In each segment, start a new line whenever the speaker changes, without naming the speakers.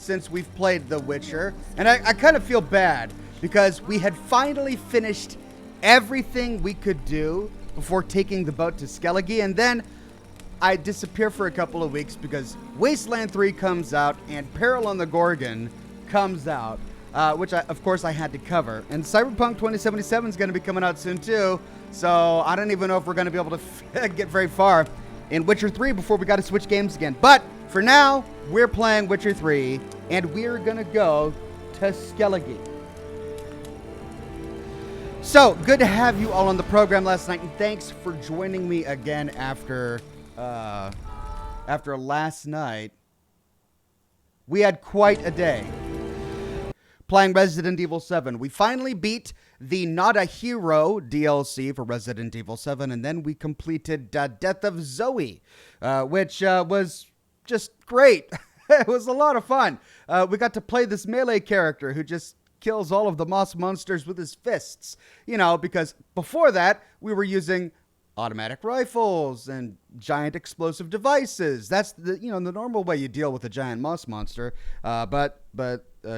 since we've played The Witcher, and I kind of feel bad because we had finally finished everything we could do before taking the boat to Skellige, and then I disappear for a couple of weeks because Wasteland 3 comes out and Peril on the Gorgon comes out, which of course I had to cover. And Cyberpunk 2077 is going to be coming out soon too, so I don't even know if we're going to be able to get very far in Witcher 3 before we got to switch games again. But for now, we're playing Witcher 3, and we're going to go to Skellige. So, good to have you all on the program last night, and thanks for joining me again after last night. We had quite a day playing Resident Evil 7. We finally beat the Not a Hero DLC for Resident Evil 7, and then we completed Death of Zoe, which was just great. It was a lot of fun. We got to play this melee character who just kills all of the moss monsters with his fists, you know, because before that we were using automatic rifles and giant explosive devices. That's the normal way you deal with a giant moss monster. But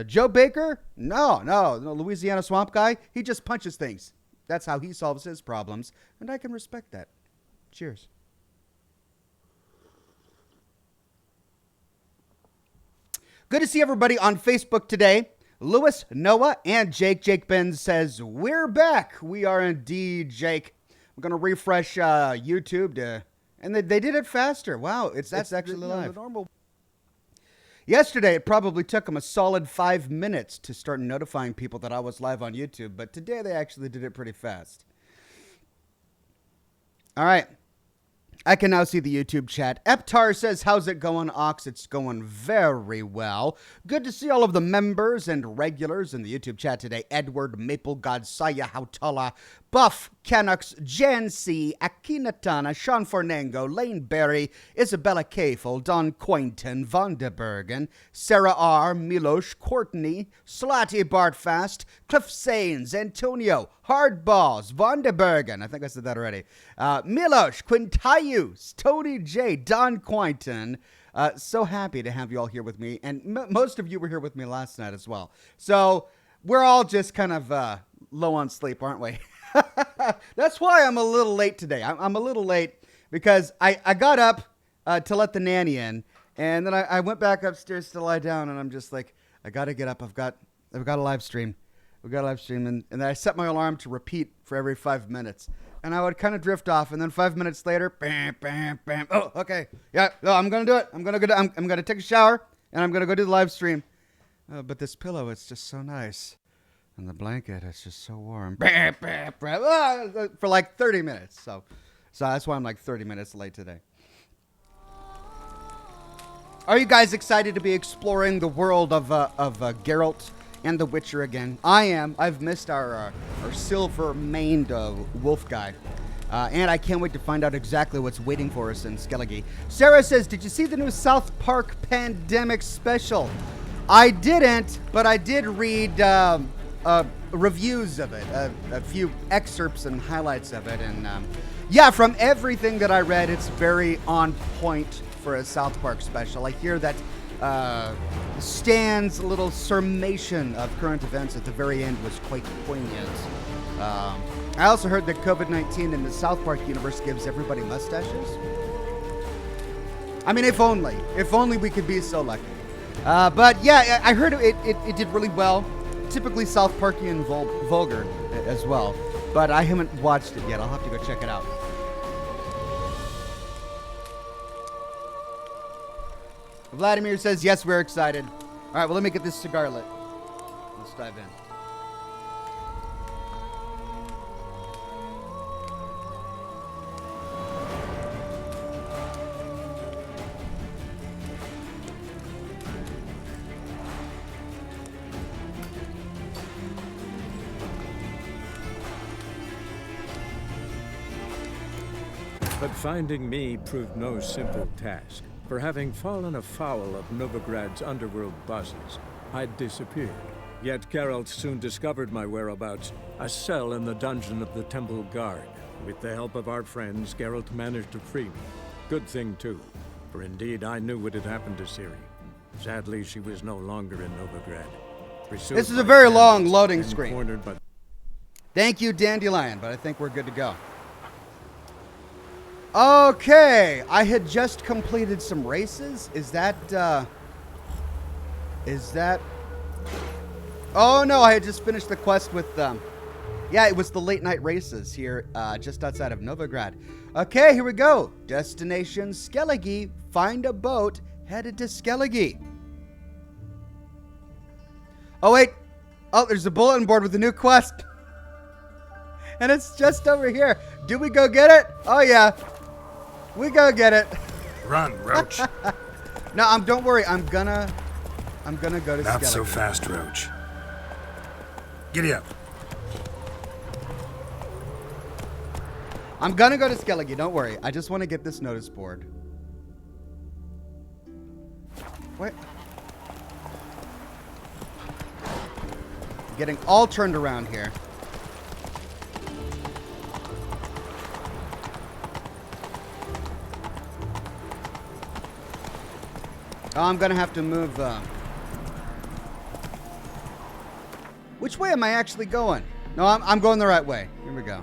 Joe Baker, no, Louisiana Swamp Guy, he just punches things. That's how he solves his problems, and I can respect that. Cheers. Good to see everybody on Facebook today. Lewis, Noah, and Jake Ben says, we're back. We are indeed, Jake. We're going to refresh YouTube and they did it faster. Wow, that's actually live. Normal. Yesterday, it probably took them a solid 5 minutes to start notifying people that I was live on YouTube, but today they actually did it pretty fast. All right. I can now see the YouTube chat. Eptar says, how's it going, Ox? It's going very well. Good to see all of the members and regulars in the YouTube chat today. Edward, Maple God, Saya, Hautala, Buff, Canucks, Jan C, Akinatana, Sean Fornango, Lane Berry, Isabella Kafel, Don Quainton, Von de Bergen, Sarah R, Milosh, Courtney, Slotty Bartfast, Cliff Sains, Antonio, Hardballs, Von de Bergen, I think I said that already, Milosh, Quintayus, Tony J, Don Quainton. So happy to have you all here with me, and most of you were here with me last night as well. So we're all just kind of low on sleep, aren't we? That's why I'm a little late today. I'm a little late because I got up to let the nanny in, and then I went back upstairs to lie down, and I'm just like, I got to get up. I've got a live stream. We've got a live stream, and then I set my alarm to repeat for every 5 minutes, and I would kind of drift off, and then 5 minutes later, bam, bam, bam. Oh, okay, yeah, no, I'm gonna do it. I'm gonna take a shower, and I'm gonna go do the live stream. But this pillow, it's just so nice. And the blanket, it's just so warm. For like 30 minutes. So that's why I'm like 30 minutes late today. Are you guys excited to be exploring the world of Geralt and The Witcher again? I am. I've missed our silver-maned wolf guy. And I can't wait to find out exactly what's waiting for us in Skellige. Sarah says, did you see the new South Park Pandemic special? I didn't, but I did read reviews of it, a few excerpts and highlights of it, and yeah, from everything that I read, it's very on point for a South Park special. I hear that Stan's little summation of current events at the very end was quite poignant. I also heard that COVID-19 in the South Park universe gives everybody mustaches. I mean, if only we could be so lucky. But yeah, I heard it did really well. Typically South Parkian vulgar as well, but I haven't watched it yet. I'll have to go check it out. Vladimir says, yes, we're excited. All right, well, let me get this cigar lit. Let's dive in.
But finding me proved no simple task. For having fallen afoul of Novigrad's underworld bosses, I'd disappeared. Yet Geralt soon discovered my whereabouts, a cell in the dungeon of the Temple Guard. With the help of our friends, Geralt managed to free me. Good thing, too, for indeed I knew what had happened to Ciri. Sadly, she was no longer in Novigrad. Pursued
This is a
by
very long
bandits
loading
and
screen.
cornered by-
Thank you, Dandelion, but I think we're good to go. Okay, I had just completed some races. Is that... Oh, no, I had just finished the quest with... Yeah, it was the late night races here just outside of Novigrad. Okay, here we go. Destination Skellige. Find a boat headed to Skellige. Oh, wait. Oh, there's a bulletin board with a new quest. And it's just over here. Do we go get it? Oh, yeah. We go get it.
Run, Roach.
No, don't worry. I'm gonna go to Skellige.
Not so fast, Roach. Giddy up.
I'm gonna go to Skellige, don't worry. I just want to get this notice board. What? Getting all turned around here. Oh, I'm gonna have to move, Which way am I actually going? No, I'm going the right way. Here we go.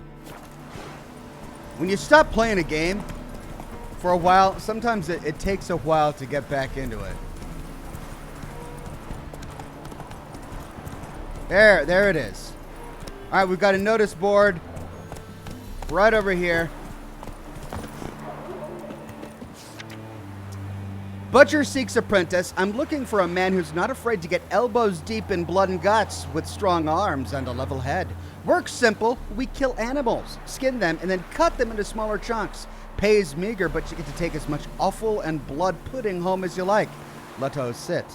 When you stop playing a game for a while, sometimes it takes a while to get back into it. There it is. All right, we've got a notice board right over here. Butcher seeks apprentice. I'm looking for a man who's not afraid to get elbows deep in blood and guts with strong arms and a level head. Work's simple. We kill animals, skin them, and then cut them into smaller chunks. Pay is meager, but you get to take as much offal and blood pudding home as you like. Let-o sit.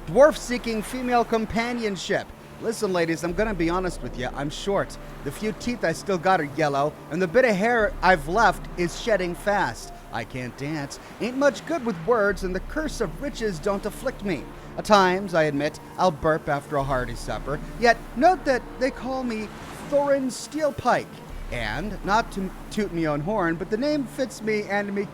Dwarf seeking female companionship. Listen, ladies, I'm gonna be honest with you. I'm short. The few teeth I still got are yellow, and the bit of hair I've left is shedding fast. I can't dance, ain't much good with words, and the curse of riches don't afflict me. At times, I admit, I'll burp after a hearty supper, yet note that they call me Thorin Steelpike. And, not to toot me own horn, but the name fits me and me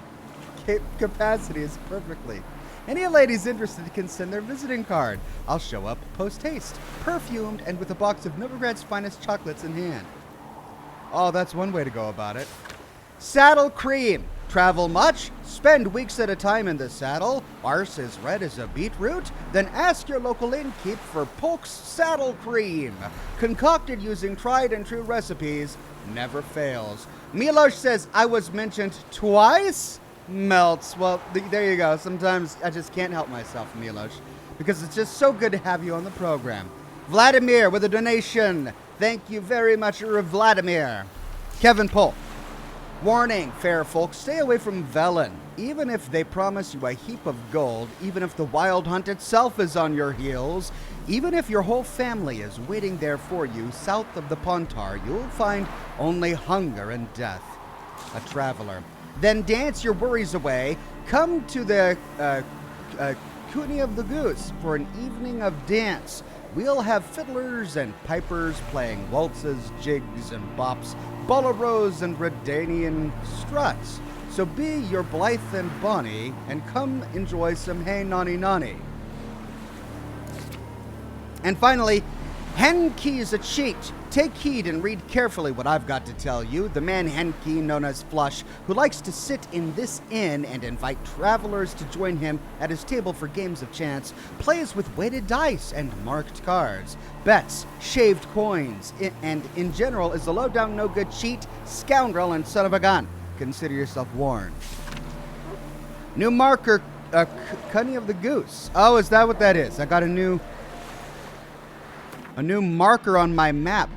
capacities perfectly. Any ladies interested can send their visiting card. I'll show up post-haste, perfumed and with a box of Novigrad's finest chocolates in hand. Oh, that's one way to go about it. Saddle cream. Travel much? Spend weeks at a time in the saddle? Arse as red as a beetroot? Then ask your local innkeep for Polk's Saddle Cream. Concocted using tried and true recipes, never fails. Milosh says I was mentioned twice? Melts. Well, there you go. Sometimes I just can't help myself, Milosh, because it's just so good to have you on the program. Vladimir with a donation. Thank you very much, Vladimir. Kevin Polk. Warning, fair folks, stay away from Velen. Even if they promise you a heap of gold, even if the wild hunt itself is on your heels, even if your whole family is waiting there for you south of the Pontar, you'll find only hunger and death. A traveler. Then dance your worries away. Come to the CUNNY of the Goose for an evening of dance. We'll have fiddlers and pipers playing waltzes, jigs, and bops, boleros and Redanian struts. So be your blithe and bonny, and come enjoy some hey nonny nonny. And finally, Henki is a cheat. Take heed and read carefully what I've got to tell you. The man Henki, known as Flush, who likes to sit in this inn and invite travelers to join him at his table for games of chance, plays with weighted dice and marked cards, bets, shaved coins, and in general is a low-down, no-good cheat, scoundrel, and son of a gun. Consider yourself warned. New marker, CUNNY of the Goose. Oh, is that what that is? I got a new marker on my map.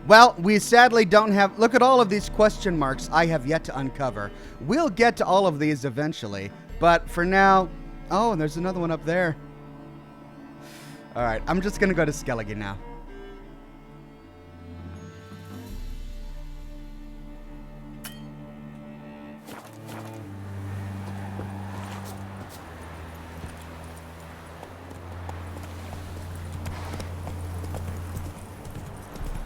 Well, we sadly don't have... Look at all of these question marks I have yet to uncover. We'll get to all of these eventually, but for now... Oh, and there's another one up there. All right, I'm just going to go to Skellige now.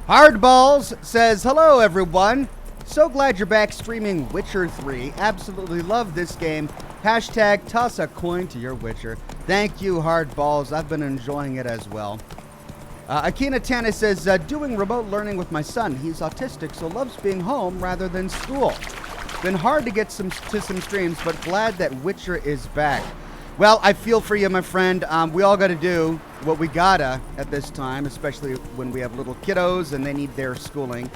Hardballs says, hello everyone. So glad you're back streaming Witcher 3. Absolutely love this game. Hashtag toss a coin to your Witcher. Thank you, Hardballs. I've been enjoying it as well. Akina Tana says, doing remote learning with my son. He's autistic, so loves being home rather than school. Been hard to get to some streams, but glad that Witcher is back. Well, I feel for you, my friend. We all got to do what we gotta at this time, especially when we have little kiddos and they need their schooling.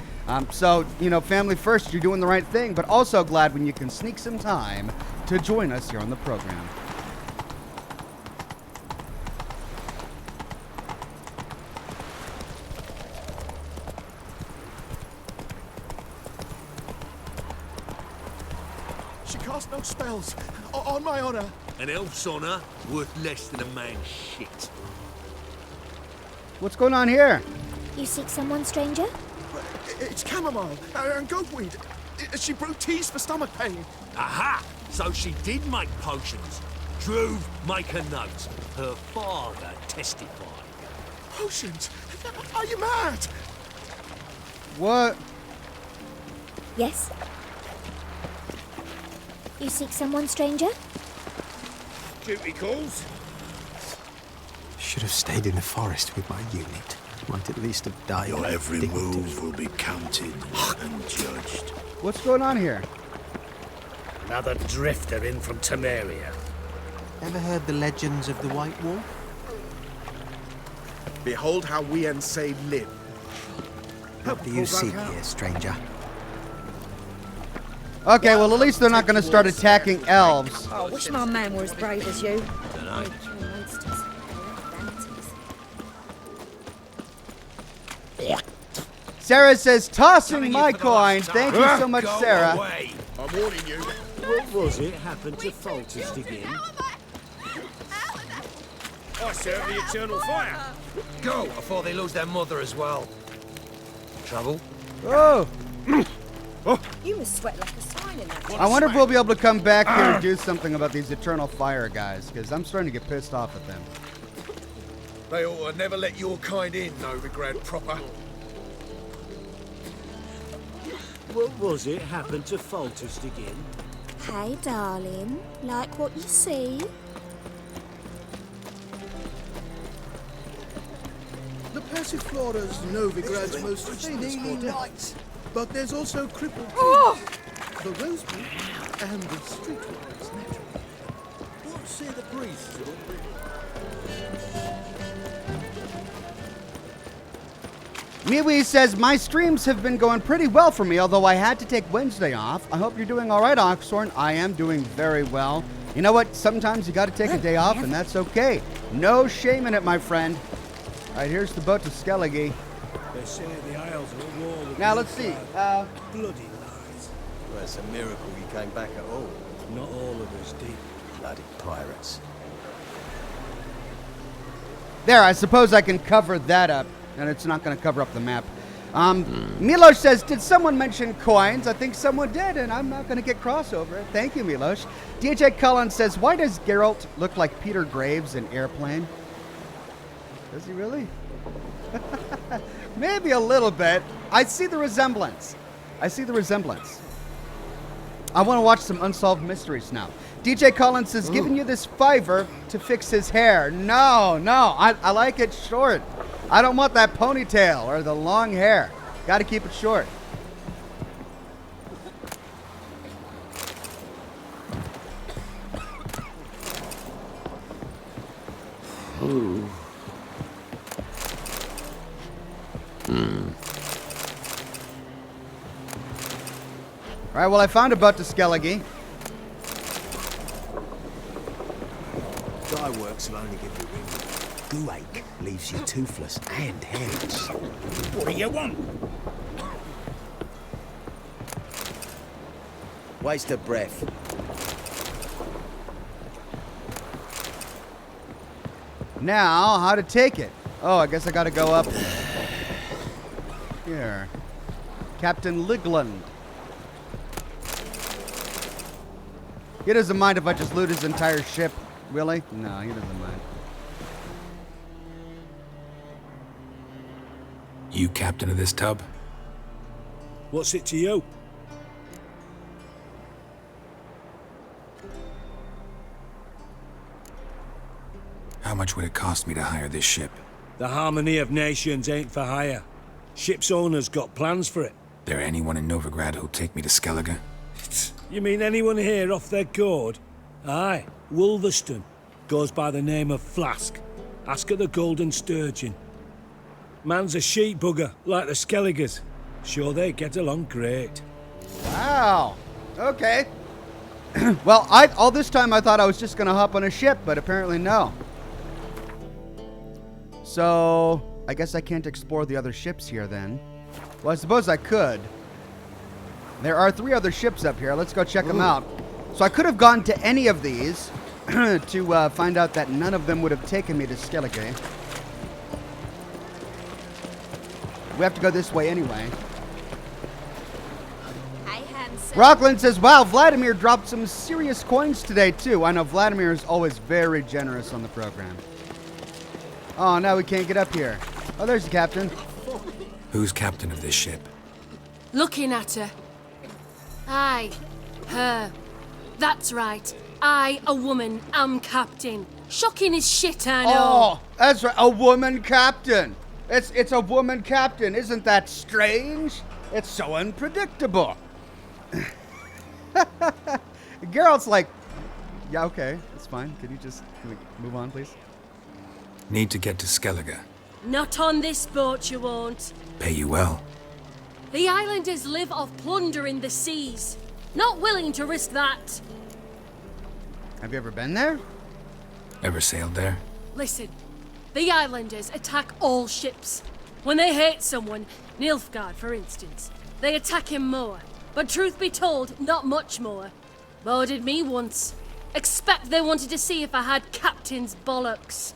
So, you know, family first, you're doing the right thing, but also glad when you can sneak some time to join us here on the program.
She cast no spells, on my honor.
An elf's honor worth less than a man's shit.
What's going on here?
You seek someone, stranger?
It's chamomile and goatweed. She brewed teas for stomach pain.
Aha! So she did make potions. Druve, make a note. Her father testified.
Potions? Are you mad?
What?
Yes? You seek someone, stranger?
Duty calls.
Should have stayed in the forest with my unit. Might at least have died.
Your every
dignity.
move will be counted and judged.
What's going on here?
Another drifter in from Temeria.
Ever heard the legends of the White Wolf?
Behold how we Ensay live.
What do you seek here, stranger?
Okay, well, at least they're not going to start attacking elves.
Oh, I wish my man were as brave as you.
Sarah says, tossing my coin. Thank you so much, Sarah.
I'm warning you.
What was it happened to Foltest again?
I serve the eternal fire.
Go before they lose their mother as well. Trouble?
Oh,
You must sweat like a swine in that.
I wonder if we'll be able to come back here and do something about these Eternal Fire guys, because I'm starting to get pissed off at them.
They ought to never let your kind in, Novigrad proper.
What was it happened to Foltest again?
Hey, darling. Like what you see?
The Passiflora's Novigrad's most famous quartet. But there's also crippled trees, the rosebush, and the streetwise naturally.
What say the priest?
MUIRE says, my streams have been going pretty well for me, although I had to take Wednesday off. I hope you're doing all right, Oxhorn. I am doing very well. You know what? Sometimes you got to take a day off, and that's okay. No shame in it, my friend. All right, here's the boat to Skellige.
They say the Isles are at war with
Now, let's see.
bloody lies.
Well, it's a miracle you came back at all.
Not all of us did.
Bloody pirates.
There, I suppose I can cover that up, and it's not going to cover up the map. Milosh says, did someone mention coins? I think someone did, and I'm not going to get crossover. Thank you, Milosh. DJ Cullen says, why does Geralt look like Peter Graves in Airplane? Does he really? Maybe a little bit. I see the resemblance. I want to watch some Unsolved Mysteries now. DJ Collins says, giving you this $5 to fix his hair. No, I like it short. I don't want that ponytail or the long hair. Got to keep it short.
Ooh.
All right, well, I found a boat to Skellige.
Dye works will only give you ringworm. Goo ache leaves you toothless and hairless.
What do you want?
Waste of breath.
Now, how to take it? Oh, I guess I got to go up here. Captain Ligland. He doesn't mind if I just loot his entire ship. Really? No, he doesn't mind.
You captain of this tub?
What's it to you?
How much would it cost me to hire this ship?
The harmony of nations ain't for hire. Ship's owner's got plans for it.
There anyone in Novigrad who'll take me to Skellige?
You mean anyone here off their gourd? Aye, Wolverston. Goes by the name of Flask. Ask at the Golden Sturgeon. Man's a sheep bugger, like the Skelligers. Sure they get along great.
Wow. Okay. Well, all this time I thought I was just going to hop on a ship, but apparently no. So, I guess I can't explore the other ships here then. Well, I suppose I could. There are 3 other ships up here. Let's go check them out. So I could have gone to any of these to find out that none of them would have taken me to Skellige. We have to go this way anyway.
Hey, handsome.
Rockland says, wow, Vladimir dropped some serious coins today, too. I know Vladimir is always very generous on the program. Oh, now we can't get up here. Oh, there's the captain.
Who's captain of this ship?
Looking at her. Aye, her. That's right. I, a woman, am captain. Shocking as shit, I know.
Oh, that's right. A woman captain. It's a woman captain. Isn't that strange? It's so unpredictable. Geralt's like, yeah, okay, that's fine. Can we move on, please?
Need to get to Skellige.
Not on this boat, you won't.
Pay you well.
The islanders live off plunder in the seas. Not willing to risk that.
Have you ever been there?
Ever sailed there?
Listen, the islanders attack all ships. When they hate someone, Nilfgaard for instance, they attack him more. But truth be told, not much more. Boarded me once. Expect they wanted to see if I had captain's bollocks.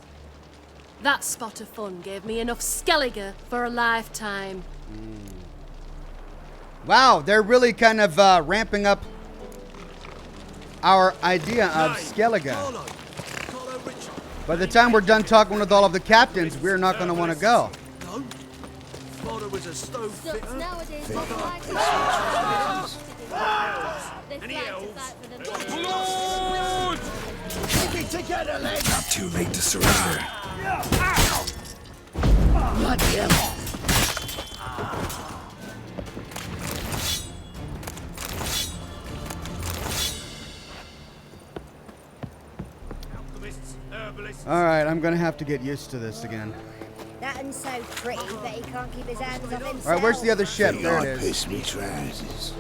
That spot of fun gave me enough Skellige for a lifetime.
Wow, they're really kind of ramping up our idea of Skellige. By the time we're done talking with all of the captains, we're not going to want to go.
No. Father was a stove fitter.
Nowadays,
Keep it together, lads.
Not too late to surrender.
Bloody hell.
All right, I'm going to have to get used to this again.
That one's so pretty that he can't keep his hands off himself.
All right, where's the other ship? There it is.
Piss me trousers.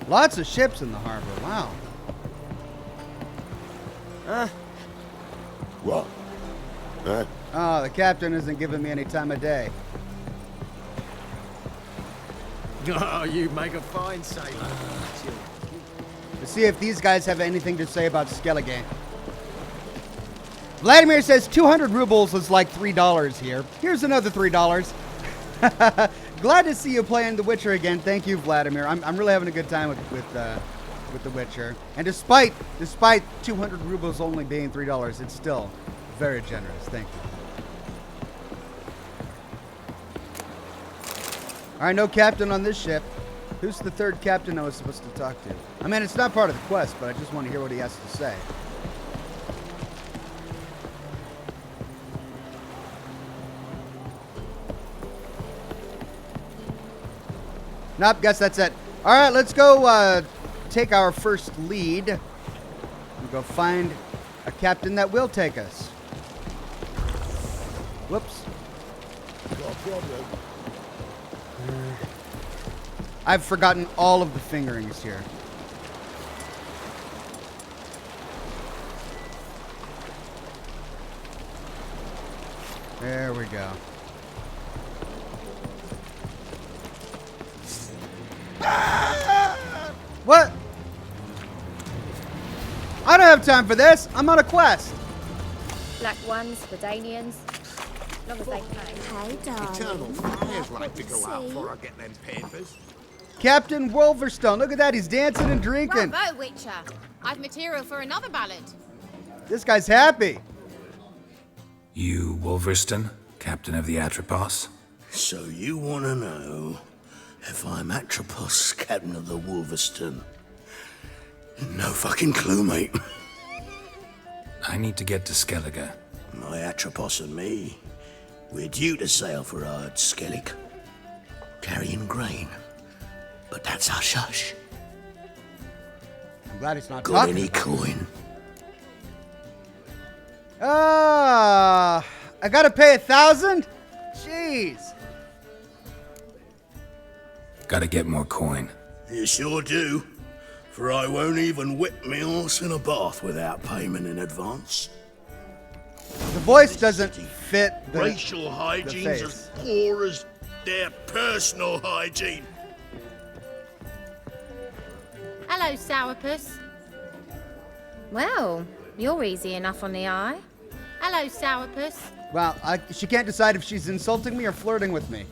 Lots of ships in the harbor. Wow.
What? Huh?
Oh, the captain isn't giving me any time of day.
Oh, you make a fine sailor.
Let's see if these guys have anything to say about Skellige. Vladimir says 200 rubles is like $3 here. Here's another $3. Glad to see you playing The Witcher again. Thank you, Vladimir. I'm really having a good time with The Witcher. And despite 200 rubles only being $3, it's still very generous. Thank you. All right, no captain on this ship. Who's the third captain I was supposed to talk to? I mean, it's not part of the quest, but I just want to hear what he has to say. Nope, guess that's it. All right, let's go take our first lead and go find a captain that will take us. Whoops.
Got a problem.
I've forgotten all of the fingerings here. There we go. What? I don't have time for this. I'm on a quest.
Black ones, Verdanians. As long as they pay.
Hey,
Eternal
darling.
fires like to go out before I get them papers.
Captain Wolverstone. Look at that. He's dancing and drinking.
Bravo, Witcher. I've material for another ballad.
This guy's happy.
You, Wolverston? Captain of the Atropos?
So you want to know if I'm Atropos, captain of the Wolverston? No fucking clue, mate.
I need to get to Skellige.
My Atropos and me, we're due to sail for Ard Skellig, carrying grain. But that's hush-hush.
I'm glad he's not
Got
talking.
any coin?
I gotta pay 1,000? Jeez.
Gotta get more coin.
You sure do. For I won't even whip me horse in a bath without payment in advance.
The voice doesn't fit the
racial hygiene's
the
as poor as their personal hygiene.
Hello, Sourpuss.
Well, you're easy enough on the eye.
Hello, Sourpuss.
Well, she can't decide if she's insulting me or flirting with me.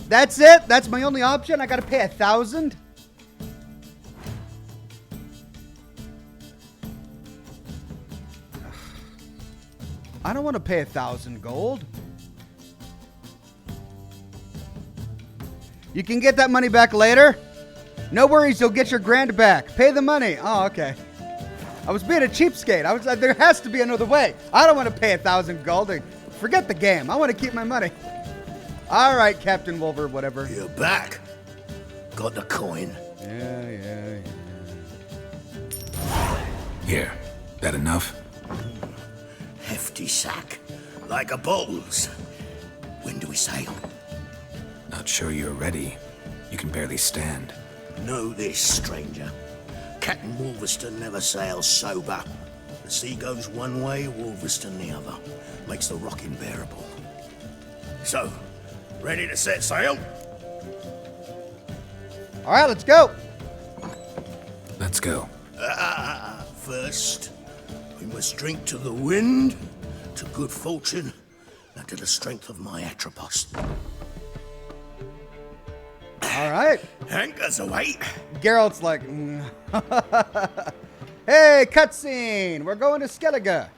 That's it? That's my only option? I gotta pay 1,000? I don't want to pay 1,000 gold. You can get that money back later. No worries, you'll get your grand back. Pay the money. Oh, okay. I was being a cheapskate. I was like, there has to be another way. I don't want to pay 1,000 gold. Forget the game. I want to keep my money. All right, Captain Wolver, whatever.
You're back. Got the coin.
Yeah.
Here. That enough?
Hefty sack. Like a bowls. When do we sail?
Not sure you're ready. You can barely stand.
Know this, stranger. Captain Wolverston never sails sober. The sea goes one way, Wolverston the other. Makes the rocking bearable. So, ready to set sail?
All right, let's go.
Let's go.
First, we must drink to the wind, to good fortune, and to the strength of my Atropos.
All right.
Anchors away.
Geralt's like, hey, cutscene. We're going to Skellige.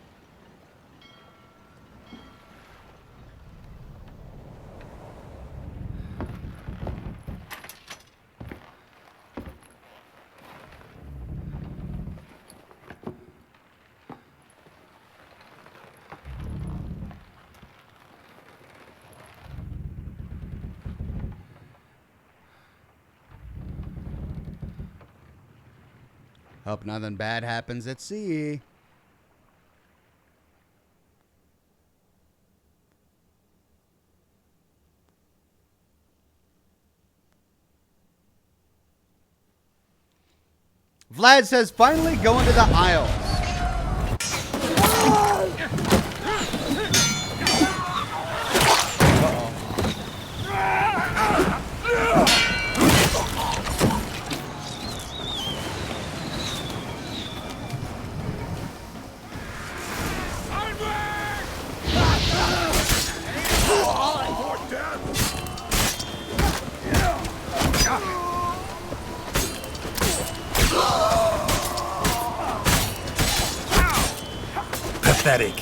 Hope nothing bad happens at sea. Vlad says, finally going to the Isles.
Pathetic.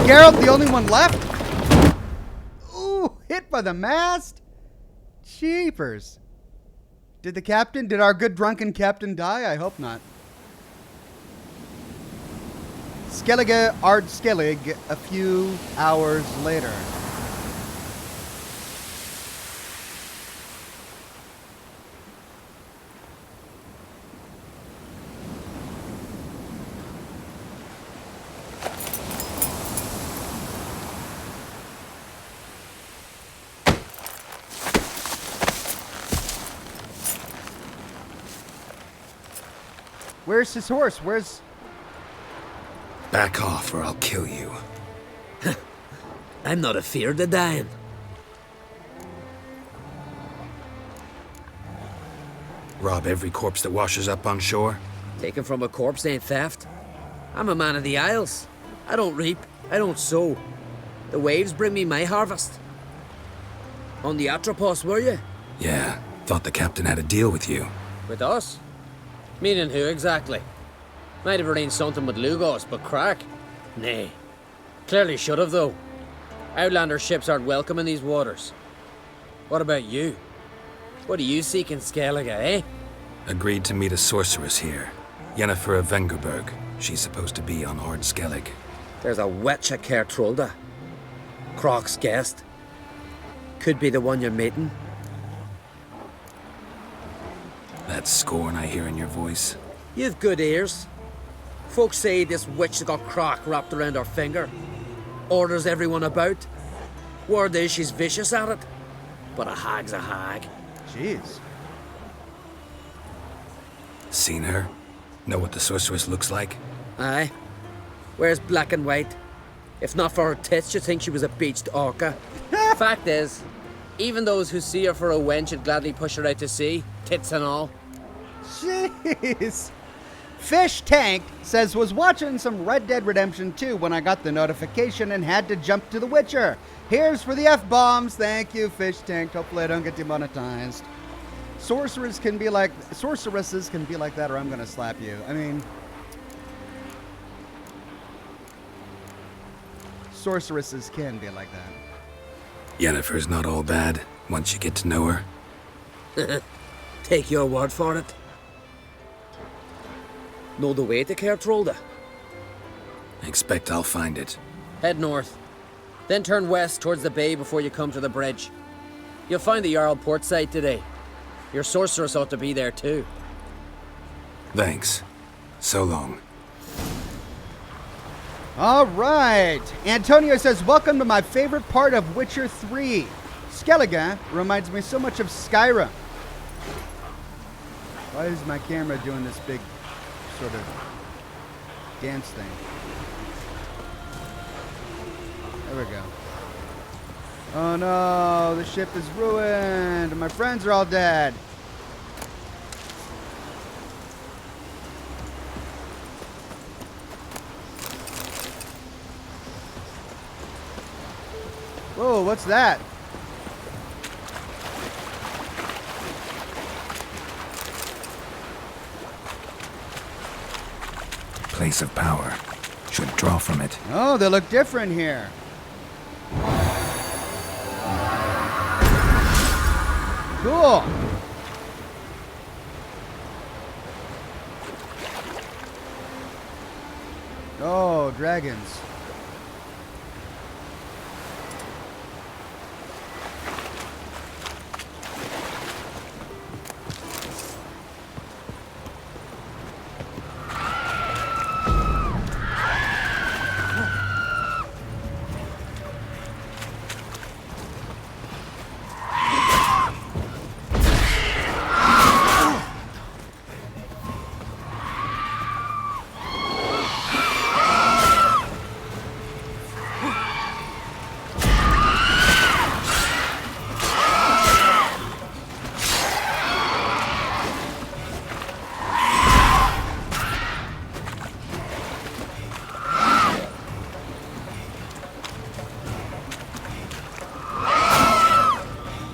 Geralt the only one left? Ooh, hit by the mast? Jeepers. Did our good drunken captain die? I hope not. Skellige, Ard Skellig, a few hours later. Where's his horse? Where's...
Back off or I'll kill you.
I'm not afeard of dying.
Rob every corpse that washes up on shore?
Taken from a corpse ain't theft. I'm a man of the Isles. I don't reap, I don't sow. The waves bring me my harvest. On the Atropos, were you?
Yeah, thought the captain had a deal with you.
With us? Meaning who exactly? Might have arranged something with Lugos, but crack? Nay. Clearly should have, though. Outlander ships aren't welcome in these waters. What about you? What do you seek in Skellige, eh?
Agreed to meet a sorceress here. Yennefer of Vengerberg. She's supposed to be on Ord Skellig.
There's a witch at KAER TROLDE. Croc's guest. Could be the one you're meeting.
That scorn I hear in your voice.
You've good ears. Folks say this witch has got Croc wrapped around her finger. Orders everyone about. Word is she's vicious at it. But a hag's a hag.
Jeez.
Seen her? Know what the sorceress looks like?
Aye. Wears black and white. If not for her tits, you'd think she was a beached orca. Fact is, even those who see her for a wench would gladly push her out to sea, tits and all.
Jeez. Fish Tank says, was watching some Red Dead Redemption 2 when I got the notification and had to jump to The Witcher. Here's for the F-bombs. Thank you, Fish Tank. Hopefully I don't get demonetized. Sorceresses can be like that, or I'm gonna slap you. I mean, sorceresses can be like that.
Yennefer's not all bad, once you get to know her.
Take your word for it. Know the way to KAER TROLDE?
Expect I'll find it.
Head north. Then turn west towards the bay before you come to the bridge. You'll find the Jarl port site today. Your sorceress ought to be there too.
Thanks. So long.
All right. Antonio says, welcome to my favorite part of Witcher 3. Skellige reminds me so much of Skyrim. Why is my camera doing this big sort of dance thing? There we go. Oh no, the ship is ruined. My friends are all dead. Whoa, what's that?
Place of power. Should draw from it.
Oh, they look different here. Cool. Oh, dragons.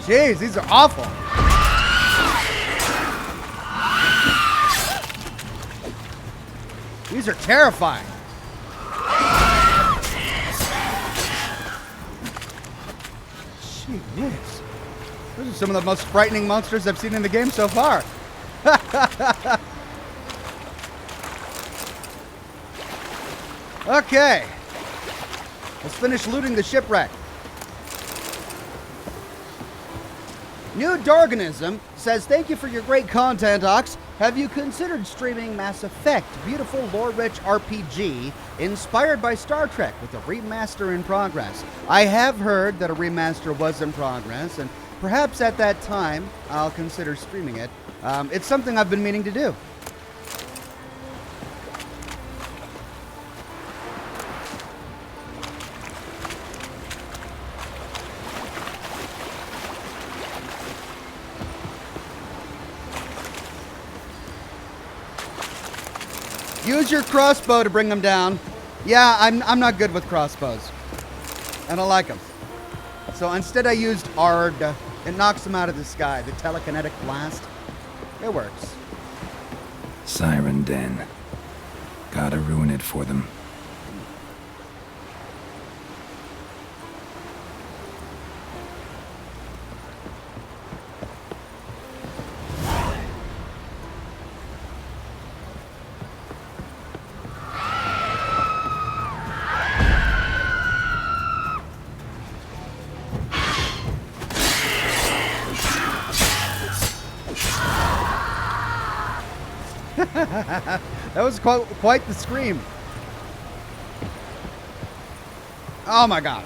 Jeez, these are awful. These are terrifying. Jeez. Those are some of the most frightening monsters I've seen in the game so far. Okay. Let's finish looting the shipwreck. New Darganism says, thank you for your great content, Ox. Have you considered streaming Mass Effect, beautiful lore-rich RPG inspired by Star Trek with a remaster in progress? I have heard that a remaster was in progress, and perhaps at that time I'll consider streaming it. It's something I've been meaning to do. Use your crossbow to bring them down. Yeah, I'm not good with crossbows. I don't like them. So instead I used ARD. It knocks them out of the sky. The telekinetic blast. It works.
Siren Den. Gotta ruin it for them.
That was quite the scream. Oh my gosh.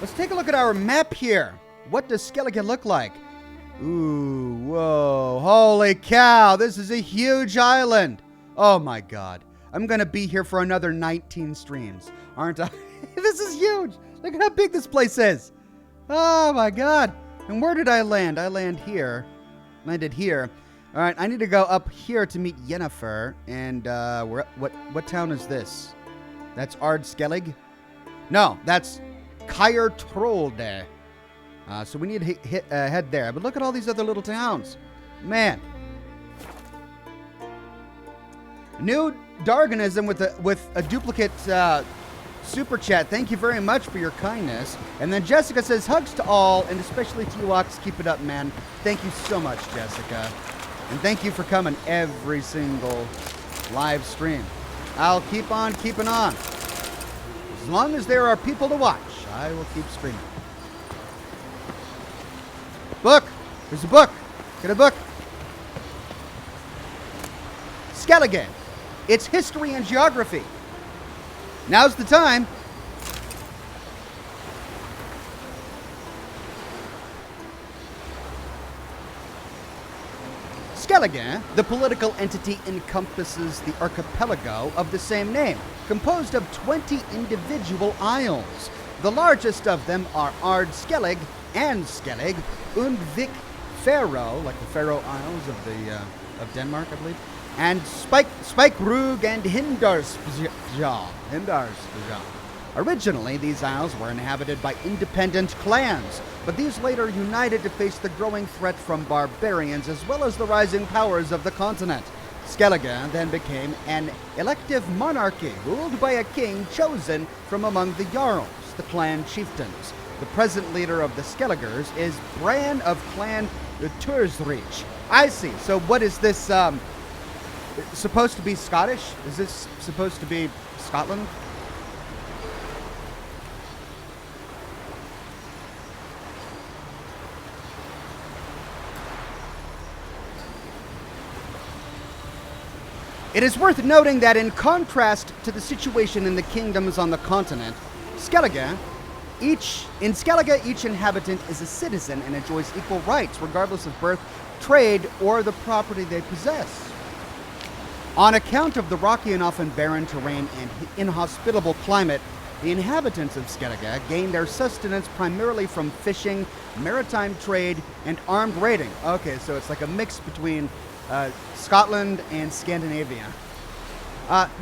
Let's take a look at our map here. What does Skellige look like? Ooh, whoa, holy cow. This is a huge island. Oh my god. I'm going to be here for another 19 streams, aren't I? This is huge. Look at how big this place is. Oh my god. And where did I land? I landed here. All right, I need to go up here to meet Yennefer. And what town is this? That's Skellige? No, that's KAER TROLDE. So we need to head there. But look at all these other little towns. Man. New Darganism with a duplicate super chat. Thank you very much for your kindness. And then Jessica says, hugs to all, and especially to you, Ox. Keep it up, man. Thank you so much, Jessica. And thank you for coming every single live stream. I'll keep on keeping on. As long as there are people to watch, I will keep streaming. Book! There's a book. Get a book. Skellige. It's history and geography. Now's the time. Skellige, the political entity, encompasses the archipelago of the same name, composed of 20 individual isles. The largest of them are Skellige and Skellige, Undvik Faroe, like the Faroe Isles of Denmark, I believe, and Spikerug and Hindarsfjall. Originally, these isles were inhabited by independent clans, but these later united to face the growing threat from barbarians as well as the rising powers of the continent. Skellige then became an elective monarchy ruled by a king chosen from among the Jarls, the clan chieftains. The present leader of the Skelligers is Bran of Clan Tursreach. I see. So what is this, supposed to be Scottish? Is this supposed to be Scotland? It is worth noting that in contrast to the situation in the kingdoms on the continent, each inhabitant is a citizen and enjoys equal rights regardless of birth, trade, or the property they possess. On account of the rocky and often barren terrain and inhospitable climate, the inhabitants of Skellige gain their sustenance primarily from fishing, maritime trade, and armed raiding. Okay, so it's like a mix between Scotland and Scandinavia.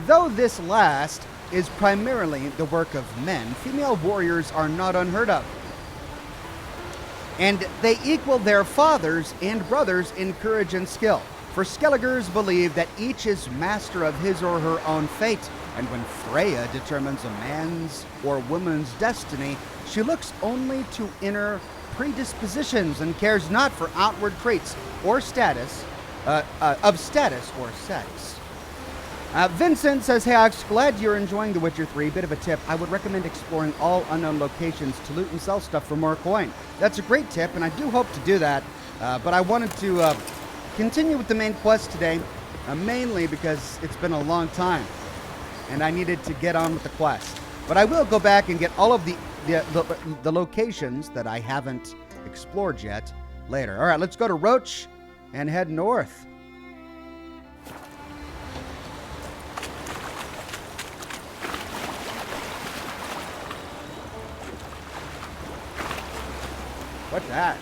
Though this last is primarily the work of men, female warriors are not unheard of. And they equal their fathers and brothers in courage and skill. For Skelligers believe that each is master of his or her own fate, and when Freya determines a man's or woman's destiny, she looks only to inner predispositions and cares not for outward traits or status, of status or sex. Vincent says, hey Ox, glad you're enjoying The Witcher 3. Bit of a tip, I would recommend exploring all unknown locations to loot and sell stuff for more coin. That's a great tip, and I do hope to do that, but I wanted to continue with the main quest today, mainly because it's been a long time, and I needed to get on with the quest. But I will go back and get all of the locations that I haven't explored yet later. All right, let's go to Roach and head north. What's that?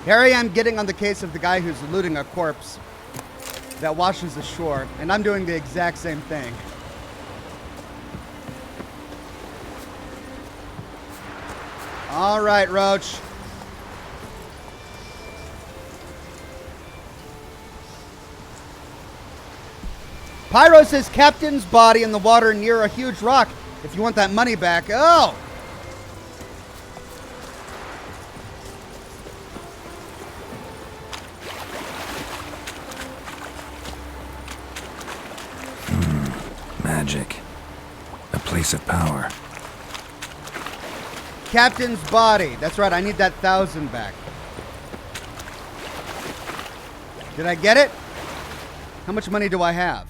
Here I am getting on the case of the guy who's looting a corpse that washes ashore, and I'm doing the exact same thing. All right, Roach. Pyro says captain's body in the water near a huge rock. If you want that money back. Oh!
Magic. A place of power.
Captain's body. That's right, I need that 1,000 back. Did I get it? How much money do I have?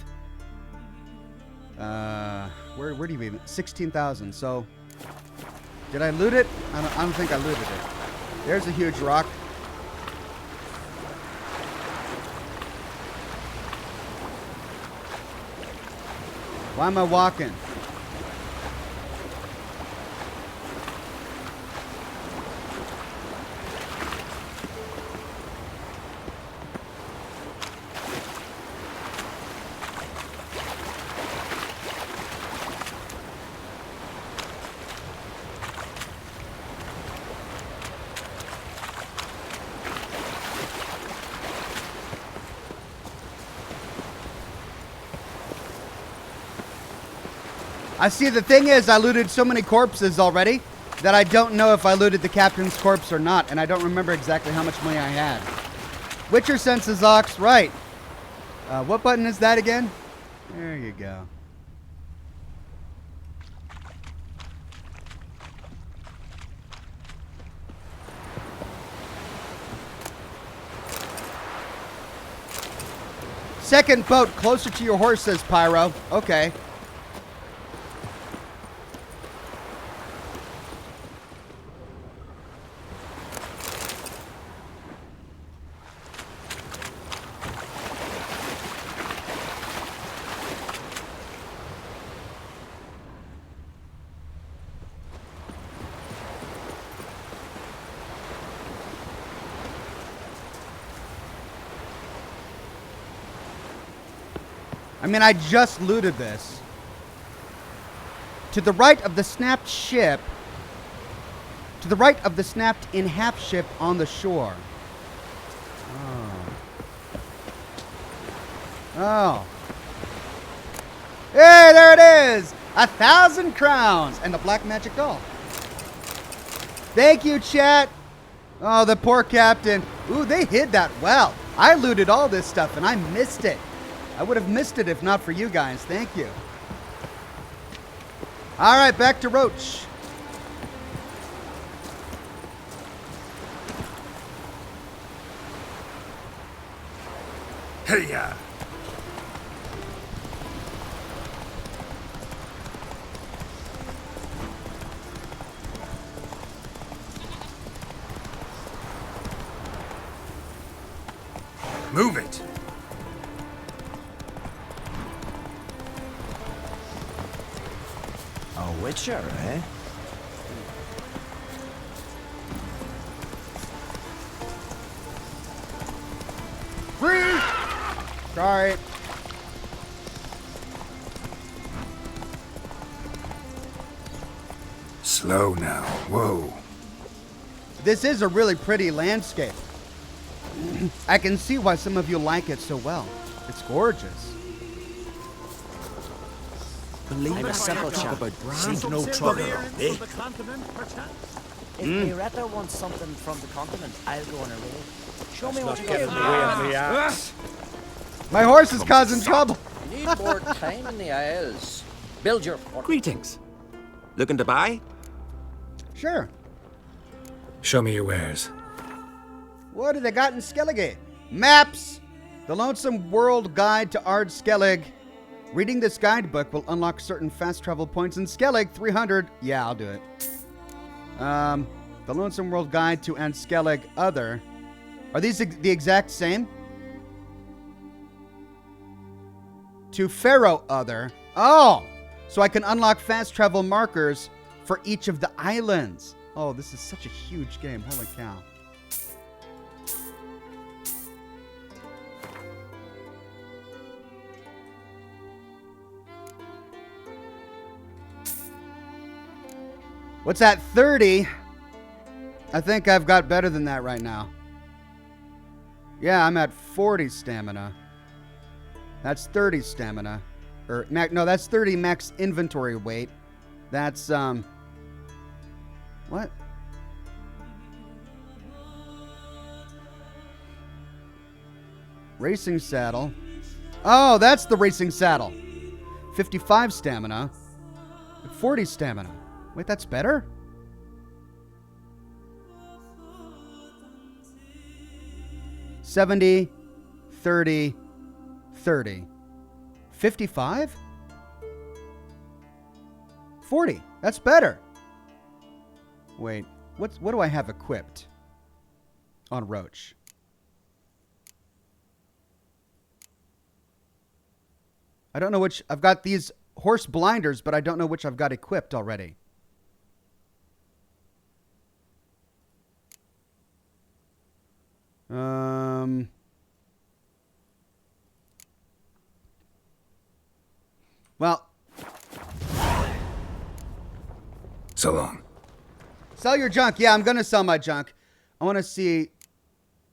Where do you even? 16,000. So, did I loot it? I don't think I looted it. There's a huge rock. Why am I walking? I see, the thing is, I looted so many corpses already that I don't know if I looted the captain's corpse or not, and I don't remember exactly how much money I had. Witcher senses Ox, right. What button is that again? There you go. Second boat, closer to your horse, says Pyro. Okay. I mean, I just looted this. To the right of the snapped ship. To the right of the snapped in half ship on the shore. Oh. Hey, there it is! 1,000 crowns and a black magic doll. Thank you, chat. Oh, the poor captain. Ooh, they hid that well. I looted all this stuff and I missed it. I would have missed it if not for you guys. Thank you. All right, back to Roach.
Hey-ya! Move it!
A witcher, eh?
Free! Sorry.
Slow now. Whoa.
This is a really pretty landscape. I can see why some of you like it so well. It's gorgeous.
I'm a simple chap.
Seek no trouble, eh?
If Miretta wants something from the continent, I'll go on a raid. Show me what you got.
My horse is causing trouble.
Need more time in the Isles. Build your fort.
Greetings. Looking to buy?
Sure.
Show me your wares.
What do they got in Skellige? Maps! The Lonesome World Guide to Ard Skellig. Reading this guidebook will unlock certain fast travel points in Skellig. 300. Yeah, I'll do it. The Lonesome World Guide to Ard Skellig Other. Are these the exact same? To Pharaoh Other. Oh! So I can unlock fast travel markers for each of the islands. Oh, this is such a huge game. Holy cow. What's that, 30? I think I've got better than that right now. Yeah, I'm at 40 stamina. That's 30 stamina. Or, no, that's 30 max inventory weight. That's, what? Racing saddle. Oh, that's the racing saddle. 55 stamina. 40 stamina. Wait, that's better? $70, 30, 30. 55? 40. That's better. Wait, what do I have equipped on Roach? I don't know which. I've got these horse blinders, but I don't know which I've got equipped already. Well.
So long.
Sell your junk. Yeah, I'm going to sell my junk. I want to see.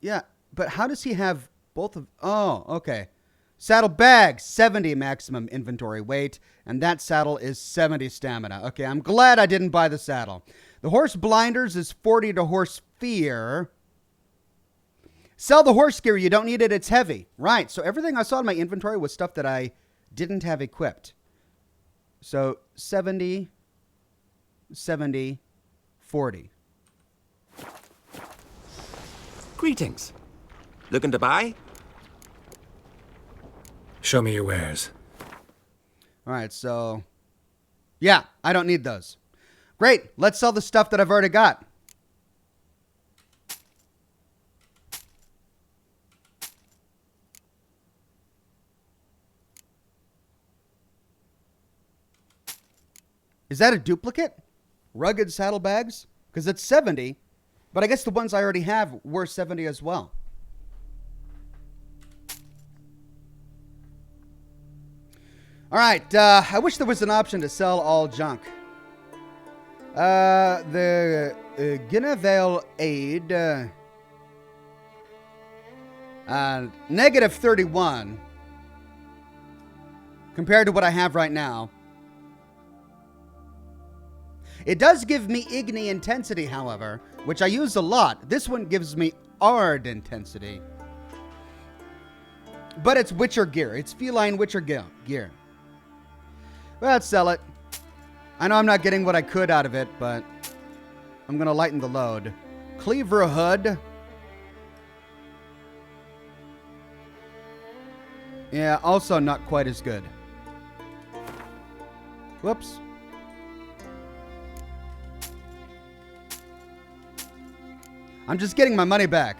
Yeah, but how does he have both of... Oh, okay. Saddle bag, 70 maximum inventory weight. And that saddle is 70 stamina. Okay, I'm glad I didn't buy the saddle. The horse blinders is 40 to horse fear. Sell the horse gear. You don't need it. It's heavy. Right. So everything I saw in my inventory was stuff that I didn't have equipped. So 70, 70, 40.
Greetings. Looking to buy?
Show me your wares.
All right, so... Yeah, I don't need those. Great, let's sell the stuff that I've already got. Is that a duplicate? Rugged saddlebags? Because it's 70, but I guess the ones I already have were 70 as well. All right, I wish there was an option to sell all junk. The Guinevere aid, negative 31 compared to what I have right now. It does give me Igni intensity, however, which I use a lot. This one gives me Ard intensity. But it's Witcher gear. It's feline Witcher gear. Well, let's sell it. I know I'm not getting what I could out of it, but I'm going to lighten the load. Cleaver hood. Yeah, also not quite as good. Whoops. I'm just getting my money back.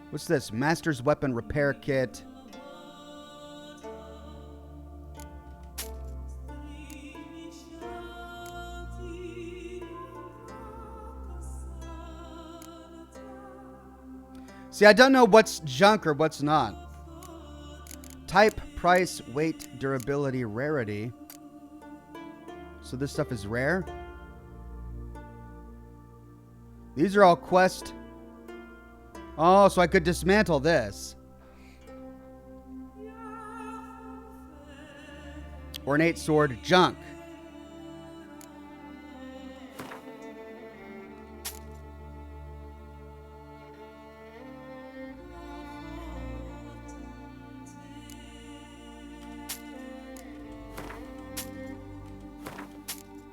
What's this? Master's Weapon Repair Kit. See, I don't know what's junk or what's not. Type, price, weight, durability, rarity. So this stuff is rare? These are all quest. Oh, so I could dismantle this. Ornate sword, junk.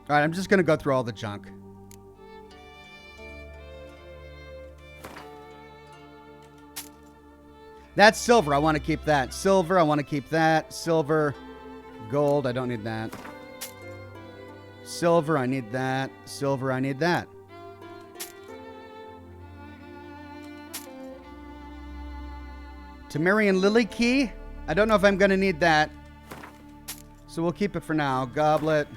All right, I'm just going to go through all the junk. That's silver. I want to keep that. Silver, I want to keep that. Silver, gold, I don't need that. Silver, I need that. Silver, I need that. Temerian Lily Key. I don't know if I'm going to need that. So we'll keep it for now. Goblet.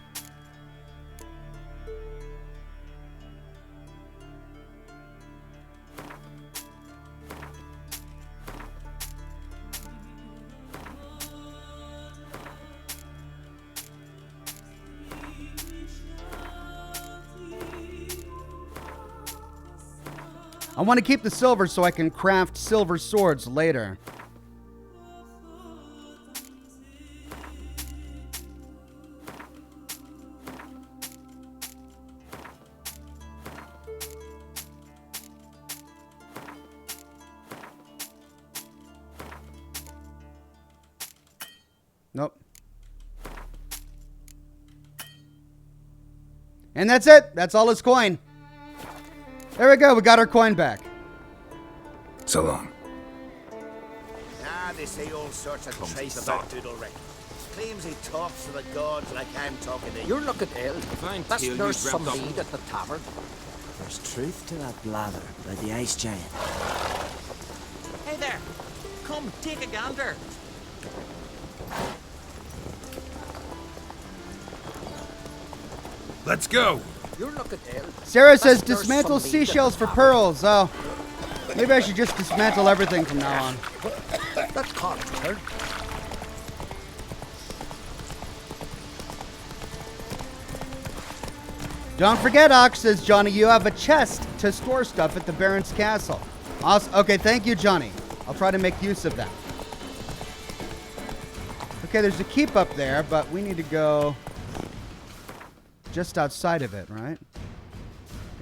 I want to keep the silver so I can craft silver swords later. Nope. And that's it. That's all his coin. There we go. We got our coin back.
So long.
They say all sorts of trace about Doodlerick. Claims he talks to the gods like I'm talking to you.
You're looking ill. That's
till
nurse
you
some
dreamt of-
mead at the tavern. There's truth to that blather by the ice giant.
Hey there! Come, take a gander!
Let's go!
You're looking ill.
Sarah says dismantle seashells for pearls. Oh, maybe I should just dismantle everything from now on.
That can't hurt.
Don't forget, Ox, says Johnny, you have a chest to store stuff at the Baron's Castle. Awesome. Okay, thank you, Johnny. I'll try to make use of that. Okay, there's a keep up there, but we need to go just outside of it, right?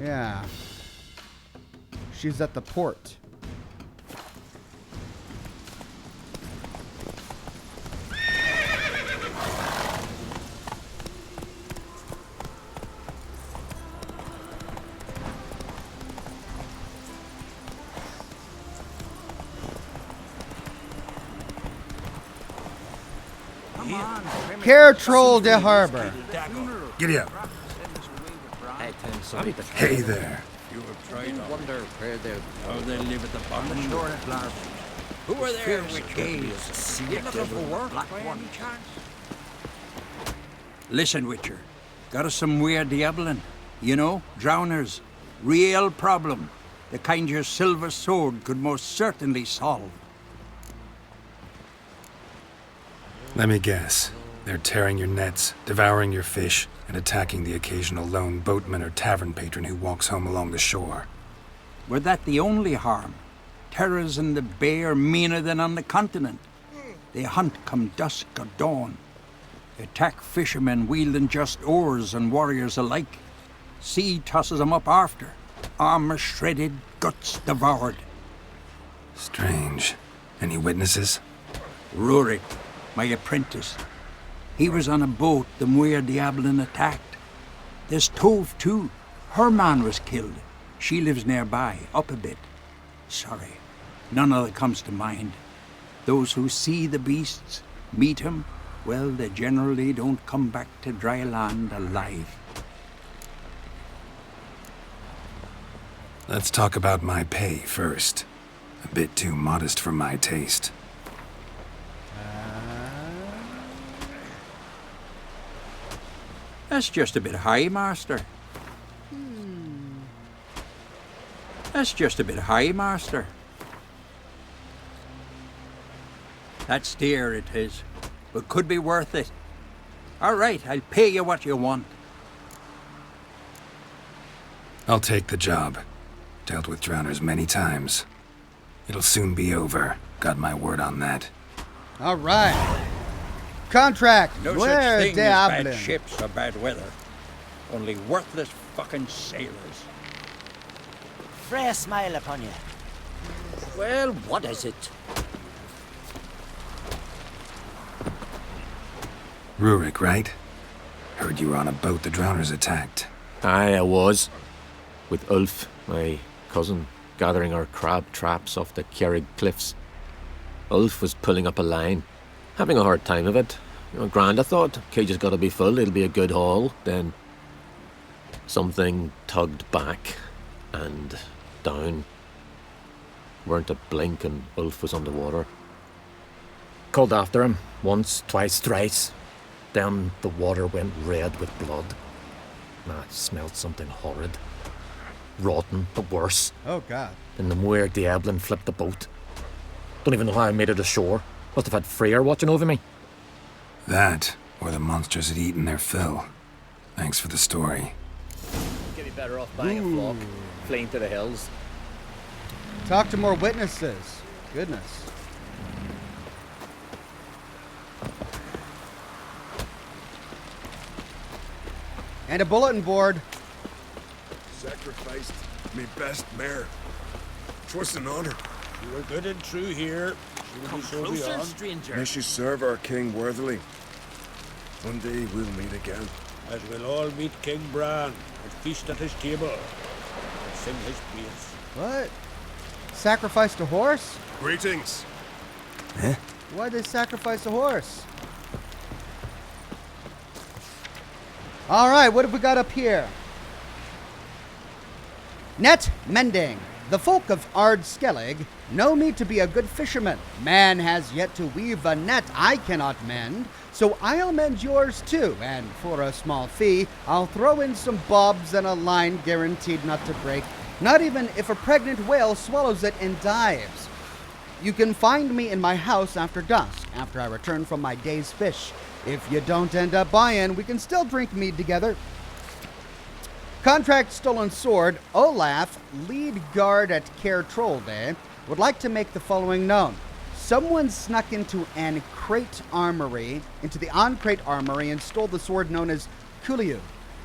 Yeah. She's at the port. KAER TROLDE Harbor.
Giddy up. Hey there.
You wonder where they're...
Oh, they live at the bottom of the shore at Larva.
Who are there?
Which gaze?
You looking for work?
Black one. Listen, Witcher. Got us some weird diabling. You know, drowners. Real problem. The kind your silver sword could most certainly solve.
Let me guess. They're tearing your nets, devouring your fish, and attacking the occasional lone boatman or tavern patron who walks home along the shore.
Were that the only harm? Terrors in the bay are meaner than on the continent. They hunt come dusk or dawn. They attack fishermen wielding just oars and warriors alike. Sea tosses them up after. Armor shredded, guts devoured.
Strange. Any witnesses?
Rurik, my apprentice. He was on a boat the MUIRE Diablin attacked. There's Tove, too. Her man was killed. She lives nearby, up a bit. Sorry, none other comes to mind. Those who see the beasts, meet him, well, they generally don't come back to dry land alive.
Let's talk about my pay first. A bit too modest for my taste.
That's just a bit high, Master. That's just a bit high, Master. That's dear, it is, but could be worth it. All right, I'll pay you what you want.
I'll take the job. Dealt with drowners many times. It'll soon be over. Got my word on that.
All right. Contract.
No
MUIRE
such thing as
Diablin.
bad ships or bad weather. Only worthless fucking sailors.
Freya smile upon you.
Well, what is it?
Rurik, right? Heard you were on a boat the drowners attacked.
Aye, I was. With Ulf, my cousin, gathering our crab traps off the Kjerrig cliffs. Ulf was pulling up a line. Having a hard time of it. You know, grand, I thought. Cage has got to be full, it'll be a good haul. Then something tugged back and down. Weren't a blink and Ulf was underwater. Called after him, once, twice, thrice. Then the water went red with blood. I smelled something horrid. Rotten, but worse.
Oh, God.
Then the MUIRE Diablin flipped the boat. Don't even know how I made it ashore. Must have had Freyr watching over me.
That, or the monsters had eaten their fill. Thanks for the story.
You'd be better off buying a flock, fleeing to the hills.
Talk to more witnesses. Goodness. And a bulletin board.
Sacrificed me best mare. 'Twas an honor.
You were good and true here.
Come closer, stranger.
May she serve our king worthily. One day we'll meet again.
As we'll all meet King Bran and feast at his table and sing his praise.
What? Sacrificed a horse?
Greetings.
Eh?
Why'd they sacrifice a horse? All right, what have we got up here? Net mending. The folk of Ard Skellig know me to be a good fisherman. Man has yet to weave a net I cannot mend, so I'll mend yours too, and for a small fee, I'll throw in some bobs and a line guaranteed not to break, not even if a pregnant whale swallows it and dives. You can find me in my house after dusk, after I return from my day's fish. If you don't end up buying, we can still drink mead together. Contract stolen sword. Olaf, lead guard at KAER TROLDE, would like to make the following known. Someone snuck into the Ancrate Armory and stole the sword known as Kuliu.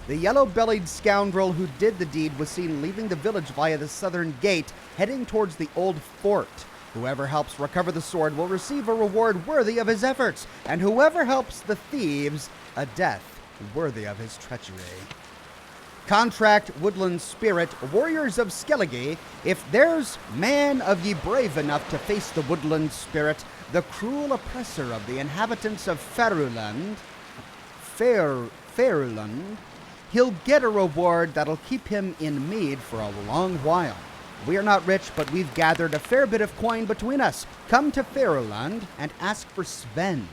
The yellow-bellied scoundrel who did the deed was seen leaving the village via the southern gate, heading towards the old fort. Whoever helps recover the sword will receive a reward worthy of his efforts, and whoever helps the thieves, a death worthy of his treachery. Contract woodland spirit, warriors of Skellige, if there's man of ye brave enough to face the woodland spirit, the cruel oppressor of the inhabitants of Faerûland, he'll get a reward that'll keep him in mead for a long while. We are not rich, but we've gathered a fair bit of coin between us. Come to Faerûland and ask for Sven.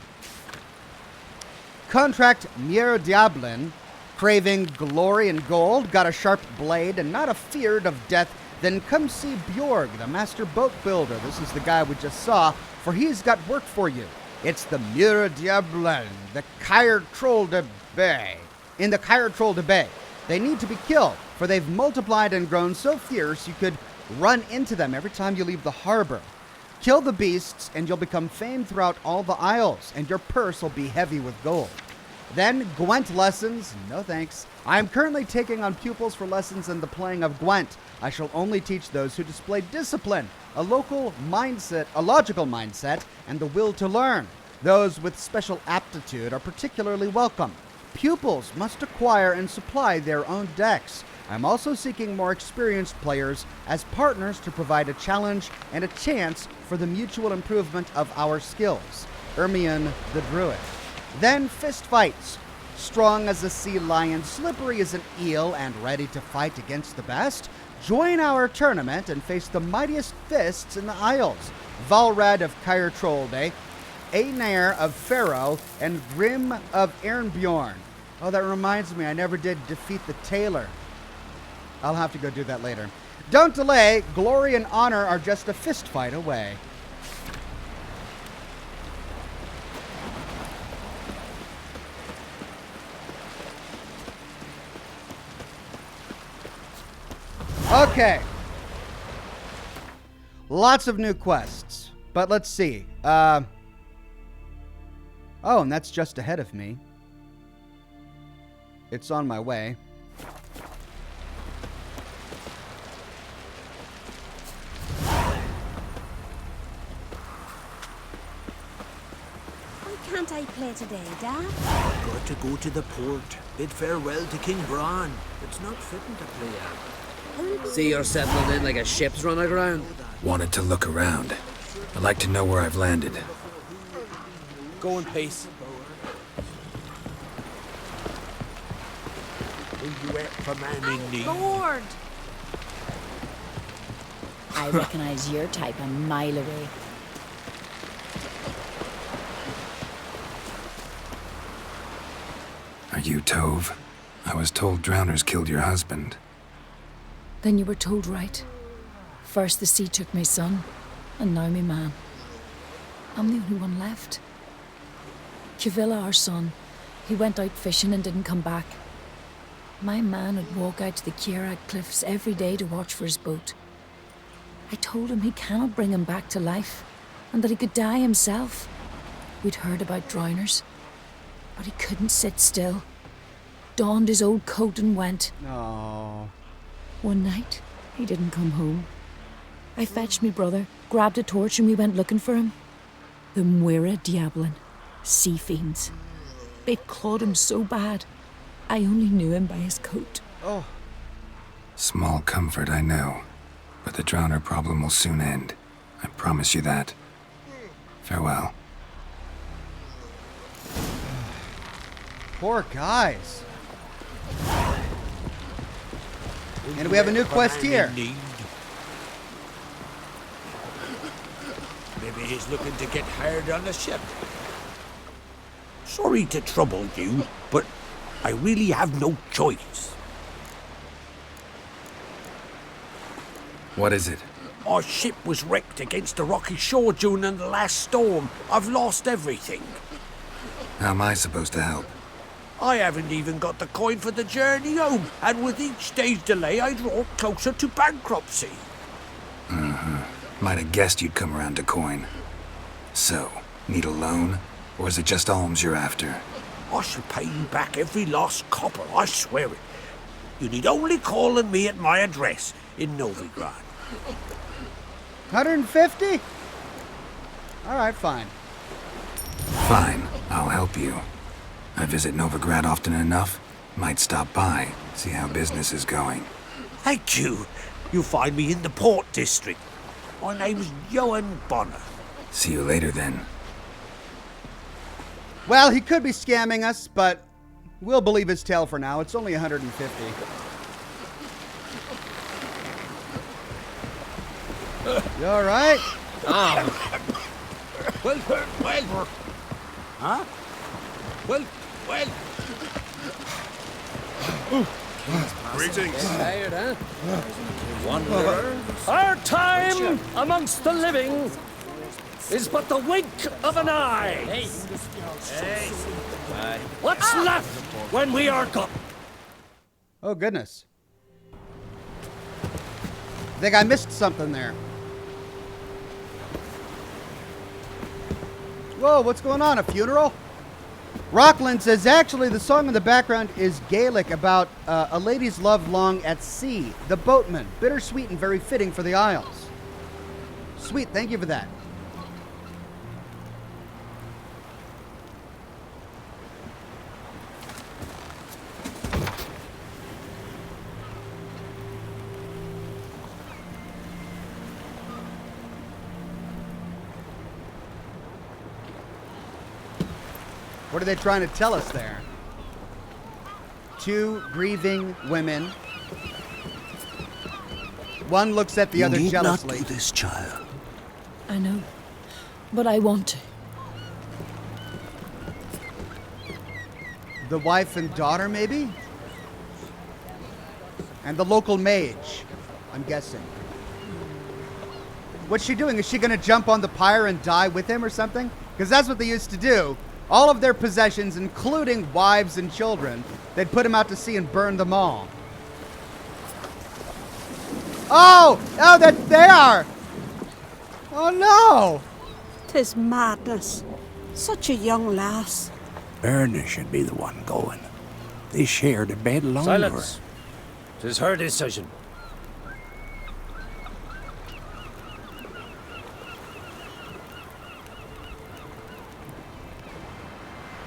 Contract MUIRE Diablin, craving glory and gold, got a sharp blade, and not afeard of death, then come see Bjorg, the master boat builder. This is the guy we just saw, for he's got work for you. It's the MUIRE Diablin, the KAER TROLDE Bay. In the KAER TROLDE Bay. They need to be killed, for they've multiplied and grown so fierce you could run into them every time you leave the harbor. Kill the beasts, and you'll become famed throughout all the isles, and your purse will be heavy with gold. Then, Gwent lessons. No thanks. I am currently taking on pupils for lessons in the playing of Gwent. I shall only teach those who display discipline, a logical mindset, and the will to learn. Those with special aptitude are particularly welcome. Pupils must acquire and supply their own decks. I'm also seeking more experienced players as partners to provide a challenge and a chance for the mutual improvement of our skills. Ermion the Druid. Then fist fights. Strong as a sea lion, slippery as an eel, and ready to fight against the best? Join our tournament and face the mightiest fists in the Isles. Valrad of KAER TROLDE, Einar of Pharaoh, and Grim of Ernbjorn. Oh, that reminds me, I never did defeat the tailor. I'll have to go do that later. Don't delay. Glory and honor are just a fist fight away. Okay. Lots of new quests. But let's see. Oh, and that's just ahead of me. It's on my way.
Why can't I play today, Dad?
Got to go to the port. Bid farewell to King Bran. It's not fitting to play out.
See you're settling in like a ship's run aground.
Wanted to look around. I'd like to know where I've landed.
Go in peace.
For man in need.
Lord!
I recognize your type a mile away.
Are you Tove? I was told drowners killed your husband.
Then you were told right. First the sea took my son, and now me man. I'm the only one left. Cuvilla, our son, he went out fishing and didn't come back. My man would walk out to the Kierag cliffs every day to watch for his boat. I told him he cannot bring him back to life, and that he could die himself. We'd heard about drowners, but he couldn't sit still. Donned his old coat and went.
Oh.
One night, he didn't come home. I fetched me brother, grabbed a torch, and we went looking for him. The MUIRE Diablin, sea fiends. They'd clawed him so bad, I only knew him by his coat.
Oh.
Small comfort, I know. But the drowner problem will soon end. I promise you that. Farewell.
Poor guys. And we have a new quest here.
Maybe he's looking to get hired on the ship. Sorry to trouble you, but I really have no choice.
What is it?
Our ship was wrecked against the rocky shore during the last storm. I've lost everything.
How am I supposed to help?
I haven't even got the coin for the journey home, and with each day's delay, I draw closer to bankruptcy.
Might have guessed you'd come around to coin. So, need a loan? Or is it just alms you're after?
I shall pay you back every lost copper, I swear it. You need only call on me at my address in Novigrad.
150? Alright, fine.
Fine, I'll help you. I visit Novigrad often enough. Might stop by, see how business is going.
Thank you. You'll find me in the Port District. My name's Johan Bonner.
See you later then.
Well, he could be scamming us, but we'll believe his tale for now. It's only 150. You alright?
Well. Huh? Well.
Greetings.
Tired, huh?
Wanderer. Our time amongst the living is but the wink of an eye. What's left when we are gone?
Oh, goodness. I think I missed something there. Whoa, what's going on? A funeral? Rockland says, actually, the song in the background is Gaelic about a lady's love long at sea. The boatman. Bittersweet and very fitting for the Isles. Sweet, thank you for that. What are they trying to tell us there? Two grieving women. One looks at the other jealously.
You need not do this, child.
I know, but I want to.
The wife and daughter, maybe? And the local mage, I'm guessing. What's she doing? Is she going to jump on the pyre and die with him or something? Because that's what they used to do. All of their possessions, including wives and children, they'd put them out to sea and burn them all. Oh, that they are. Oh no.
'Tis madness. Such a young lass.
Erna should be the one going. They shared a bed longer.
Silence. 'Tis her decision.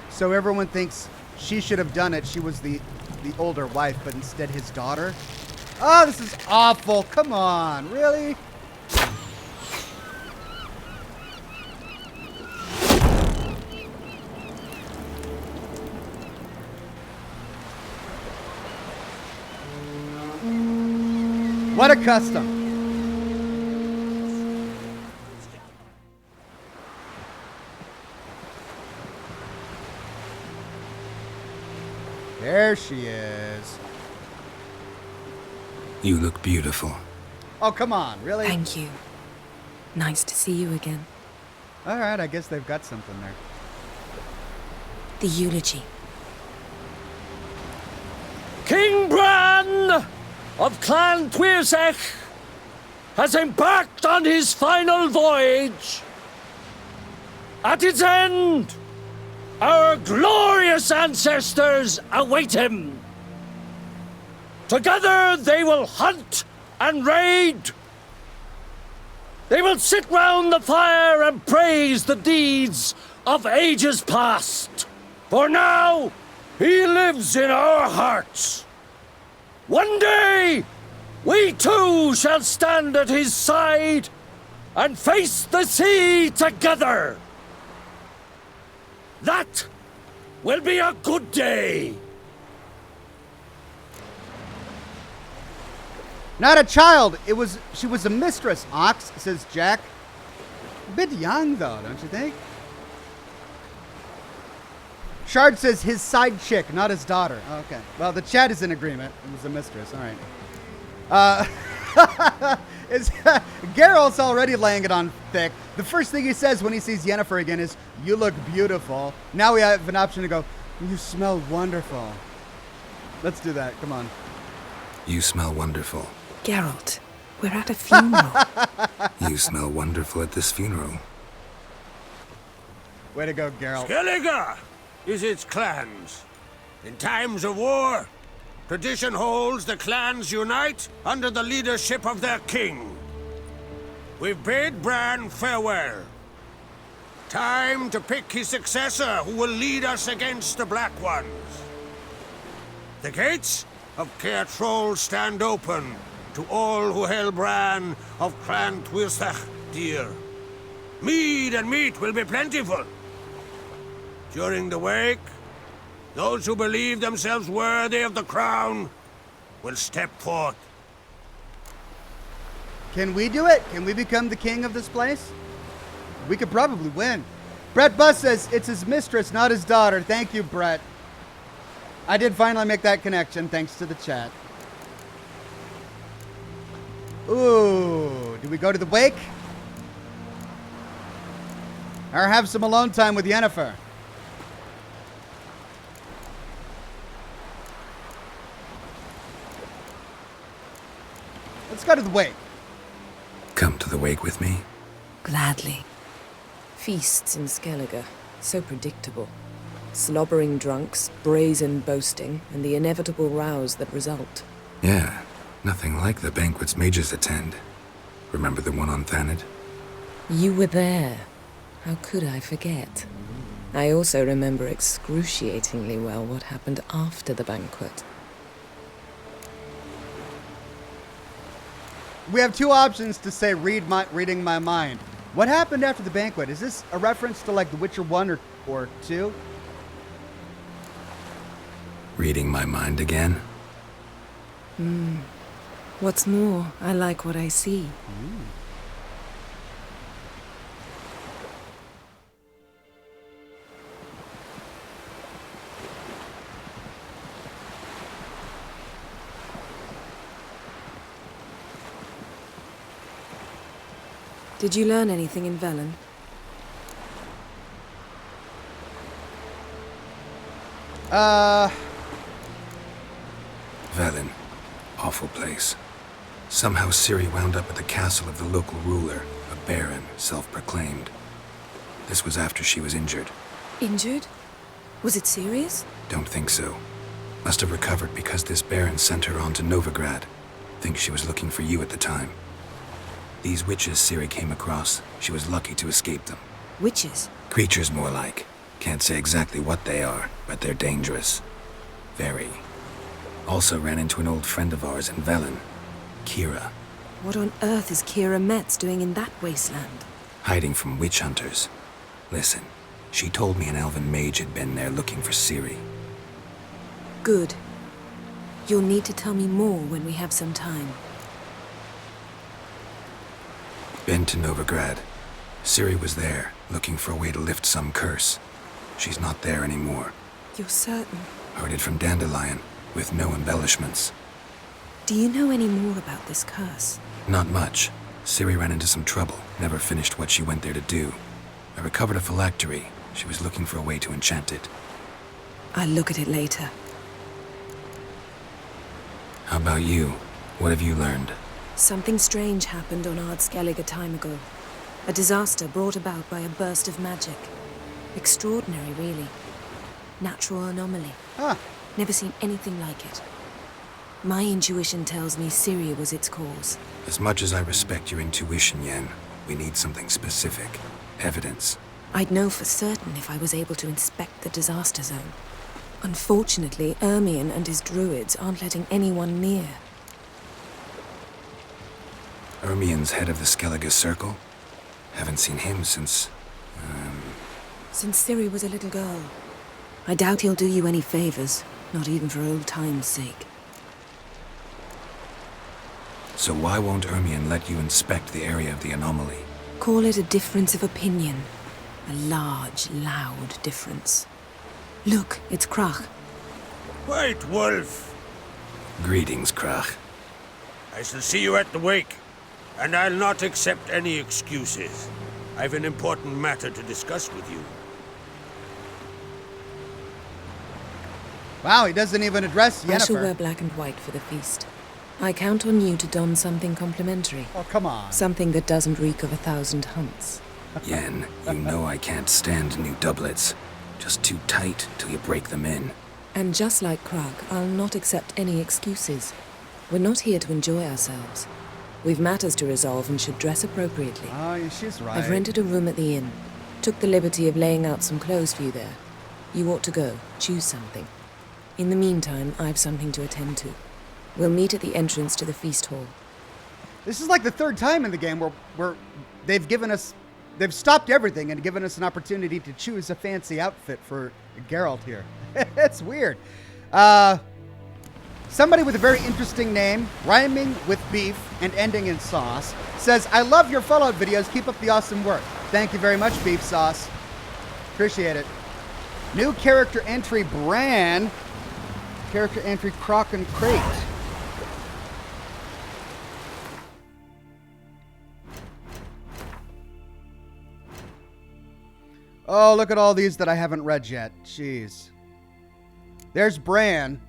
So everyone thinks she should have done it. She was the older wife, but instead his daughter. Oh, this is awful. Come on, really? What a custom. There she is.
You look beautiful.
Oh, come on, really?
Thank you. Nice to see you again.
All right, I guess they've got something there.
The eulogy.
King Bran of Clan Tuirsech
has embarked on his final voyage. At its end, our glorious ancestors await him. Together they will hunt and raid. They will sit round the fire and praise the deeds of ages past. For now, he lives in our hearts. One day, we too shall stand at his side and face the sea together. That will be a good day.
Not a child. She was a mistress, Ox, says Jack. A bit young, though, don't you think? Shard says his side chick, not his daughter. Okay. Well, the chat is in agreement. It was a mistress. All right. Geralt's already laying it on thick. The first thing he says when he sees Yennefer again is, "You look beautiful." Now we have an option to go, "You smell wonderful." Let's do that. Come on.
You smell wonderful.
Geralt, we're at a funeral.
You smell wonderful at this funeral.
Way to go, Geralt.
Skellige is its clans. In times of war, tradition holds the clans unite under the leadership of their king. We've bid Bran farewell. Time to pick his successor who will lead us against the Black Ones. The gates of KAER TROLDE stand open to all who hail Bran of Clan Twisach dear. Mead and meat will be plentiful. During the wake, those who believe themselves worthy of the crown will step forth.
Can we do it? Can we become the king of this place? We could probably win. Brett Buss says it's his mistress, not his daughter. Thank you, Brett. I did finally make that connection, thanks to the chat. Ooh, do we go to the wake? Or have some alone time with Yennefer? Let's go to the wake.
Come to the wake with me?
Gladly.
Feasts in Skellige, so predictable. Slobbering drunks, brazen boasting, and the inevitable rows that result.
Yeah, nothing like the banquets mages attend. Remember the one on Thanedd?
You were there. How could I forget? I also remember excruciatingly well what happened after the banquet.
We have two options to say reading my mind. What happened after the banquet? Is this a reference to like The Witcher 1 or 2?
Reading my mind again?
What's more, I like what I see. Did you learn anything in Velen?
Velen. Awful place. Somehow Ciri wound up at the castle of the local ruler, a baron, self-proclaimed. This was after she was injured.
Injured? Was it serious?
Don't think so. Must have recovered because this baron sent her on to Novigrad. Think she was looking for you at the time. These witches Ciri came across, she was lucky to escape them.
Witches?
Creatures more like. Can't say exactly what they are, but they're dangerous. Very. Also ran into an old friend of ours in Velen, Kira.
What on earth is Kira Metz doing in that wasteland?
Hiding from witch hunters. Listen, she told me an elven mage had been there looking for Ciri.
Good. You'll need to tell me more when we have some time.
Been to Novigrad. Ciri was there, looking for a way to lift some curse. She's not there anymore.
You're certain?
Heard it from Dandelion, with no embellishments.
Do you know any more about this curse?
Not much. Ciri ran into some trouble, never finished what she went there to do. I recovered a phylactery. She was looking for a way to enchant it.
I'll look at it later.
How about you? What have you learned?
Something strange happened on Ard Skellige a time ago. A disaster brought about by a burst of magic. Extraordinary, really. Natural anomaly. Never seen anything like it. My intuition tells me Ciri was its cause.
As much as I respect your intuition, Yen, we need something specific. Evidence.
I'd know for certain if I was able to inspect the disaster zone. Unfortunately, Ermion and his druids aren't letting anyone near.
Ermion's head of the Skellige Circle? Haven't seen him since...
Since Ciri was a little girl. I doubt he'll do you any favors, not even for old time's sake.
So why won't Ermion let you inspect the area of the anomaly?
Call it a difference of opinion. A large, loud difference. Look, it's Krach.
Wait, Wolf.
Greetings, Krach.
I shall see you at the wake, and I'll not accept any excuses. I've an important matter to discuss with you.
Wow, he doesn't even address Yennefer.
I shall wear black and white for the feast. I count on you to don something complimentary.
Oh, come on.
Something that doesn't reek of 1,000 hunts.
Yen, you know I can't stand new doublets. Just too tight till you break them in.
And just like Krach, I'll not accept any excuses. We're not here to enjoy ourselves. We've matters to resolve and should dress appropriately.
Oh, yeah, she's right.
I've rented a room at the inn. Took the liberty of laying out some clothes for you there. You ought to go. Choose something. In the meantime, I've something to attend to. We'll meet at the entrance to the feast hall.
This is like the third time in the game where they've stopped everything and given us an opportunity to choose a fancy outfit for Geralt here. It's weird. Somebody with a very interesting name, rhyming with beef and ending in sauce, says, I love your Fallout videos. Keep up the awesome work. Thank you very much, Beef Sauce. Appreciate it. New character entry, Bran. Character entry, Croc and Crate. Oh, look at all these that I haven't read yet. Jeez. There's Bran.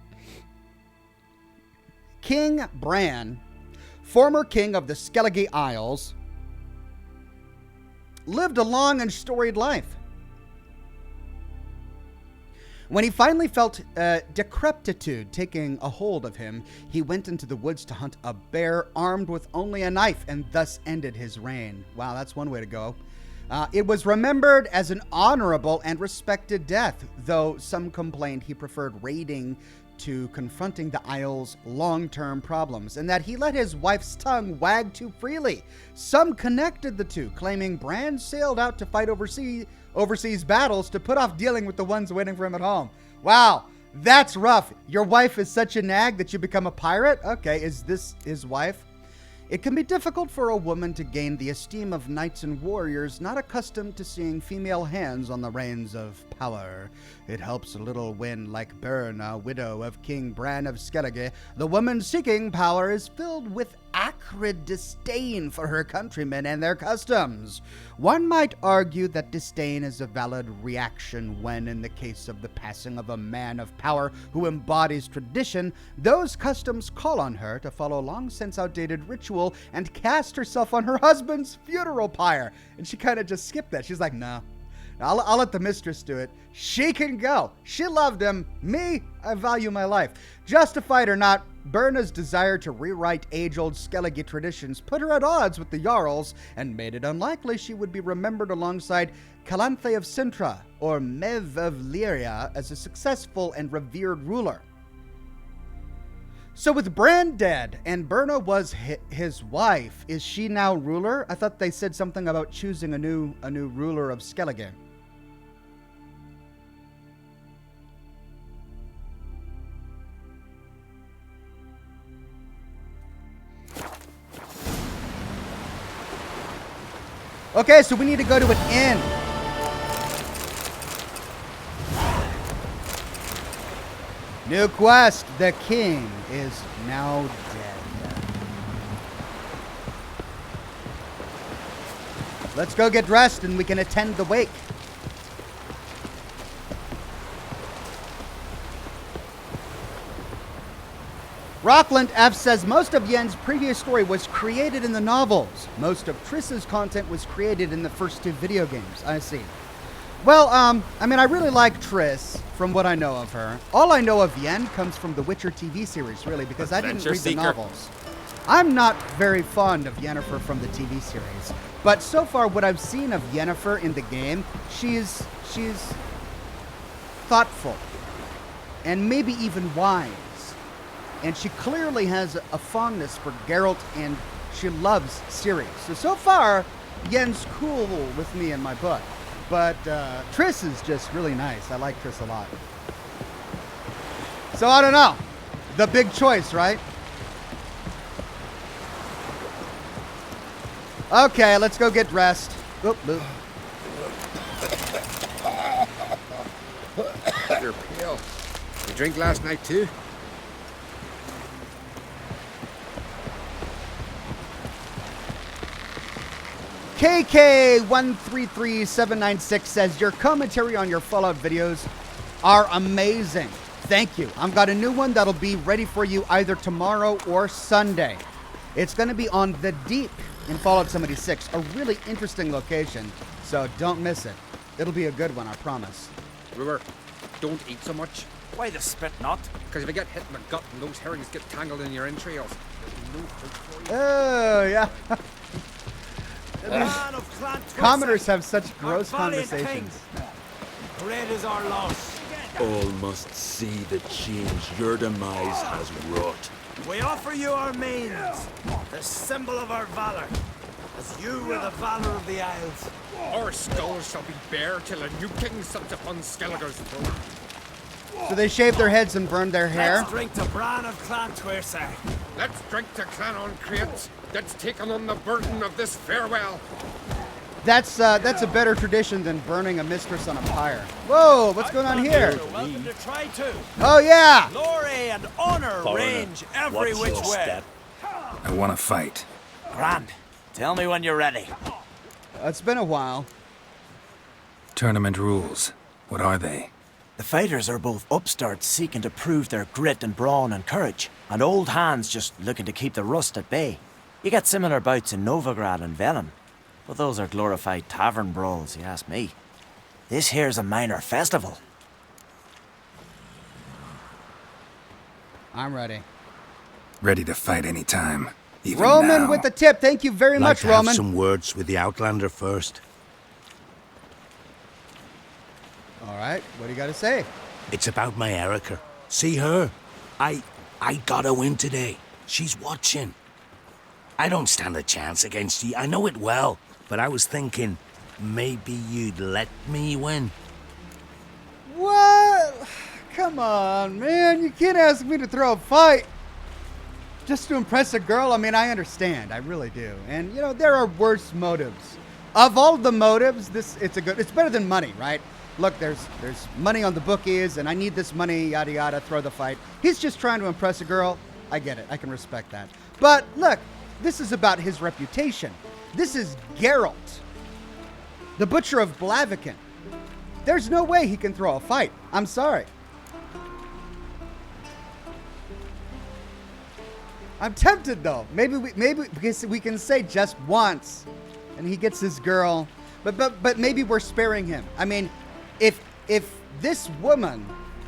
King Bran, former king of the Skellige Isles, lived a long and storied life. When he finally felt decrepitude taking a hold of him, he went into the woods to hunt a bear armed with only a knife and thus ended his reign. Wow, that's one way to go. It was remembered as an honorable and respected death, though some complained he preferred raiding to confronting the Isle's long-term problems, and that he let his wife's tongue wag too freely. Some connected the two, claiming Bran sailed out to fight overseas battles to put off dealing with the ones waiting for him at home. Wow, that's rough. Your wife is such a nag that you become a pirate? Okay, is this his wife? It can be difficult for a woman to gain the esteem of knights and warriors not accustomed to seeing female hands on the reins of power. It helps a little when, like Berna, widow of King Bran of Skellige, the woman seeking power is filled with acrid disdain for her countrymen and their customs. One might argue that disdain is a valid reaction when, in the case of the passing of a man of power who embodies tradition, those customs call on her to follow long since outdated ritual and cast herself on her husband's funeral pyre. And she kind of just skipped that. She's like, no. I'll let the mistress do it. She can go. She loved him. Me, I value my life. Justified or not, Berna's desire to rewrite age-old Skellige traditions put her at odds with the Jarls and made it unlikely she would be remembered alongside Calanthe of Sintra or Mev of Lyria as a successful and revered ruler. So with Bran dead and Berna was his wife, is she now ruler? I thought they said something about choosing a new ruler of Skellige. Okay, so we need to go to an inn. New quest. The king is now dead. Let's go get dressed and we can attend the wake. Rockland F says most of Yen's previous story was created in the novels. Most of Triss's content was created in the first 2 video games. I see. Well, I mean, I really like Triss from what I know of her. All I know of Yen comes from the Witcher TV series, really, because I didn't read the novels. I'm not very fond of Yennefer from the TV series, but so far what I've seen of Yennefer in the game, she's thoughtful and maybe even wise. And she clearly has a fondness for Geralt, and she loves Ciri. So far, Yen's cool with me in my book. But Triss is just really nice. I like Triss a lot. So I don't know. The big choice, right? Okay, let's go get dressed. Oop, oop.
You're pale. You drink last night too?
KK133796 says, your commentary on your Fallout videos are amazing. Thank you. I've got a new one that'll be ready for you either tomorrow or Sunday. It's going to be on the Deep in Fallout 76, a really interesting location, so don't miss it. It'll be a good one, I promise.
Remember, don't eat so much.
Why the spit not?
Because if you get hit in the gut and those herrings get tangled in your entrails, there'll be no hope for you.
Oh, yeah. Commoners have such gross conversations.
Great is our loss.
All must see the change your demise has wrought.
We offer you our means, the symbol of our valor, as you were the valor of the Isles.
Our skulls shall be bare till a new king sits upon Skellige's throne.
So they shave their heads and burn their hair?
Let's drink to Bran of Clan Twersa.
Let's drink to Clan on Create that's taken on the burden of this farewell.
That's a better tradition than burning a mistress on a pyre. Whoa, what's going on here?
Welcome to try to.
Oh yeah!
Glory and honor range every which way.
I want to fight.
Grand, tell me when you're ready.
It's been a while.
Tournament rules. What are they?
The fighters are both upstarts seeking to prove their grit and brawn and courage, and old hands just looking to keep the rust at bay. You get similar bouts in Novigrad and Velen, but those are glorified tavern brawls, you ask me. This here's a minor festival.
I'm ready.
Ready to fight anytime. Even
Roman
now.
with the tip. Thank you very much,
Like to have
Roman.
some words with the Outlander first.
All right, what do you got to say?
It's about my Erica. See her? I gotta win today. She's watching. I don't stand a chance against you. I know it well. But I was thinking, maybe you'd let me win.
What? Come on, man. You can't ask me to throw a fight just to impress a girl. I mean, I understand. I really do. And, you know, there are worse motives. Of all the motives, it's better than money, right? Look, there's money on the bookies, and I need this money, yada yada, throw the fight. He's just trying to impress a girl. I get it. I can respect that. But look, this is about his reputation. This is Geralt, the Butcher of Blaviken. There's no way he can throw a fight. I'm sorry. I'm tempted though. Maybe because we can say just once, and he gets his girl. But maybe we're sparing him. I mean, if this woman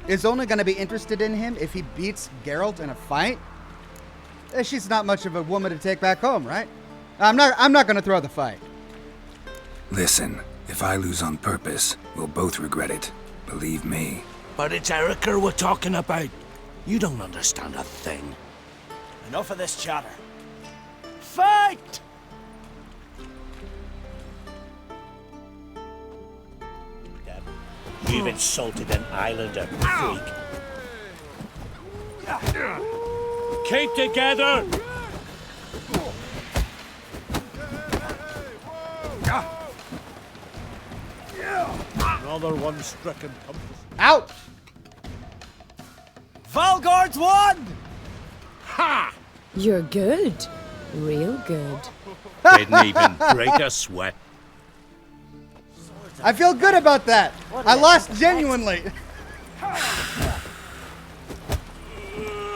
is only going to be interested in him if he beats Geralt in a fight, she's not much of a woman to take back home, right? I'm not going to throw the fight.
Listen, if I lose on purpose, we'll both regret it. Believe me.
But it's Erica we're talking about. You don't understand a thing.
Enough of this chatter. Fight!
You've insulted an islander, freak.
Keep together! Another one stricken compass.
Out!
Valgard's won!
Ha! You're good. Real good.
Didn't even break a sweat.
I feel good about that. I lost genuinely.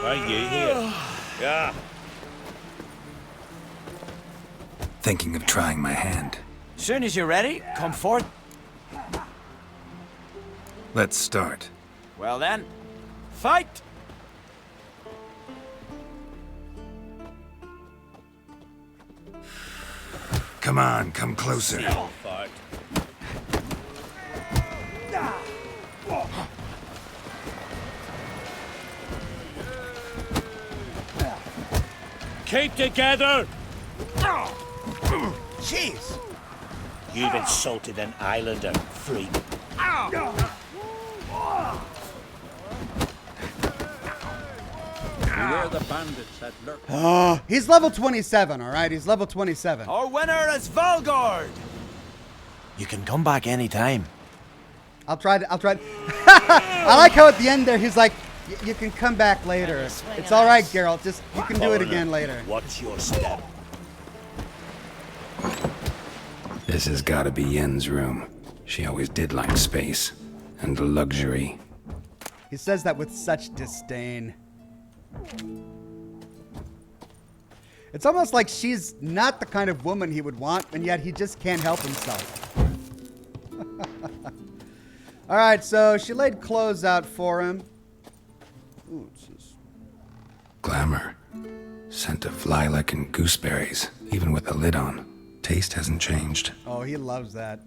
Are you here?
Yeah.
Thinking of trying my hand.
Soon as you're ready, come forth.
Let's start.
Well then, fight!
Come on, come closer.
Fight.
Keep together!
Jeez!
You've insulted an islander, freak.
Beware the bandits that lurk.
Oh, he's level 27, all right? He's level 27.
Our winner is Valgard! You can come back anytime.
I'll try to. I like how at the end there he's like, you can come back later. It's all right, Geralt. Just you can do it again later.
What's your step?
This has got to be Yen's room. She always did like space and luxury.
He says that with such disdain. It's almost like she's not the kind of woman he would want, and yet he just can't help himself. All right, so she laid clothes out for him. Ooh,
Glamour. Scent of lilac and gooseberries, even with the lid on. Taste hasn't changed.
Oh, he loves that.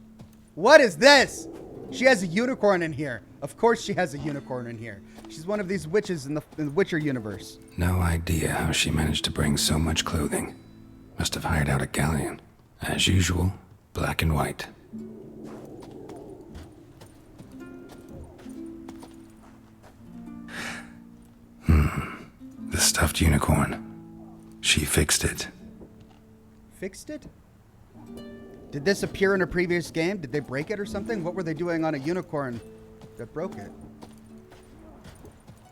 What is this? She has a unicorn in here. Of course she has a unicorn in here. She's one of these witches in the Witcher universe.
No idea how she managed to bring so much clothing. Must have hired out a galleon. As usual, black and white. The stuffed unicorn. She fixed it.
Fixed it? Did this appear in a previous game? Did they break it or something? What were they doing on a unicorn that broke it?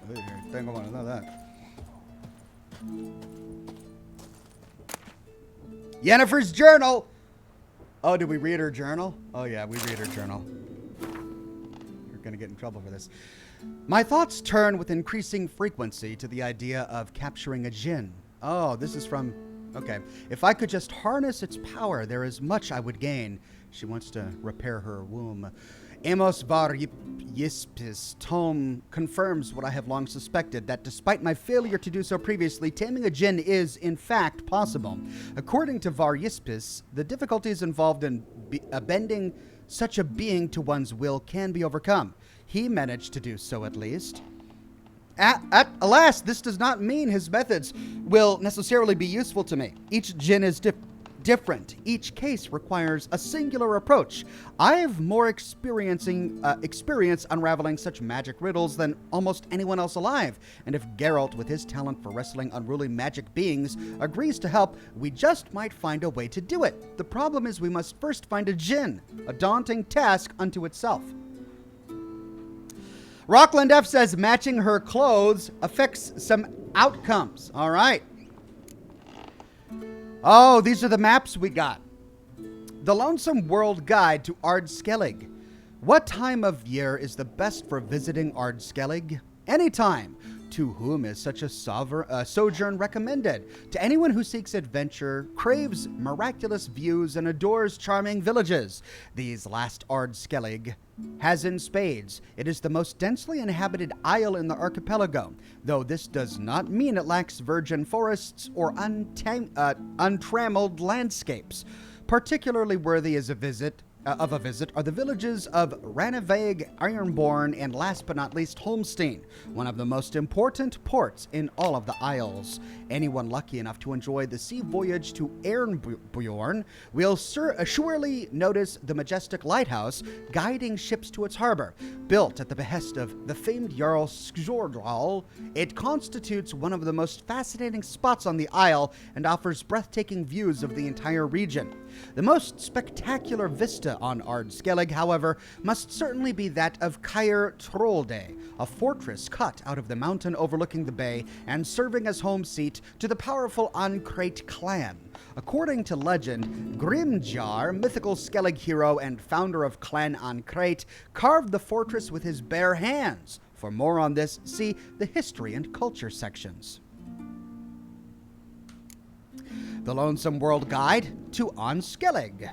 I think I want to know that. Yennefer's journal! Oh, did we read her journal? Oh yeah, we read her journal. We're gonna get in trouble for this. My thoughts turn with increasing frequency to the idea of capturing a djinn. Oh, this is from... Okay. If I could just harness its power, there is much I would gain. She wants to repair her womb. Amos var Yispis tome confirms what I have long suspected, that despite my failure to do so previously, taming a djinn is, in fact, possible. According to var Yispis, the difficulties involved in bending such a being to one's will can be overcome. He managed to do so, at least. Alas, this does not mean his methods will necessarily be useful to me. Each djinn is different. Each case requires a singular approach. I have more experience unraveling such magic riddles than almost anyone else alive. And if Geralt, with his talent for wrestling unruly magic beings, agrees to help, we just might find a way to do it. The problem is we must first find a djinn, a daunting task unto itself. Rockland F says matching her clothes affects some outcomes. All right. Oh, these are the maps we got. The Lonesome World Guide to Ard Skellig. What time of year is the best for visiting Ard Skellig? Anytime. To whom is such a sojourn recommended? To anyone who seeks adventure, craves miraculous views, and adores charming villages. These last Ard Skellig has in spades. It is the most densely inhabited isle in the archipelago, though this does not mean it lacks virgin forests or untrammeled landscapes. Particularly worthy as a visit are the villages of Ranaveg, Ironborn, and last but not least, Holmstein, one of the most important ports in all of the Isles. Anyone lucky enough to enjoy the sea voyage to Ehrenbjorn will surely notice the majestic lighthouse guiding ships to its harbor. Built at the behest of the famed Jarl Skjordal, it constitutes one of the most fascinating spots on the Isle and offers breathtaking views of the entire region. The most spectacular vista on Ard Skellig, however, must certainly be that of KAER TROLDE, a fortress cut out of the mountain overlooking the bay and serving as home seat to the powerful Ancrate clan. According to legend, Grimjar, mythical Skellig hero and founder of Clan Ancrate, carved the fortress with his bare hands. For more on this, see the history and culture sections. The Lonesome World Guide to Skellige.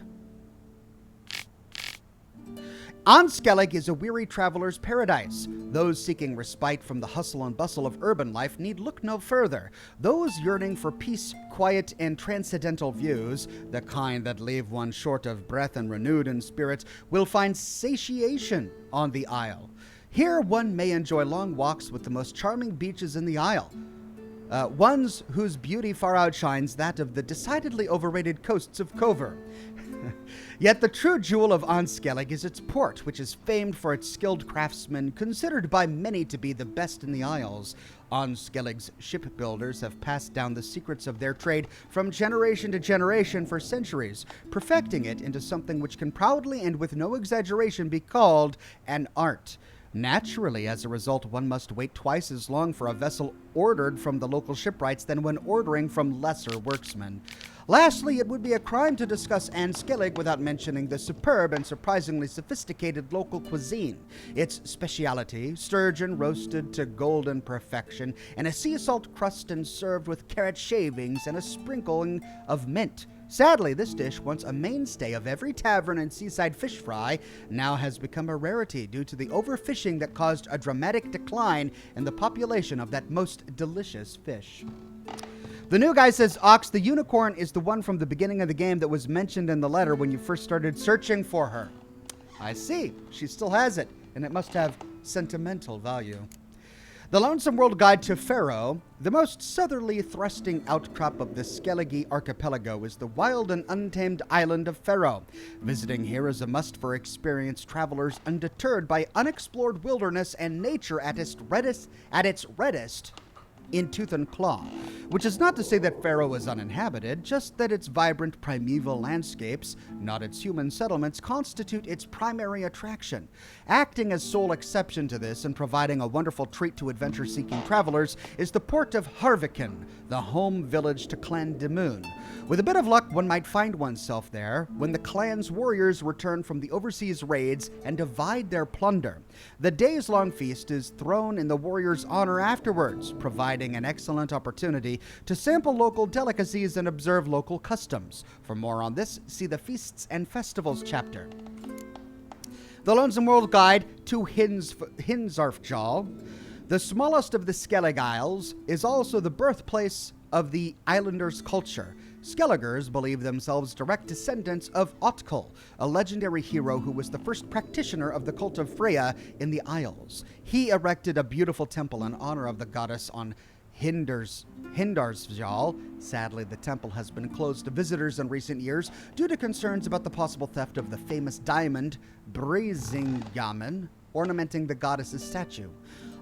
Skellige is a weary traveler's paradise. Those seeking respite from the hustle and bustle of urban life need look no further. Those yearning for peace, quiet, and transcendental views, the kind that leave one short of breath and renewed in spirit, will find satiation on the Isle. Here one may enjoy long walks with the most charming beaches in the Isle. Ones whose beauty far outshines that of the decidedly overrated coasts of Cover. Yet the true jewel of Skellige is its port, which is famed for its skilled craftsmen, considered by many to be the best in the Isles. Skellige's shipbuilders have passed down the secrets of their trade from generation to generation for centuries, perfecting it into something which can proudly and with no exaggeration be called an art. Naturally, as a result, one must wait twice as long for a vessel ordered from the local shipwrights than when ordering from lesser worksmen. Lastly, it would be a crime to discuss Skellige without mentioning the superb and surprisingly sophisticated local cuisine. Its speciality, sturgeon roasted to golden perfection, and a sea salt crust and served with carrot shavings and a sprinkling of mint. Sadly, this dish, once a mainstay of every tavern and seaside fish fry, now has become a rarity due to the overfishing that caused a dramatic decline in the population of that most delicious fish. The new guy says, Ox, the unicorn is the one from the beginning of the game that was mentioned in the letter when you first started searching for her. I see. She still has it, and it must have sentimental value. The Lonesome World Guide to Faroe. The most southerly thrusting outcrop of the Skellige archipelago is the wild and untamed island of Faroe. Visiting here is a must for experienced travelers undeterred by unexplored wilderness and nature at its reddest in tooth and claw, which is not to say that Faroe is uninhabited, just that its vibrant primeval landscapes, not its human settlements, constitute its primary attraction. Acting as sole exception to this and providing a wonderful treat to adventure-seeking travelers is the port of Harviken, the home village to Clan Demoon. With a bit of luck, one might find oneself there when the clan's warriors return from the overseas raids and divide their plunder. The days-long feast is thrown in the warriors' honor afterwards, providing an excellent opportunity to sample local delicacies and observe local customs. For more on this, see the Feasts and Festivals chapter. The Lonesome World Guide to Hinsarfjall. The smallest of the Skellige Isles is also the birthplace of the islanders' culture. Skelligers believe themselves direct descendants of Otkul, a legendary hero who was the first practitioner of the cult of Freya in the Isles. He erected a beautiful temple in honor of the goddess on Hindarsfjall. Sadly, the temple has been closed to visitors in recent years due to concerns about the possible theft of the famous diamond Breisingamen ornamenting the goddess's statue.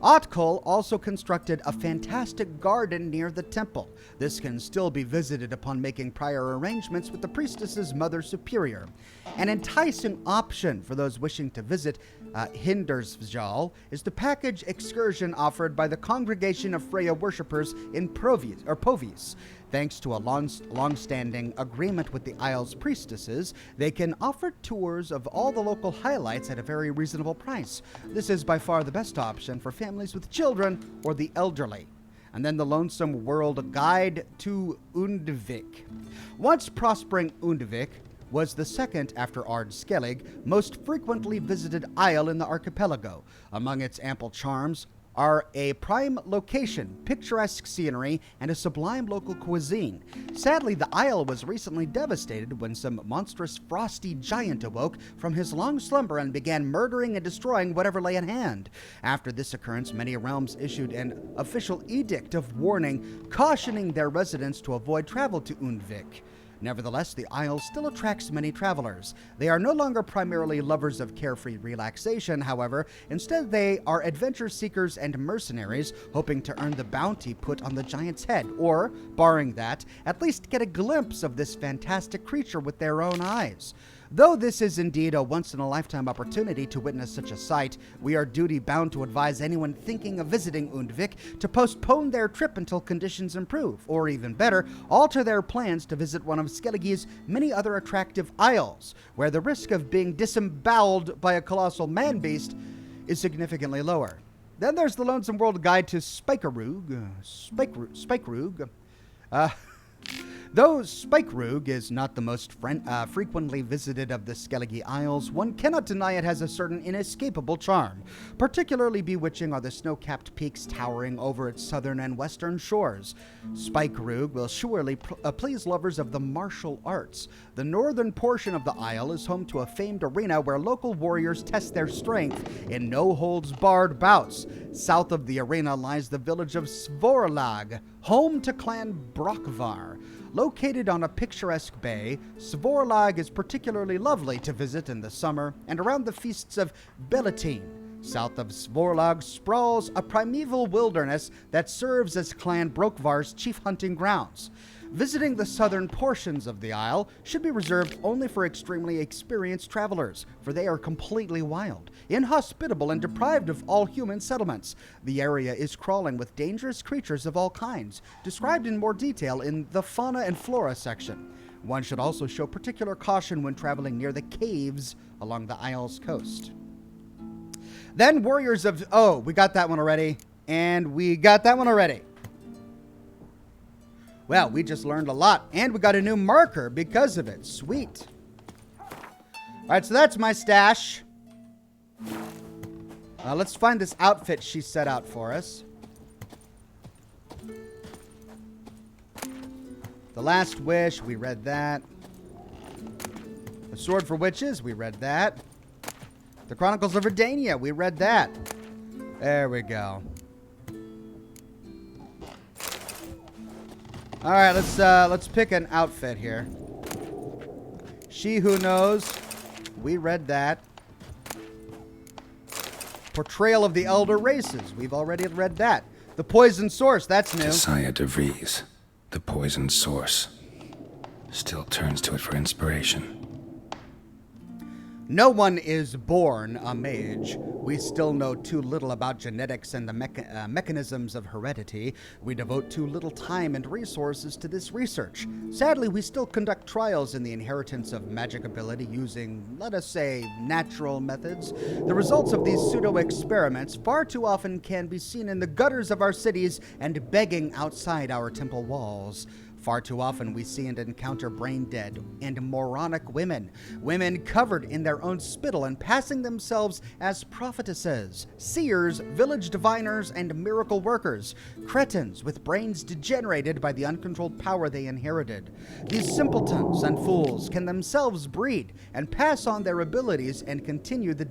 Otkul also constructed a fantastic garden near the temple. This can still be visited upon making prior arrangements with the priestess's mother superior. An enticing option for those wishing to visit Hindarsfjall is the package excursion offered by the Congregation of Freya Worshippers in Povis. Thanks to a long-standing agreement with the Isle's priestesses, they can offer tours of all the local highlights at a very reasonable price. This is by far the best option for families with children or the elderly. And then the Lonesome World Guide to Undvik. Once prospering Undvik was the second after Skellige most frequently visited isle in the archipelago. Among its ample charms are a prime location, picturesque scenery, and a sublime local cuisine. Sadly, the isle was recently devastated when some monstrous frosty giant awoke from his long slumber and began murdering and destroying whatever lay at hand. After this occurrence, many realms issued an official edict of warning, cautioning their residents to avoid travel to Undvik. Nevertheless, the Isle still attracts many travelers. They are no longer primarily lovers of carefree relaxation, however. Instead, they are adventure seekers and mercenaries, hoping to earn the bounty put on the giant's head, or, barring that, at least get a glimpse of this fantastic creature with their own eyes. Though this is indeed a once-in-a-lifetime opportunity to witness such a sight, we are duty-bound to advise anyone thinking of visiting Undvik to postpone their trip until conditions improve, or even better, alter their plans to visit one of Skellige's many other attractive isles, where the risk of being disemboweled by a colossal man-beast is significantly lower. Then there's the Lonesome World Guide to Spikerug. Though Spikerug is not the most frequently visited of the Skellige Isles, one cannot deny it has a certain inescapable charm. Particularly bewitching are the snow-capped peaks towering over its southern and western shores. Spikerug will surely please lovers of the martial arts. The northern portion of the isle is home to a famed arena where local warriors test their strength in no-holds-barred bouts. South of the arena lies the village of Svorlag, home to Clan Brockvar. Located on a picturesque bay, Svorlag is particularly lovely to visit in the summer and around the feasts of Bellatine. South of Svorlag sprawls a primeval wilderness that serves as Clan Brockvar's chief hunting grounds. Visiting the southern portions of the isle should be reserved only for extremely experienced travelers, for they are completely wild, inhospitable, and deprived of all human settlements. The area is crawling with dangerous creatures of all kinds, described in more detail in the Fauna and Flora section. One should also show particular caution when traveling near the caves along the isle's coast. Then warriors of... Oh, we got that one already. And we got that one already. Well, we just learned a lot, and we got a new marker because of it. Sweet. All right, so that's my stash. Let's find this outfit she set out for us. The Last Wish, we read that. The Sword for Witches, we read that. The Chronicles of Redania, we read that. There we go. All right, let's pick an outfit here. She Who Knows, we read that. Portrayal of the Elder Races, we've already read that. The Poison Source, that's new.
Josiah de Vries, the Poison Source. Still turns to it for inspiration.
No one is born a mage. We still know too little about genetics and the mechanisms of heredity. We devote too little time and resources to this research. Sadly, we still conduct trials in the inheritance of magic ability using, let us say, natural methods. The results of these pseudo-experiments far too often can be seen in the gutters of our cities and begging outside our temple walls. Far too often we see and encounter brain-dead and moronic women. Women covered in their own spittle and passing themselves as prophetesses, seers, village diviners, and miracle workers. Cretins with brains degenerated by the uncontrolled power they inherited. These simpletons and fools can themselves breed and pass on their abilities and continue the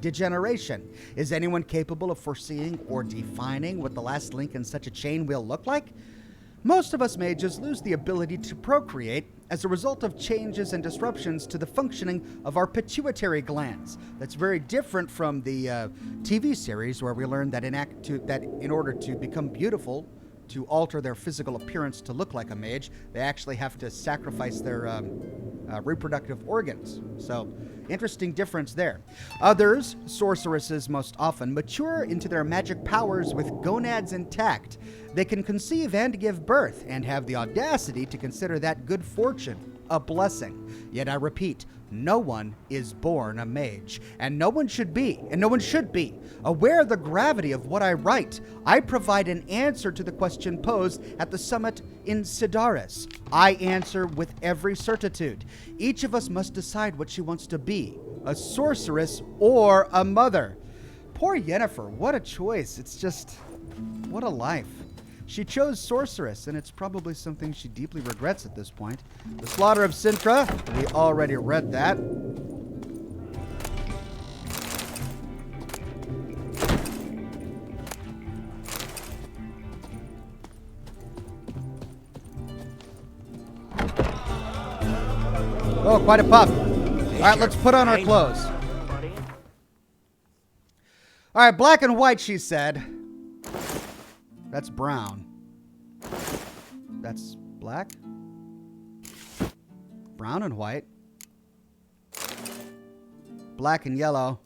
degeneration. Is anyone capable of foreseeing or defining what the last link in such a chain will look like? Most of us mages lose the ability to procreate as a result of changes and disruptions to the functioning of our pituitary glands. That's very different from the TV series where we learn that in order to become beautiful, to alter their physical appearance to look like a mage, they actually have to sacrifice their reproductive organs. So, interesting difference there. Others, sorceresses most often, mature into their magic powers with gonads intact. They can conceive and give birth, and have the audacity to consider that good fortune a blessing. Yet I repeat, no one is born a mage, and no one should be. Aware of the gravity of what I write, I provide an answer to the question posed at the summit in Sidaris. I answer with every certitude. Each of us must decide what she wants to be, a sorceress or a mother. Poor Yennefer, what a choice. It's just, what a life. She chose sorceress, and it's probably something she deeply regrets at this point. The Slaughter of Sintra, we already read that. Oh, quite a puff. All right, let's put on our clothes. All right, black and white, she said. That's brown. That's black. Brown and white. Black and yellow.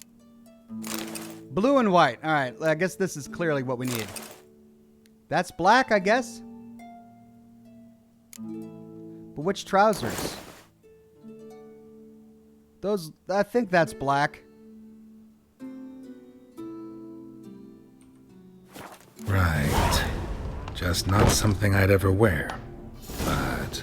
Blue and white. All right, I guess this is clearly what we need. That's black, I guess. But which trousers? Those, I think that's black.
Right. Just not something I'd ever wear. But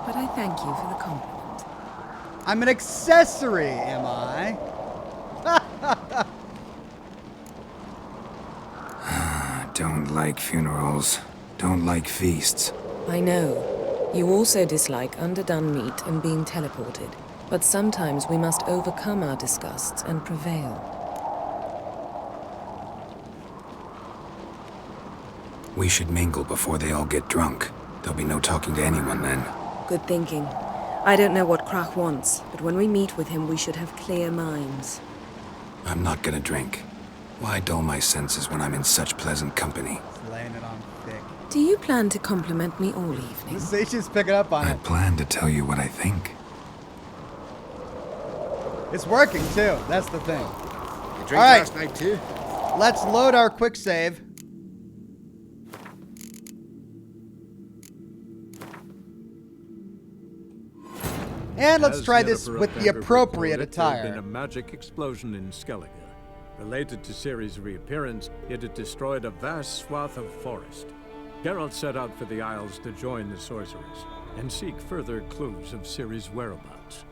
but I thank you for the compliment.
I'm an accessory, am I?
Don't like funerals. Don't like feasts.
I know. You also dislike underdone meat and being teleported. But sometimes we must overcome our disgusts and prevail.
We should mingle before they all get drunk. There'll be no talking to anyone then.
Good thinking. I don't know what Krach wants, but when we meet with him, we should have clear minds.
I'm not gonna drink. Why dull my senses when I'm in such pleasant company?
Laying it on thick.
Do you plan to compliment me all evening?
She's picking up on it.
I plan to tell you what I think.
It's working too. That's the thing.
You drink last night too?
Let's load our quick save. And let's try this with the appropriate attire.
There had been a magic explosion in Skellige. Related to Ciri's reappearance, it had destroyed a vast swath of forest. Geralt set out for the Isles to join the sorcerers and seek further clues of Ciri's whereabouts.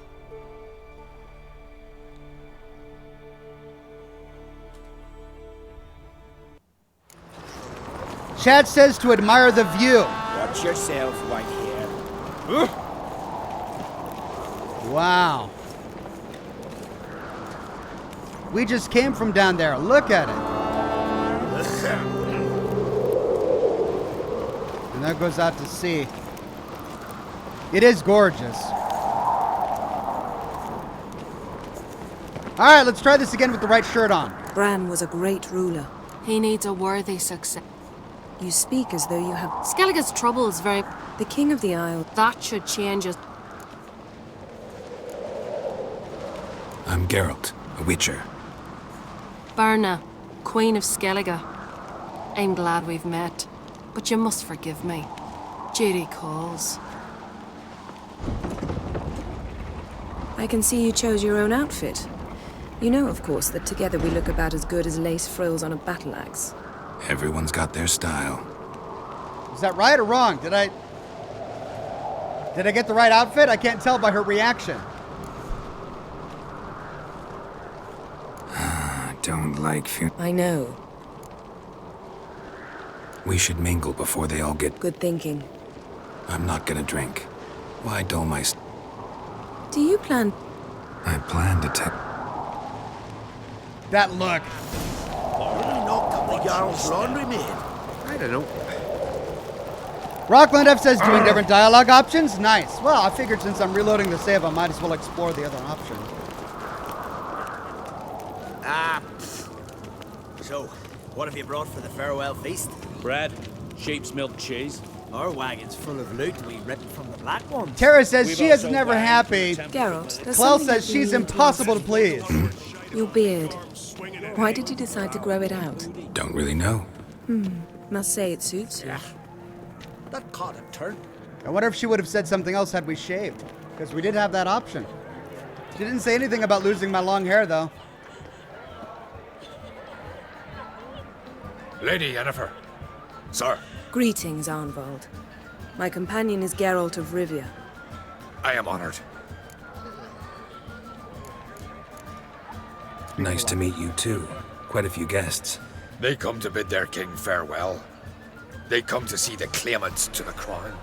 Chat says to admire the view.
Watch yourself, Whitehair.
Wow. We just came from down there. Look at it. And that goes out to sea. It is gorgeous. All right, let's try this again with the right shirt on.
Bran was a great ruler.
He needs a worthy successor.
You speak as though you have...
Skellige's trouble is very...
The King of the Isle.
That should change it.
I'm Geralt, a witcher.
Birna, Queen of Skellige. I'm glad we've met, but you must forgive me. Duty calls.
I can see you chose your own outfit. You know, of course, that together we look about as good as lace frills on a battle axe.
Everyone's got their style.
Is that right or wrong? Did I get the right outfit? I can't tell by her reaction.
Don't like
I know.
We should mingle before they all get...
Good thinking.
I'm not gonna drink. Why dull my...
Do you plan...
I plan to take...
That look.
Really not cut the Jarl's laundry maid?
I don't know.
Rockland F says doing different dialogue options. Nice. Well, I figured since I'm reloading the save, I might as well explore the other option.
So, what have you brought for the farewell feast?
Bread, sheep's milk cheese.
Our wagon's full of loot we ripped from the Black Ones.
Tara says she is never happy.
Geralt,
Clell says she's impossible to please.
Your beard. Why did you decide to grow it out?
Don't really know.
Must say it suits you.
That caught a turn.
I wonder if she would have said something else had we shaved. Because we did have that option. She didn't say anything about losing my long hair, though.
Lady Yennefer. Sir.
Greetings, Arnvald. My companion is Geralt of Rivia.
I am honored.
Nice to meet you, too. Quite a few guests.
They come to bid their king farewell. They come to see the claimants to the crown.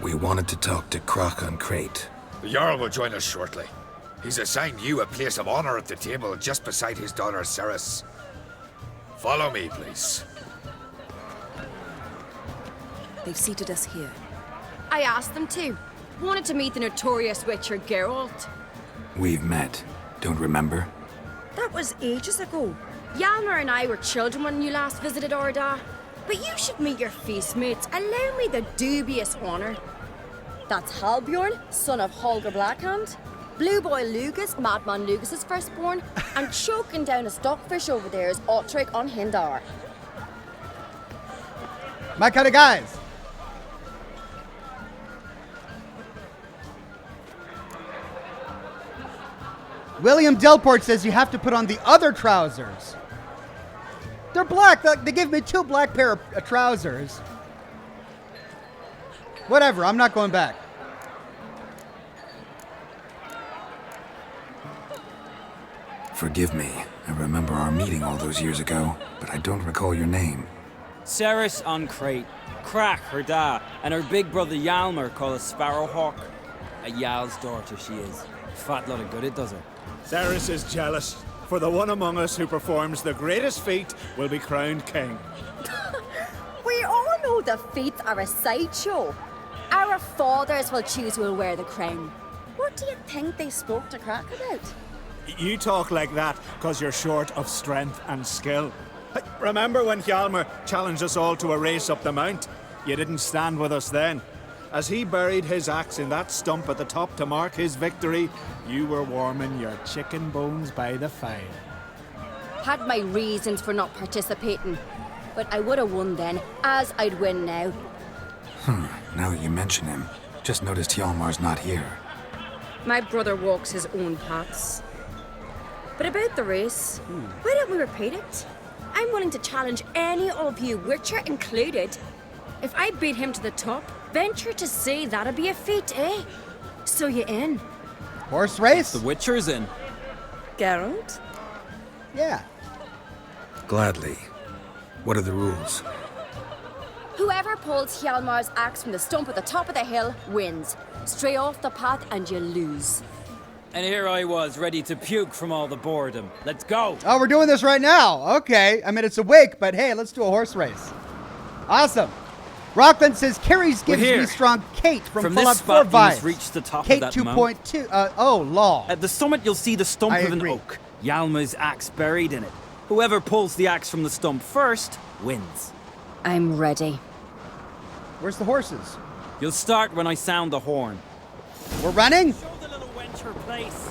We wanted to talk to Krach on Crate.
The Jarl will join us shortly. He's assigned you a place of honor at the table just beside his daughter Ceres. Follow me, please.
They've seated us here.
I asked them to. Wanted to meet the notorious witcher Geralt.
We've met. Don't remember?
That was ages ago. Hjalmar and I were children when you last visited Orda. But you should meet your feast mates. Allow me the dubious honor. That's Halbjorn, son of Holger Blackhand. Blue Boy Lugas, Madman Lugas' firstborn. And choking down a stockfish over there is Otric on Hindar.
My kind of guys. William Delport says you have to put on the other trousers. They're black. They give me 2 black pair of trousers. Whatever, I'm not going back.
Forgive me. I remember our meeting all those years ago, but I don't recall your name.
Ceres on Crate, Crack her da, and her big brother Yalmer called a Sparrowhawk. A Yal's daughter she is. Fat lot of good it does her.
Ceres is jealous, for the one among us who performs the greatest feat will be crowned king.
We all know the feats are a sideshow. Our fathers will choose who will wear the crown. What do you think they spoke to Crack about?
You talk like that because you're short of strength and skill. Remember when Hjalmar challenged us all to a race up the mount? You didn't stand with us then. As he buried his axe in that stump at the top to mark his victory, you were warming your chicken bones by the fire.
Had my reasons for not participating, but I would have won then, as I'd win now.
Now that you mention him, just noticed Hjalmar's not here.
My brother walks his own paths. But about the race, why don't we repeat it? I'm willing to challenge any of you, Witcher included. If I beat him to the top, venture to say that'd be a feat, eh? So you in?
Horse race?
The Witcher's in.
Geralt?
Yeah.
Gladly. What are the rules?
Whoever pulls Hjalmar's axe from the stump at the top of the hill wins. Stray off the path and you lose.
And here I was, ready to puke from all the boredom. Let's go!
Oh, we're doing this right now. Okay. I mean, it's a wake, but hey, let's do a horse race. Awesome. Rockland says, Carrie's gives me strong Kate from Fallout 4
spot, you must
vibes.
reach the top
Kate
of that
2.2. Oh, lol.
At the summit, you'll see the stump of an oak. Yalma's axe buried in it. Whoever pulls the axe from the stump first wins.
I'm ready.
Where's the horses?
You'll start when I sound the horn.
We're running?
Show the little wench her place.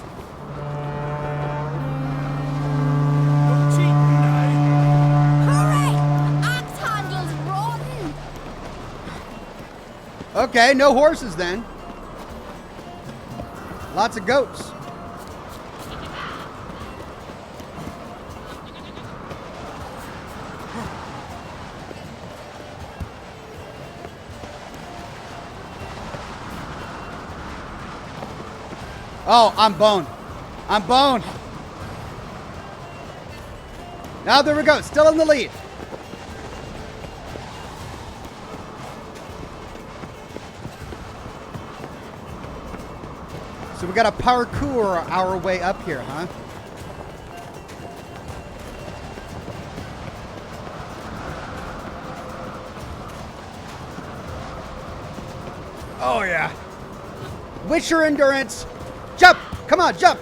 Hooray! Axe handles rotten!
Okay, no horses then. Lots of goats. Oh, I'm boned. I'm boned. Now there we go. Still in the lead. So we got to parkour our way up here, huh? Oh, yeah. Witcher endurance. Jump! Come on, jump!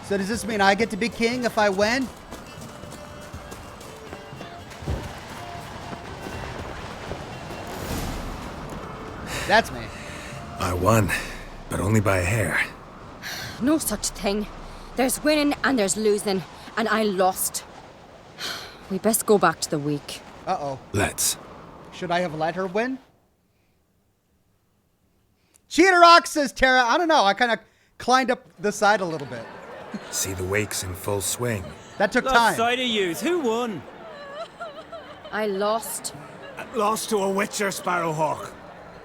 So does this mean I get to be king if I win? That's me.
I won, but only by a hair.
No such thing. There's winning and there's losing, and I lost. We best go back to the week.
Uh-oh.
Let's.
Should I have let her win? Cheater Ox, says Tara. I don't know. I kind of climbed up the side a little bit.
See the wakes in full swing.
That took
Lost
time.
sight of yous. Who won?
I lost.
Lost to a Witcher, Sparrowhawk.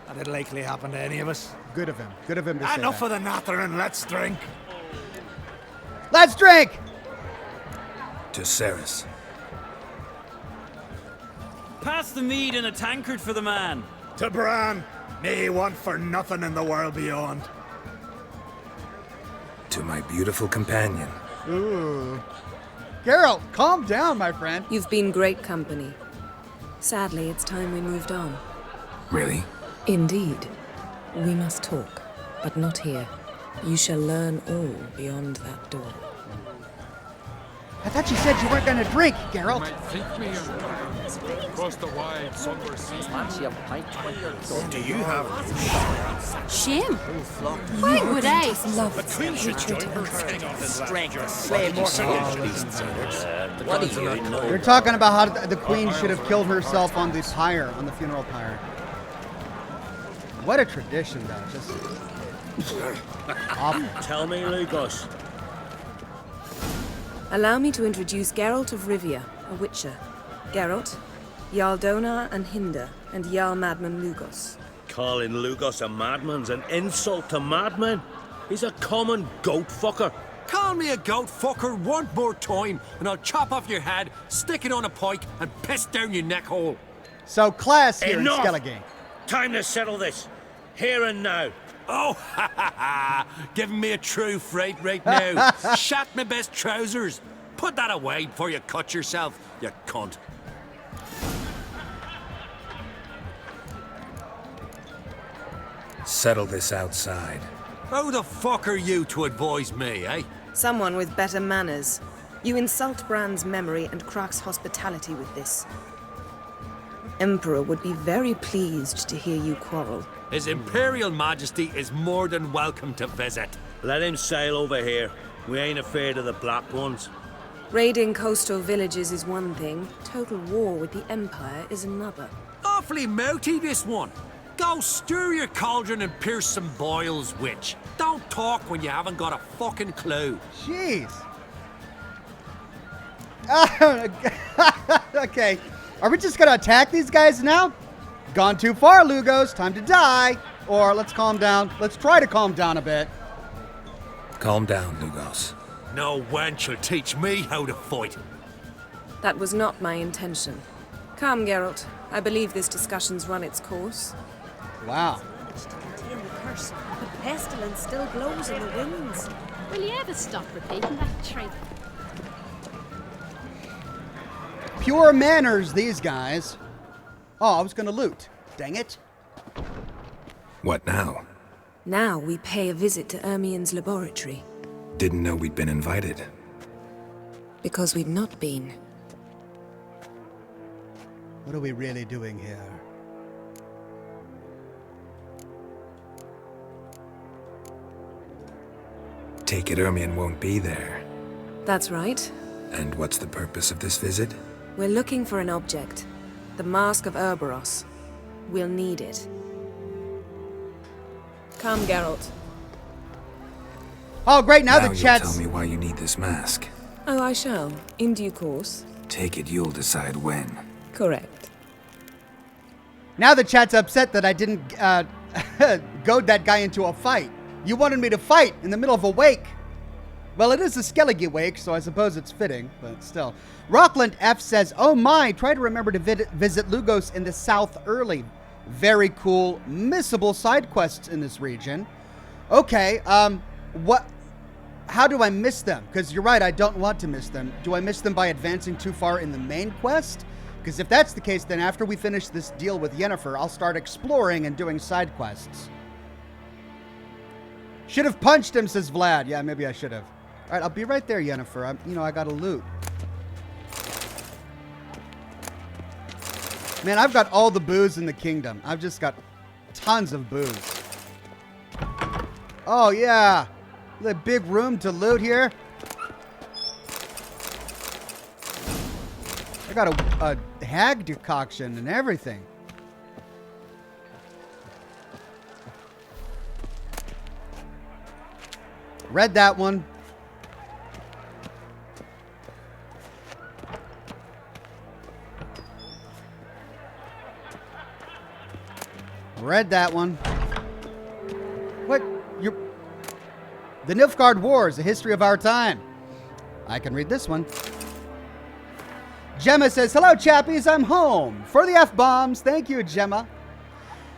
That'd likely happen to any of us.
Good of him. Good of him to say
Enough
that.
of the nattering. Let's drink.
Let's drink!
To Ceres.
Pass the mead in a tankard for the man.
To Bran. May he want for nothing in the world beyond.
To my beautiful companion.
Ooh. Geralt, calm down, my friend.
You've been great company. Sadly, it's time we moved on.
Really?
Indeed. We must talk, but not here. You shall learn all beyond that door.
I thought you said you weren't going to drink, Geralt.
Across the wide, somber sea.
Do you have...
Shame. Why would I?
Love
The Queen should join her fighting on his strength.
What do you know?
You're talking about how the queen should have killed herself on the pyre, on the funeral pyre. What a tradition, though. Just awful.
Tell me, Lugos.
Allow me to introduce Geralt of Rivia, a Witcher. Geralt, Jarl Donar and Hinder, and Jarl Madman Lugos.
Calling Lugos a madman's an insult to madmen. He's a common goat fucker.
Call me a goat fucker one more time, and I'll chop off your head, stick it on a pike, and piss down your neck hole.
So, class here
Enough!
in Skellige.
Time to settle this. Here and now.
Oh, ha ha ha! Giving me a true fright right now. Shat my best trousers. Put that away before you cut yourself, you cunt.
Settle this outside.
Who the fuck are you to advise me, eh?
Someone with better manners. You insult Bran's memory and Crach's hospitality with this. Emperor would be very pleased to hear you quarrel.
His Imperial Majesty is more than welcome to visit.
Let him sail over here. We ain't afraid of the black ones.
Raiding coastal villages is one thing. Total war with the Empire is another.
Awfully mouty, this one. Go stir your cauldron and pierce some boils, witch. Don't talk when you haven't got a fucking clue.
Jeez. Okay. Are we just gonna attack these guys now? Gone too far, Lugos. Time to die. Or let's calm down. Let's try to calm down a bit.
Calm down, Lugos.
No wench will teach me how to fight.
That was not my intention. Come, Geralt. I believe this discussion's run its course.
Wow.
The curse. The pestilence still blows in the winds.
Will you ever stop repeating that trait?
Pure manners, these guys. Oh, I was gonna loot. Dang it.
What now?
Now we pay a visit to Ermien's laboratory.
Didn't know we'd been invited.
Because we've not been.
What are we really doing here?
Take it Ermien won't be there.
That's right.
And what's the purpose of this visit?
We're looking for an object. The Mask of Ouroboros. We'll need it. Come, Geralt.
Oh, great, now the
you'll
chat's...
tell me why you need this mask.
Oh, I shall. In due course.
Take it you'll decide when.
Correct.
Now the chat's upset that I didn't goad that guy into a fight. You wanted me to fight in the middle of a wake. Well, it is a Skellige wake, so I suppose it's fitting, but still. Rockland F says, oh my, try to remember to visit Lugos in the south early. Very cool, missable side quests in this region. Okay, how do I miss them? Because you're right, I don't want to miss them. Do I miss them by advancing too far in the main quest? Because if that's the case, then after we finish this deal with Yennefer, I'll start exploring and doing side quests. Should have punched him, says Vlad. Yeah, maybe I should have. All right, I'll be right there, Yennefer. I got to loot. Man, I've got all the booze in the kingdom. I've just got tons of booze. Oh, yeah. The big room to loot here. I got a hag decoction and everything. Read that one. Read that one. What? The Nilfgaard Wars, a history of our time. I can read this one. Gemma says, hello, chappies, I'm home. For the F-bombs. Thank you, Gemma.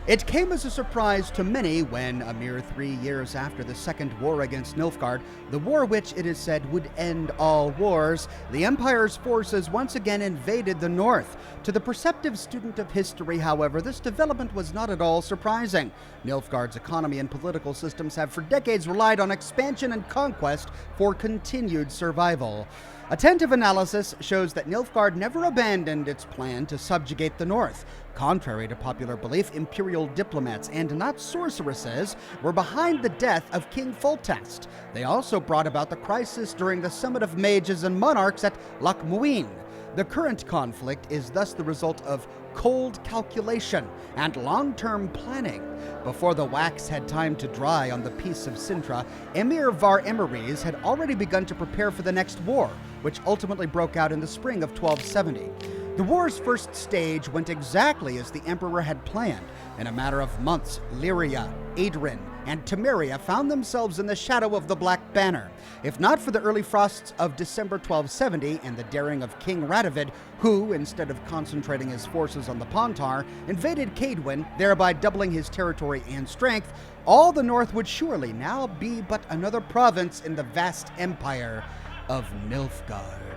It came as a surprise to many when, a mere 3 years after the Second War against Nilfgaard, the war which it is said would end all wars, the Empire's forces once again invaded the north. To the perceptive student of history, however, this development was not at all surprising. Nilfgaard's economy and political systems have for decades relied on expansion and conquest for continued survival. Attentive analysis shows that Nilfgaard never abandoned its plan to subjugate the north. Contrary to popular belief, imperial diplomats and not sorceresses were behind the death of King Foltest. They also brought about the crisis during the Summit of Mages and Monarchs at Loch Muin. The current conflict is thus the result of cold calculation and long-term planning. Before the wax had time to dry on the Peace of Sintra, Emir Var Emreis had already begun to prepare for the next war, which ultimately broke out in the spring of 1270. The war's first stage went exactly as the Emperor had planned. In a matter of months, Lyria, Adrian, and Temeria found themselves in the shadow of the Black Banner. If not for the early frosts of December 1270 and the daring of King Radovid, who, instead of concentrating his forces on the Pontar, invaded Cadwyn, thereby doubling his territory and strength, all the north would surely now be but another province in the vast empire of Nilfgaard.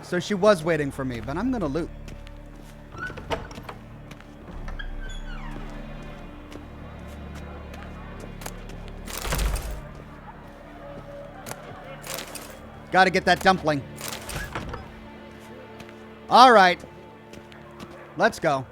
So she was waiting for me, but I'm gonna loot. Gotta get that dumpling. All right. Let's go.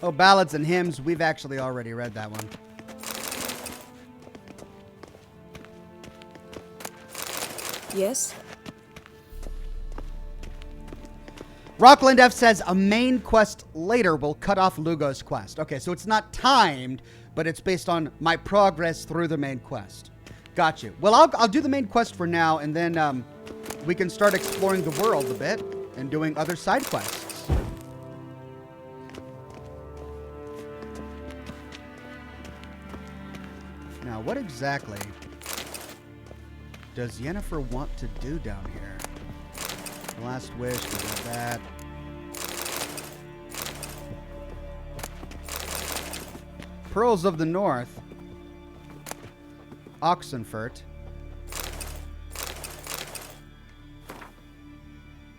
Oh, ballads and hymns. We've actually already read that one.
Yes?
Rockland F says a main quest later will cut off Lugo's quest. Okay, so it's not timed, but it's based on my progress through the main quest. Got you. Well, I'll do the main quest for now, and then we can start exploring the world a bit and doing other side quests. Now, what exactly does Yennefer want to do down here? Last wish, we got that. Pearls of the North. Oxenfurt.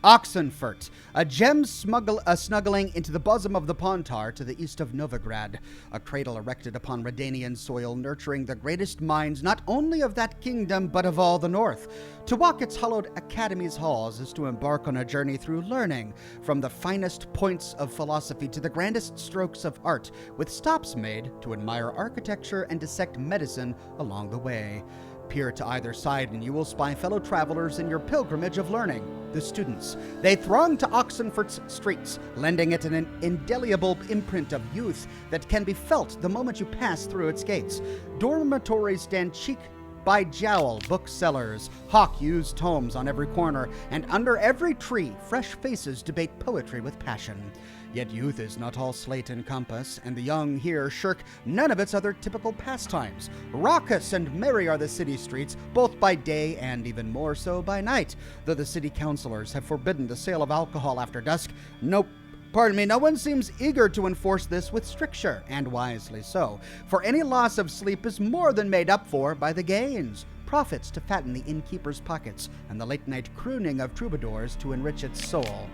Oxenfurt, a gem snuggling into the bosom of the Pontar to the east of Novigrad, a cradle erected upon Redanian soil, nurturing the greatest minds not only of that kingdom, but of all the north. To walk its hallowed academy's halls is to embark on a journey through learning, from the finest points of philosophy to the grandest strokes of art, with stops made to admire architecture and dissect medicine along the way. Peer to either side and you will spy fellow travelers in your pilgrimage of learning, the students. They throng to Oxenfurt's streets, lending it an indelible imprint of youth that can be felt the moment you pass through its gates. Dormitories stand cheek by jowl, booksellers hawk used tomes on every corner, and under every tree fresh faces debate poetry with passion. Yet youth is not all slate and compass, and the young here shirk none of its other typical pastimes. Raucous and merry are the city streets, both by day and even more so by night, though the city councilors have forbidden the sale of alcohol after dusk. No one seems eager to enforce this with stricture, and wisely so, for any loss of sleep is more than made up for by the gains. Profits to fatten the innkeeper's pockets, and the late-night crooning of troubadours to enrich its soul.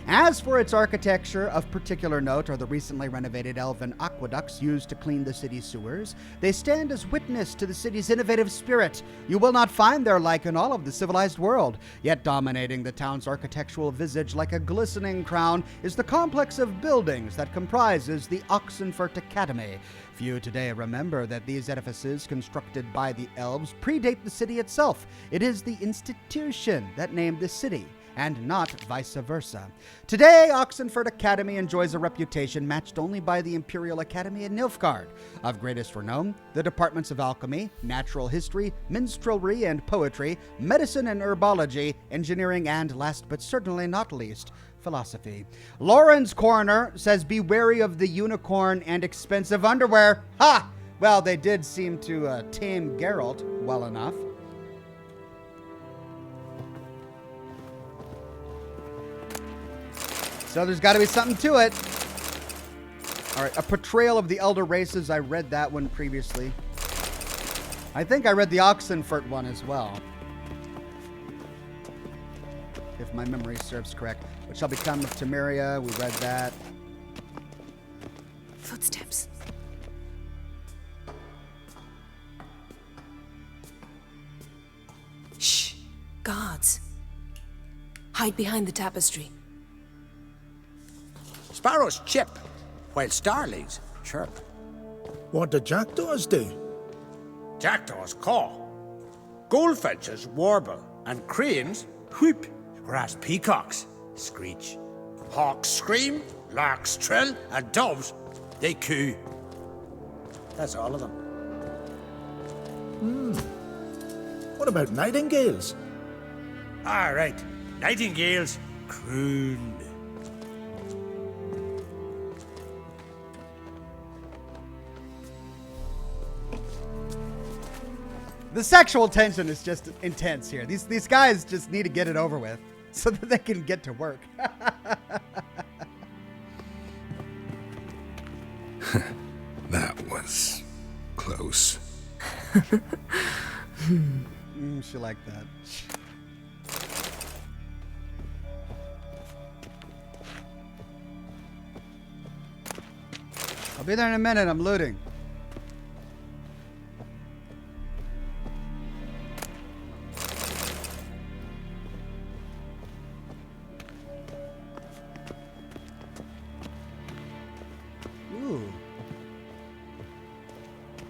As for its architecture, of particular note are the recently renovated elven aqueducts used to clean the city's sewers. They stand as witness to the city's innovative spirit. You will not find their like in all of the civilized world. Yet dominating the town's architectural visage like a glistening crown is the complex of buildings that comprises the Oxenfurt Academy. Few today remember that these edifices, constructed by the elves, predate the city itself. It is the institution that named the city, and not vice versa. Today, Oxenfurt Academy enjoys a reputation matched only by the Imperial Academy in Nilfgaard. Of greatest renown, the departments of alchemy, natural history, minstrelsy and poetry, medicine and herbology, engineering, and last but certainly not least, philosophy. Lauren's Corner says, be wary of the unicorn and expensive underwear. Ha! Well, they did seem to tame Geralt well enough. So there's got to be something to it. All right, a portrayal of the elder races. I read that one previously. I think I read the Oxenfurt one as well, if my memory serves correct. What shall become of Temeria? We read that.
Footsteps. Shh. Guards. Hide behind the tapestry.
Sparrows chip, while starlings chirp.
What do jackdaws do?
Jackdaws caw. Goldfinches warble. And cranes, whoop, whereas peacocks screech. Hawks scream, larks trill, and doves, they coo. That's all of them.
What about nightingales?
All right, nightingales croon.
The sexual tension is just intense here. These guys just need to get it over with so that they can get to work.
That was close.
She liked that. I'll be there in a minute. I'm looting. Ooh.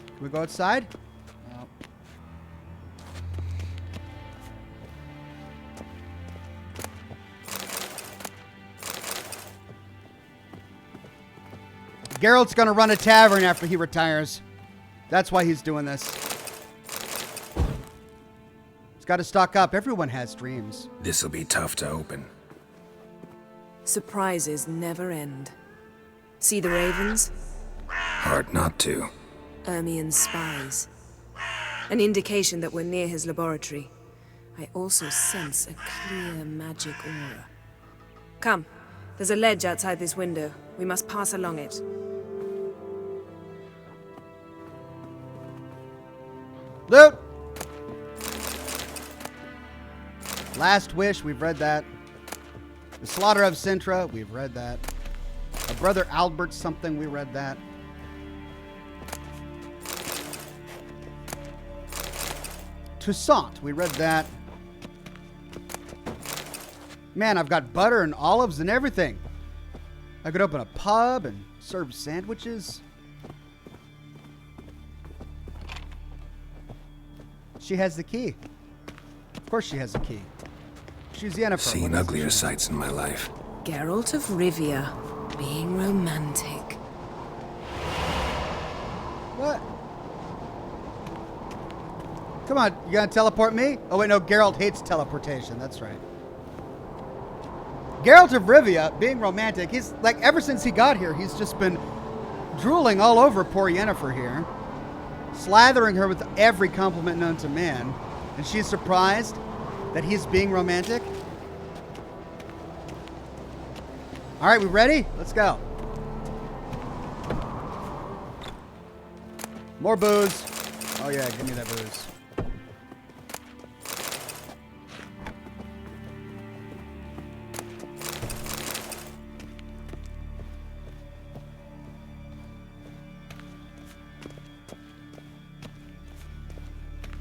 Can we go outside? No. Geralt's gonna run a tavern after he retires. That's why he's doing this. He's got to stock up. Everyone has dreams.
This'll be tough to open.
Surprises never end. See the ravens?
Hard not to.
Ermien's spies. An indication that we're near his laboratory. I also sense a clear magic aura. Come, there's a ledge outside this window. We must pass along it.
Loot! Last Wish, we've read that. The Slaughter of Sintra, we've read that. A Brother Albert something, we read that. Toussaint, we read that. Man, I've got butter and olives and everything. I could open a pub and serve sandwiches. She has the key. Of course she has the key. She's Yennefer.
Seen uglier sights in my life.
Geralt of Rivia, being romantic.
What? Come on, you gonna teleport me? Oh wait, no, Geralt hates teleportation. That's right. Geralt of Rivia, being romantic, he's like, ever since he got here, he's just been drooling all over poor Yennefer here. Slathering her with every compliment known to man. And she's surprised that he's being romantic. All right, we ready? Let's go. More booze. Oh yeah, give me that booze.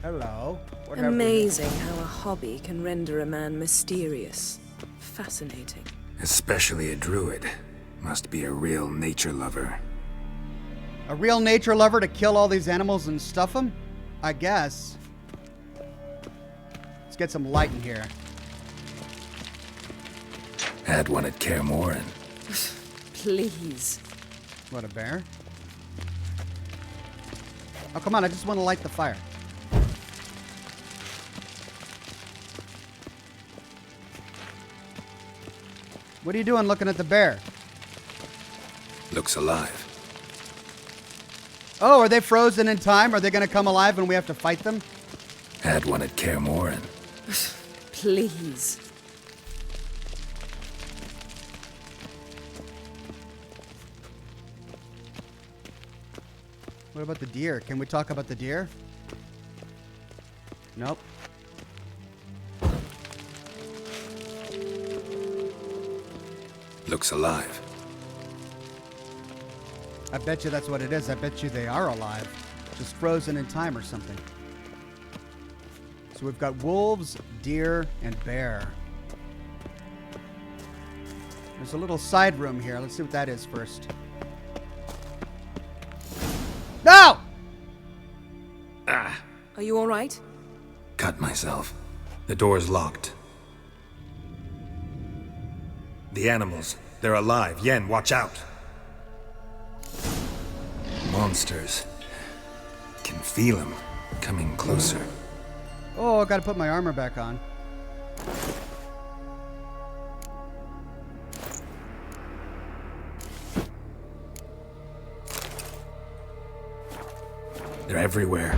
Hello. What have we-
Amazing how a hobby can render a man mysterious. Fascinating.
Especially a druid. Must be a real nature lover.
A real nature lover to kill all these animals and stuff them? I guess. Let's get some light in here.
Had one at KAER Morin.
Please.
What, a bear? Oh, come on, I just want to light the fire. What are you doing looking at the bear?
Looks alive.
Oh, are they frozen in time? Are they going to come alive and we have to fight them?
Had one at KAER Morin.
Please.
What about the deer? Can we talk about the deer? Nope.
Looks alive.
I bet you that's what it is. I bet you they are alive. Just frozen in time or something. So we've got wolves, deer, and bear. There's a little side room here. Let's see what that is first. No!
Are you all right?
Cut myself. The door's locked. The animals, they're alive. Yen, watch out. Monsters. Can feel them coming closer.
Oh, I gotta put my armor back on.
They're everywhere.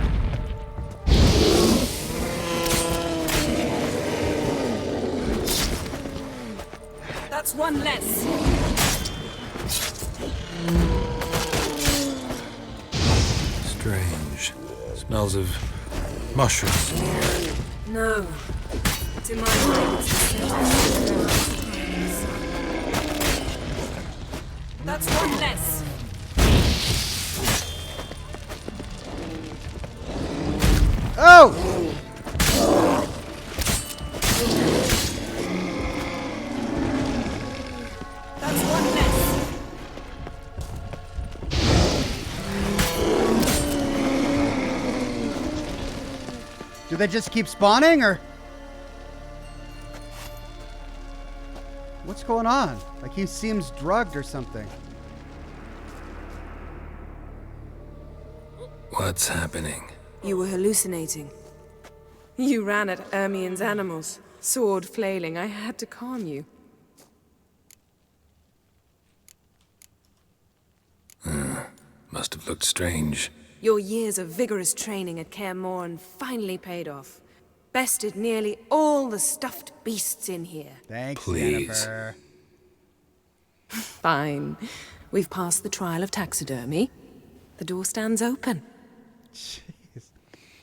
That's one less.
Strange. Smells of mushrooms in here.
No. To my mind, it's the scent of That's one less.
Oh!
That's one less.
Do they just keep spawning, or what's going on? Like, he seems drugged or something.
What's happening?
You were hallucinating. You ran at Ermien's animals, sword flailing. I had to calm you.
Must have looked strange.
Your years of vigorous training at KAER finally paid off. Bested nearly all the stuffed beasts in here.
Thanks,
Please.
Jennifer.
Fine. We've passed the trial of taxidermy. The door stands open.
Jeez.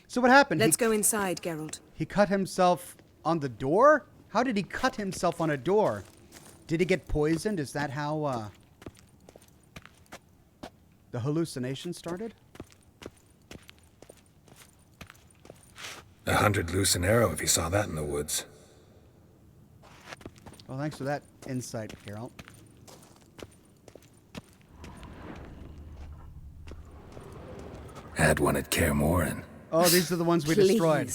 So what happened?
Let's go inside, Geralt.
He cut himself on the door? How did he cut himself on a door? Did he get poisoned? Is that how the hallucination started?
100 loose an arrow if he saw that in the woods.
Well, thanks for that insight, Geralt.
Had one at KAER.
Oh, these are the ones we destroyed.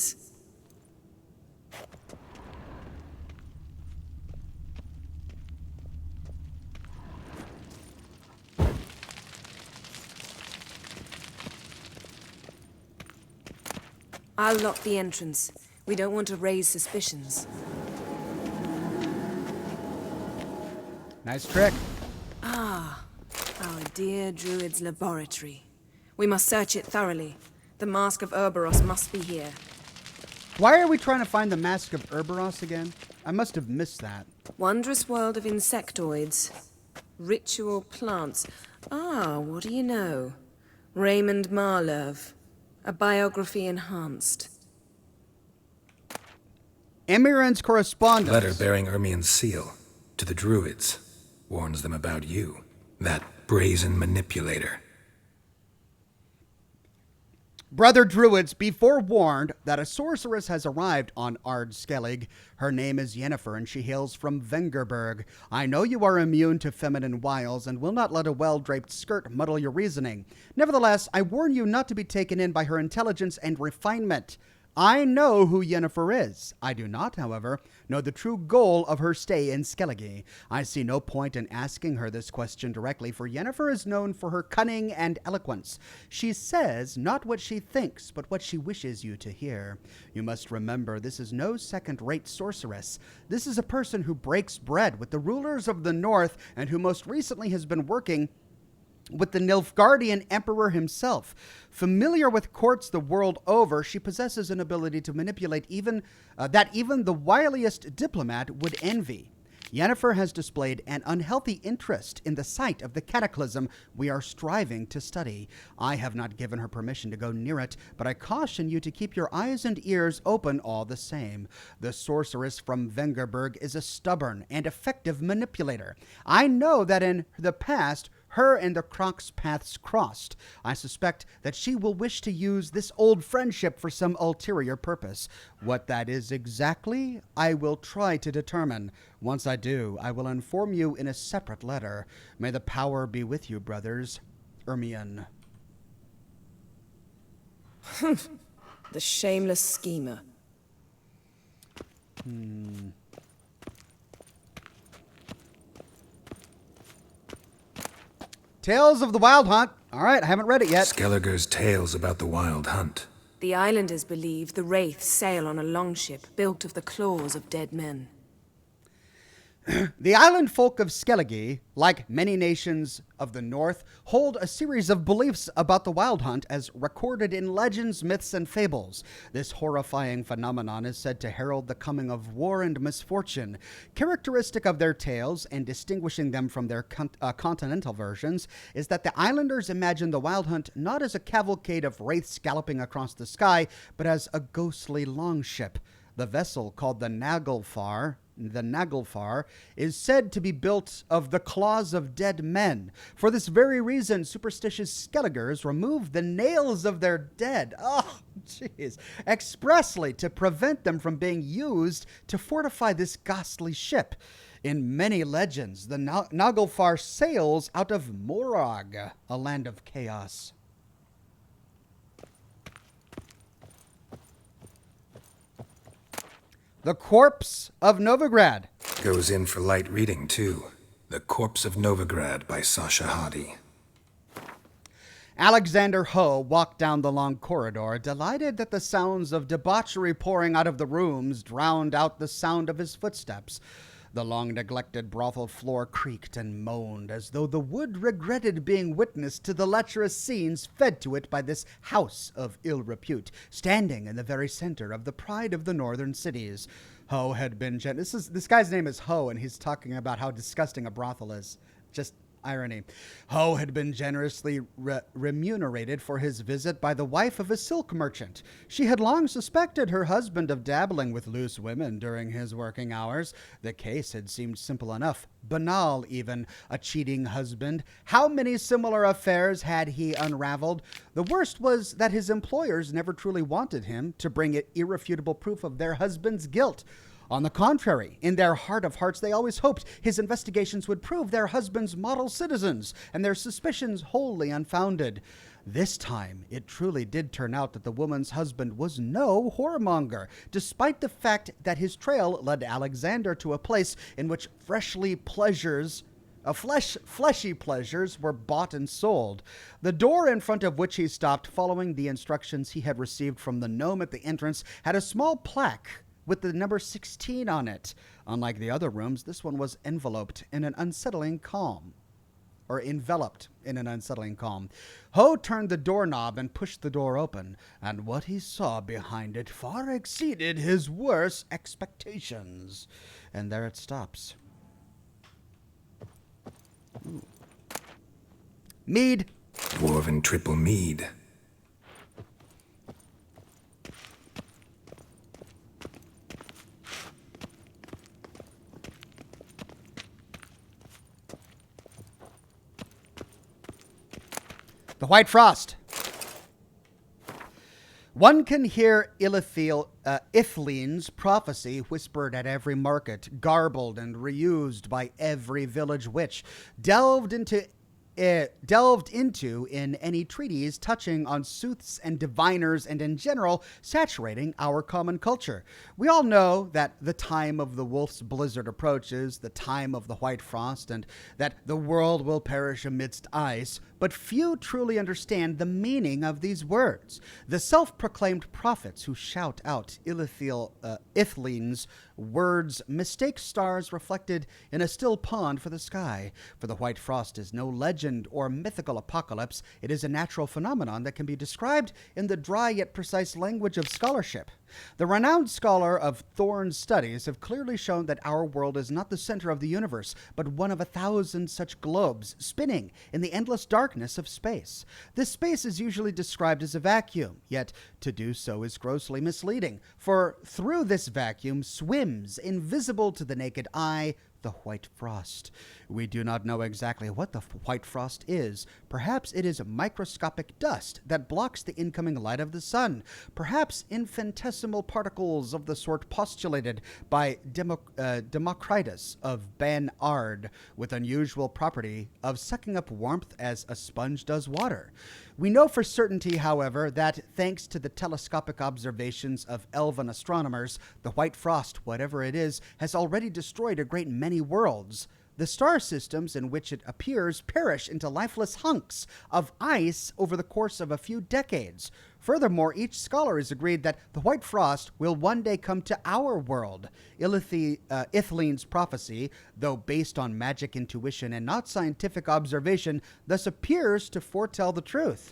I'll lock the entrance. We don't want to raise suspicions.
Nice trick.
Ah, our dear druid's laboratory. We must search it thoroughly. The Mask of Urboros must be here.
Why are we trying to find the Mask of Urboros again? I must have missed that.
Wondrous world of insectoids. Ritual plants. Ah, what do you know? Raymond Marlove. A biography enhanced.
Emiren's correspondence.
Letter bearing Ermien's seal to the druids. Warns them about you. That brazen manipulator.
Brother Druids, be forewarned that a sorceress has arrived on Ard Skellig. Her name is Yennefer, and she hails from Vengerberg. I know you are immune to feminine wiles, and will not let a well-draped skirt muddle your reasoning. Nevertheless, I warn you not to be taken in by her intelligence and refinement. I know who Yennefer is. I do not, however, know the true goal of her stay in Skellige. I see no point in asking her this question directly, for Yennefer is known for her cunning and eloquence. She says not what she thinks, but what she wishes you to hear. You must remember, this is no second-rate sorceress. This is a person who breaks bread with the rulers of the North, and who most recently has been working with the Nilfgaardian Emperor himself. Familiar with courts the world over, she possesses an ability to manipulate even the wiliest diplomat would envy. Yennefer has displayed an unhealthy interest in the site of the cataclysm we are striving to study. I have not given her permission to go near it, but I caution you to keep your eyes and ears open all the same. The sorceress from Vengerberg is a stubborn and effective manipulator. I know that in the past, her and the Croc's paths crossed. I suspect that she will wish to use this old friendship for some ulterior purpose. What that is exactly, I will try to determine. Once I do, I will inform you in a separate letter. May the power be with you, brothers. Ermien.
The shameless schemer.
Tales of the Wild Hunt. All right, I haven't read it yet.
Skellige's tales about the Wild Hunt.
The islanders believe the wraiths sail on a longship built of the claws of dead men.
The island folk of Skellige, like many nations of the north, hold a series of beliefs about the Wild Hunt as recorded in legends, myths, and fables. This horrifying phenomenon is said to herald the coming of war and misfortune. Characteristic of their tales, and distinguishing them from their continental versions, is that the islanders imagine the Wild Hunt not as a cavalcade of wraiths galloping across the sky, but as a ghostly longship. The vessel, called the Naglfar, is said to be built of the claws of dead men. For this very reason, superstitious Skelligers remove the nails of their dead, expressly to prevent them from being used to fortify this ghastly ship. In many legends, the Naglfar sails out of Morag, a land of chaos. The Corpse of Novigrad.
Goes in for light reading, too. The Corpse of Novigrad by Sasha Hadi.
Alexander Ho walked down the long corridor, delighted that the sounds of debauchery pouring out of the rooms drowned out the sound of his footsteps. The long-neglected brothel floor creaked and moaned, as though the wood regretted being witness to the lecherous scenes fed to it by this house of ill repute, standing in the very center of the pride of the northern cities. Ho had been this guy's name is Ho, and he's talking about how disgusting a brothel is. Just irony. Ho had been generously remunerated for his visit by the wife of a silk merchant. She had long suspected her husband of dabbling with loose women during his working hours. The case had seemed simple enough, banal even, a cheating husband. How many similar affairs had he unraveled? The worst was that his employers never truly wanted him to bring irrefutable proof of their husband's guilt. On the contrary, in their heart of hearts, they always hoped his investigations would prove their husbands model citizens and their suspicions wholly unfounded. This time, it truly did turn out that the woman's husband was no whoremonger, despite the fact that his trail led Alexander to a place in which fleshy pleasures were bought and sold. The door in front of which he stopped, following the instructions he had received from the gnome at the entrance, had a small plaque with the number 16 on it. Unlike the other rooms, this one was enveloped in an unsettling calm. Ho turned the doorknob and pushed the door open, and what he saw behind it far exceeded his worst expectations. And there it stops. Ooh. Mead.
Dwarven triple mead.
The White Frost. One can hear Ithleen's prophecy whispered at every market, garbled and reused by every village witch, delved into in any treatise touching on sooths and diviners, and in general saturating our common culture. We all know that the time of the wolf's blizzard approaches, the time of the white frost, and that the world will perish amidst ice, but few truly understand the meaning of these words. The self-proclaimed prophets who shout out Ithleen's words mistake stars reflected in a still pond for the sky, for the white frost is no legend or mythical apocalypse. It is a natural phenomenon that can be described in the dry yet precise language of scholarship. The renowned scholar of Thorne's studies have clearly shown that our world is not the center of the universe, but one of 1,000 such globes spinning in the endless darkness of space. This space is usually described as a vacuum, yet to do so is grossly misleading, for through this vacuum swims, invisible to the naked eye, the white frost. We do not know exactly what the white frost is. Perhaps it is microscopic dust that blocks the incoming light of the sun. Perhaps infinitesimal particles of the sort postulated by Democritus of Ban-Ard, with unusual property of sucking up warmth as a sponge does water. We know for certainty, however, that thanks to the telescopic observations of elven astronomers, the white frost, whatever it is, has already destroyed a great many worlds. The star systems in which it appears perish into lifeless hunks of ice over the course of a few decades. Furthermore, each scholar is agreed that the white frost will one day come to our world. Ithlin's prophecy, though based on magic intuition and not scientific observation, thus appears to foretell the truth.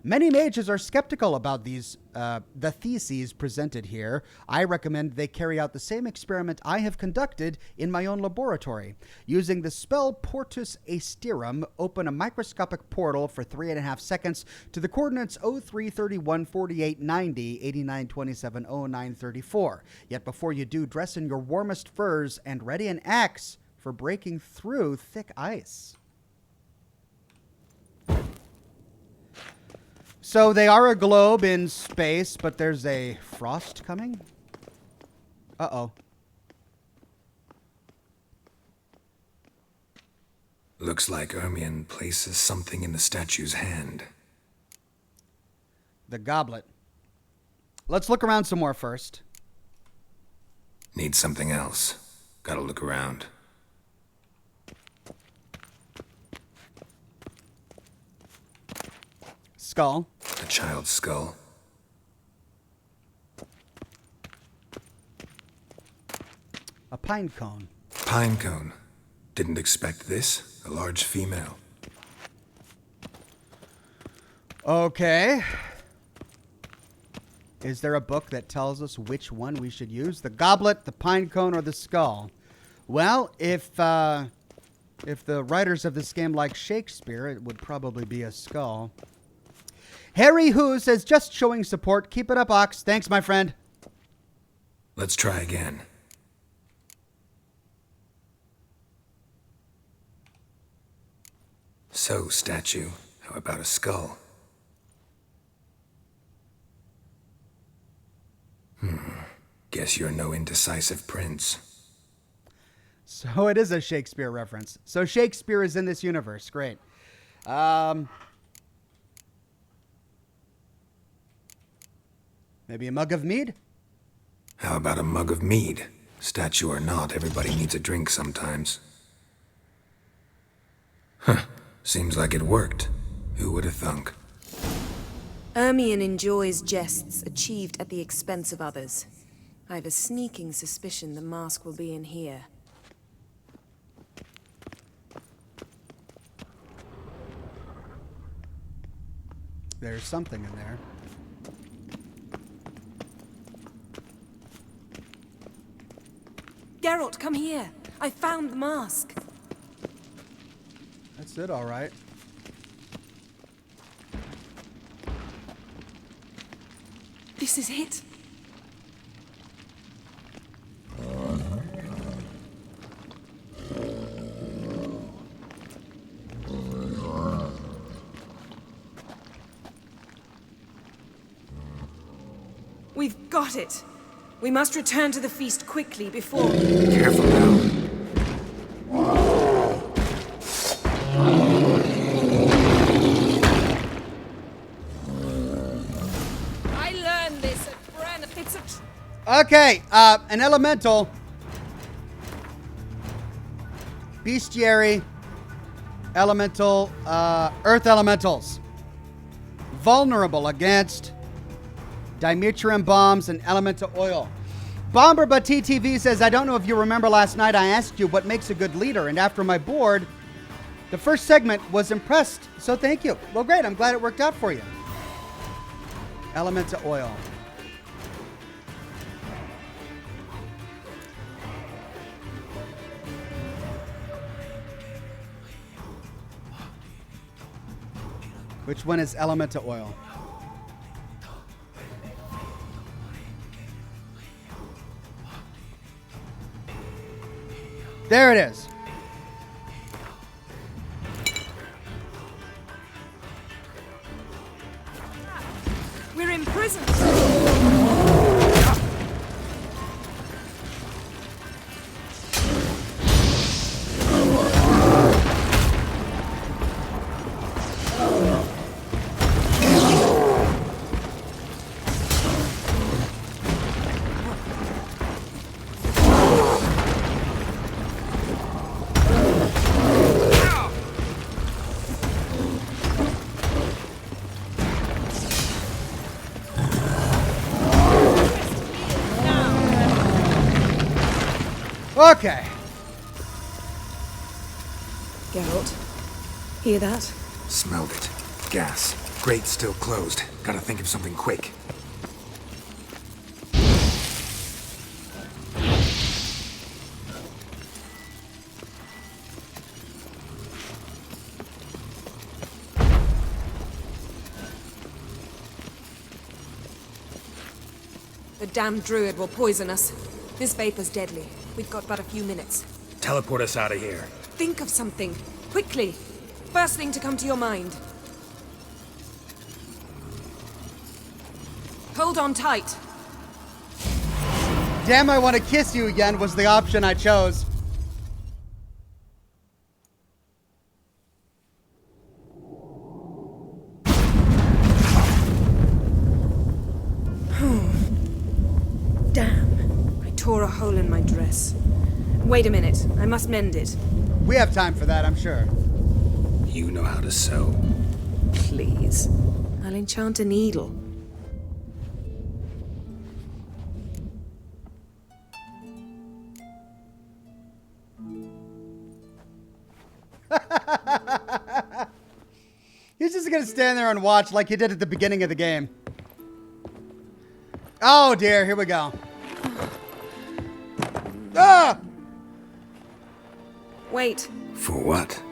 Many mages are skeptical about the theses presented here. I recommend they carry out the same experiment I have conducted in my own laboratory. Using the spell Portus Asterum, open a microscopic portal for 3.5 seconds to the coordinates 0331 48 90 89 27 09 34. Yet before you do, dress in your warmest furs and ready an axe for breaking through thick ice. So they are a globe in space, but there's a frost coming? Uh-oh.
Looks like Ermion places something in the statue's hand.
The goblet. Let's look around some more first.
Need something else. Gotta look around.
Skull.
A child's skull.
A pine cone.
Pine cone. Didn't expect this. A large female.
Okay. Is there a book that tells us which one we should use? The goblet, the pine cone, or the skull? Well, if the writers of this game like Shakespeare, it would probably be a skull. Harry Who says, just showing support. Keep it up, Ox. Thanks, my friend.
Let's try again. So, statue, how about a skull? Guess you're no indecisive prince.
So it is a Shakespeare reference. So Shakespeare is in this universe. Great. Maybe a mug of mead?
How about a mug of mead? Statue or not, everybody needs a drink sometimes. Huh. Seems like it worked. Who would have thunk?
Ermion enjoys jests achieved at the expense of others. I have a sneaking suspicion the mask will be in here.
There's something in there.
Geralt, come here. I found the mask.
That's it, all right.
This is it. We've got it. We must return to the feast quickly before...
Careful now.
I learned this at Bren. It's a...
Okay, an elemental. Bestiary. Elemental, earth elementals. Vulnerable against Dimetриum bombs and elemental oil. Bomber but TTV says, I don't know if you remember last night I asked you what makes a good leader, and after my board, the first segment was impressed, so thank you. Well, great, I'm glad it worked out for you. Elemental oil. Which one is elemental oil? There it is.
imprisoned.
Okay.
Geralt, hear that?
Smelled it. Gas. Grate still closed. Gotta think of something quick.
The damned druid will poison us. This vapor's deadly. We've got but a few minutes.
Teleport us out of here.
Think of something. Quickly. First thing to come to your mind. Hold on tight.
Damn, I want to kiss you again was the option I chose.
Damn. I tore a hole in my dress. Wait a minute. I must mend it.
We have time for that, I'm sure.
You know how to sew.
Please. I'll enchant a needle.
He's just gonna stand there and watch like he did at the beginning of the game. Oh dear, here we go. Ah!
Wait.
For what?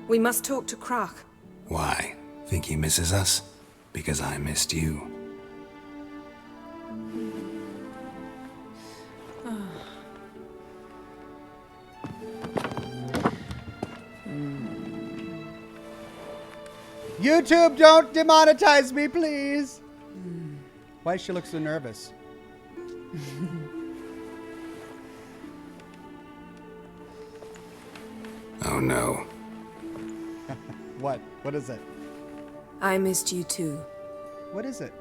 We must talk to Croc.
Why? Think he misses us? Because I missed you.
YouTube, don't demonetize me, please. Why does she look so nervous?
Oh no.
What? What is it?
I missed you too.
What is it?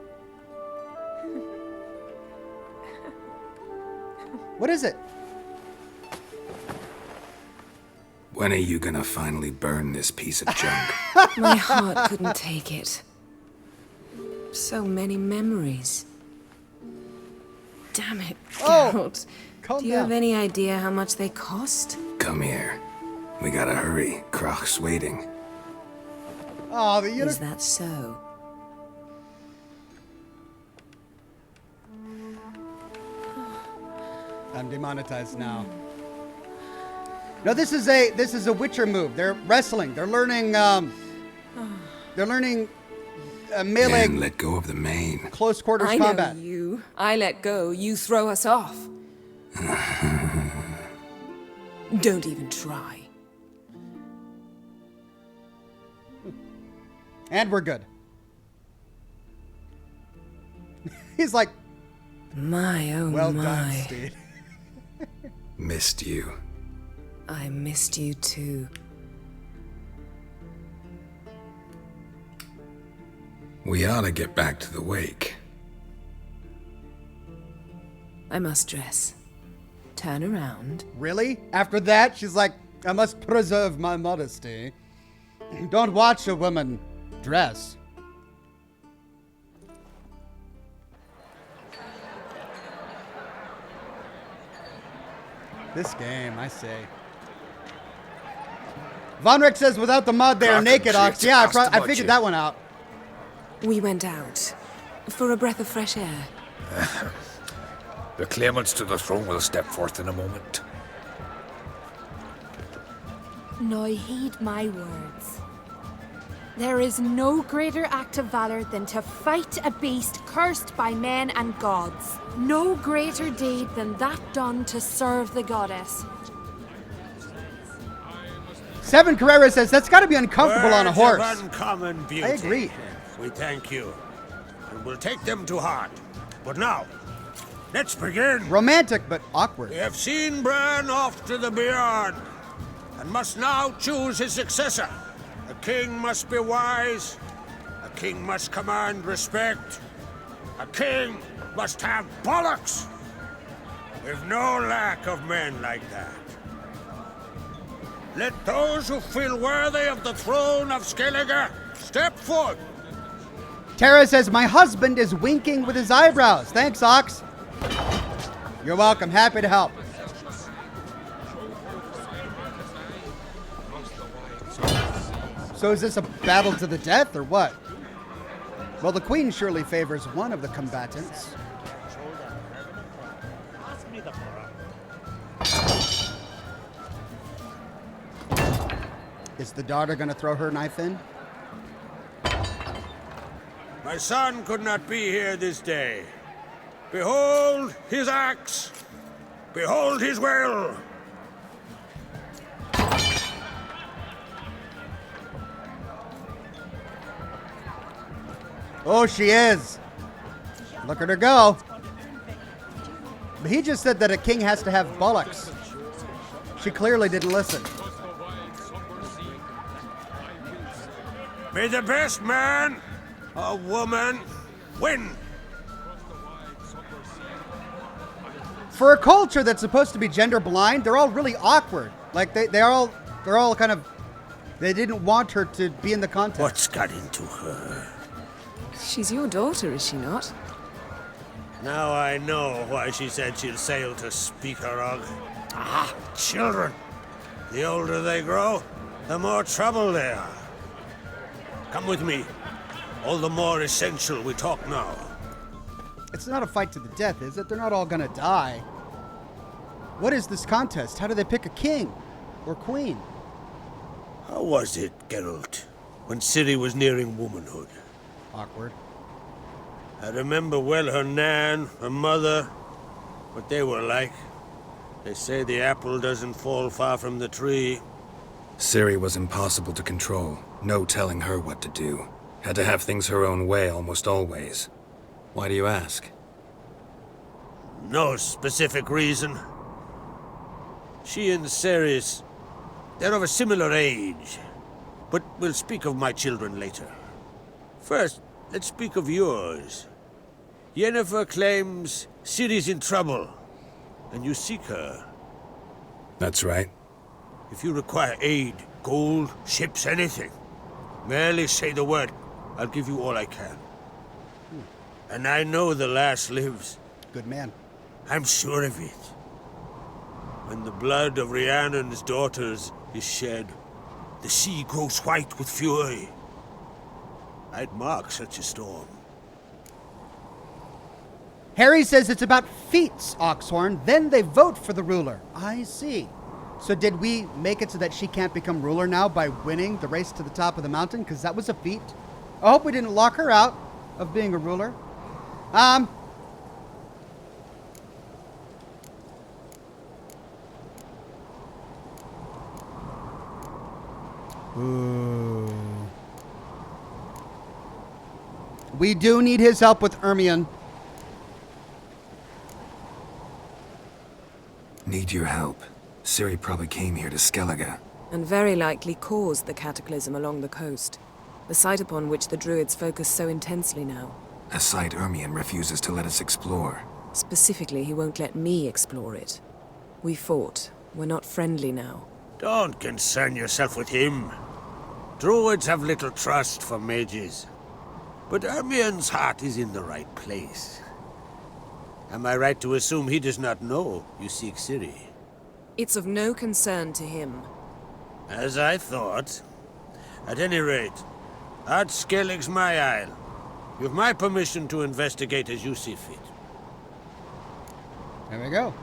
What is it?
When are you gonna finally burn this piece of junk?
My heart couldn't take it. So many memories. Damn it, Geralt. Do you have any idea how much they cost?
Come here. We gotta hurry. Croc's waiting.
Oh, the
Is that so?
I'm demonetized now. No, this is a Witcher move. They're wrestling. They're learning melee.
And let go of the mane.
Close quarters
I
combat.
know you. I let go. You throw us off. Don't even try.
And we're good. He's like,
my oh
well
my.
done, Steve.
Missed you.
I missed you too.
We ought to get back to the wake.
I must dress. Turn around.
Really? After that, she's like, I must preserve my modesty. Don't watch a woman dress. This game, I say. Von Rick says, without the mod, they are naked, Ox. Yeah, I figured that one out.
We went out for a breath of fresh air.
The claimants to the throne will step forth in a moment.
Now heed my words. There is no greater act of valor than to fight a beast cursed by men and gods. No greater deed than that done to serve the goddess.
Seven Carrera says, that's got to be uncomfortable on a horse.
Words of uncommon beauty.
I agree.
We thank you.
and we'll take them to heart. But now, let's begin.
Romantic, but awkward.
We have seen Bran off to the beyond, and must now choose his successor. A king must be wise. A king must command respect. A king must have bollocks. We've no lack of men like that. Let those who feel worthy of the throne of Skellige step forth.
Tara says, my husband is winking with his eyebrows. Thanks, Ox. You're welcome. Happy to help. So is this a battle to the death or what? Well, the queen surely favors one of the combatants. Is the daughter going to throw her knife in?
My son could not be here this day. Behold his axe. Behold his will.
Oh, she is. Look at her go. But he just said that a king has to have bullocks. She clearly didn't listen.
May the best man or woman win.
For a culture that's supposed to be gender blind, they're all really awkward. Like they're all kind of, they didn't want her to be in the contest.
What's got into her?
She's your daughter, is she not?
Now I know why she said she'll sail to Speakerog. Ah, children. The older they grow, the more trouble they are. Come with me. All the more essential we talk now.
It's not a fight to the death, is it? They're not all gonna die. What is this contest? How do they pick a king or queen?
How was it, Geralt, when Ciri was nearing womanhood?
Awkward.
I remember well her nan, her mother, what they were like. They say the apple doesn't fall far from the tree.
Ciri was impossible to control. No telling her what to do. Had to have things her own way almost always. Why do you ask?
No specific reason. She and Ceres, they're of a similar age. But we'll speak of my children later. First, let's speak of yours. Yennefer claims Ciri's in trouble, and you seek her.
That's right.
If you require aid, gold, ships, anything, merely say the word. I'll give you all I can. And I know the lass lives.
Good man.
I'm sure of it. When the blood of Rhiannon's daughters is shed, the sea grows white with fury. I'd mark such a storm.
Harry says it's about feats, Oxhorn. Then they vote for the ruler. I see. So did we make it so that she can't become ruler now by winning the race to the top of the mountain? Because that was a feat. I hope we didn't lock her out of being a ruler. Ooh. We do need his help with Ermion.
Need your help. Ciri probably came here to Skellige.
And very likely caused the cataclysm along the coast. The site upon which the druids focus so intensely now.
A site Ermion refuses to let us explore.
Specifically, he won't let me explore it. We fought. We're not friendly now.
Don't concern yourself with him. Druids have little trust for mages. But Ermion's heart is in the right place. Am I right to assume he does not know you seek Ciri?
It's of no concern to him.
As I thought. At any rate, Art Skellig's my isle. You have my permission to investigate as you see fit.
There we go.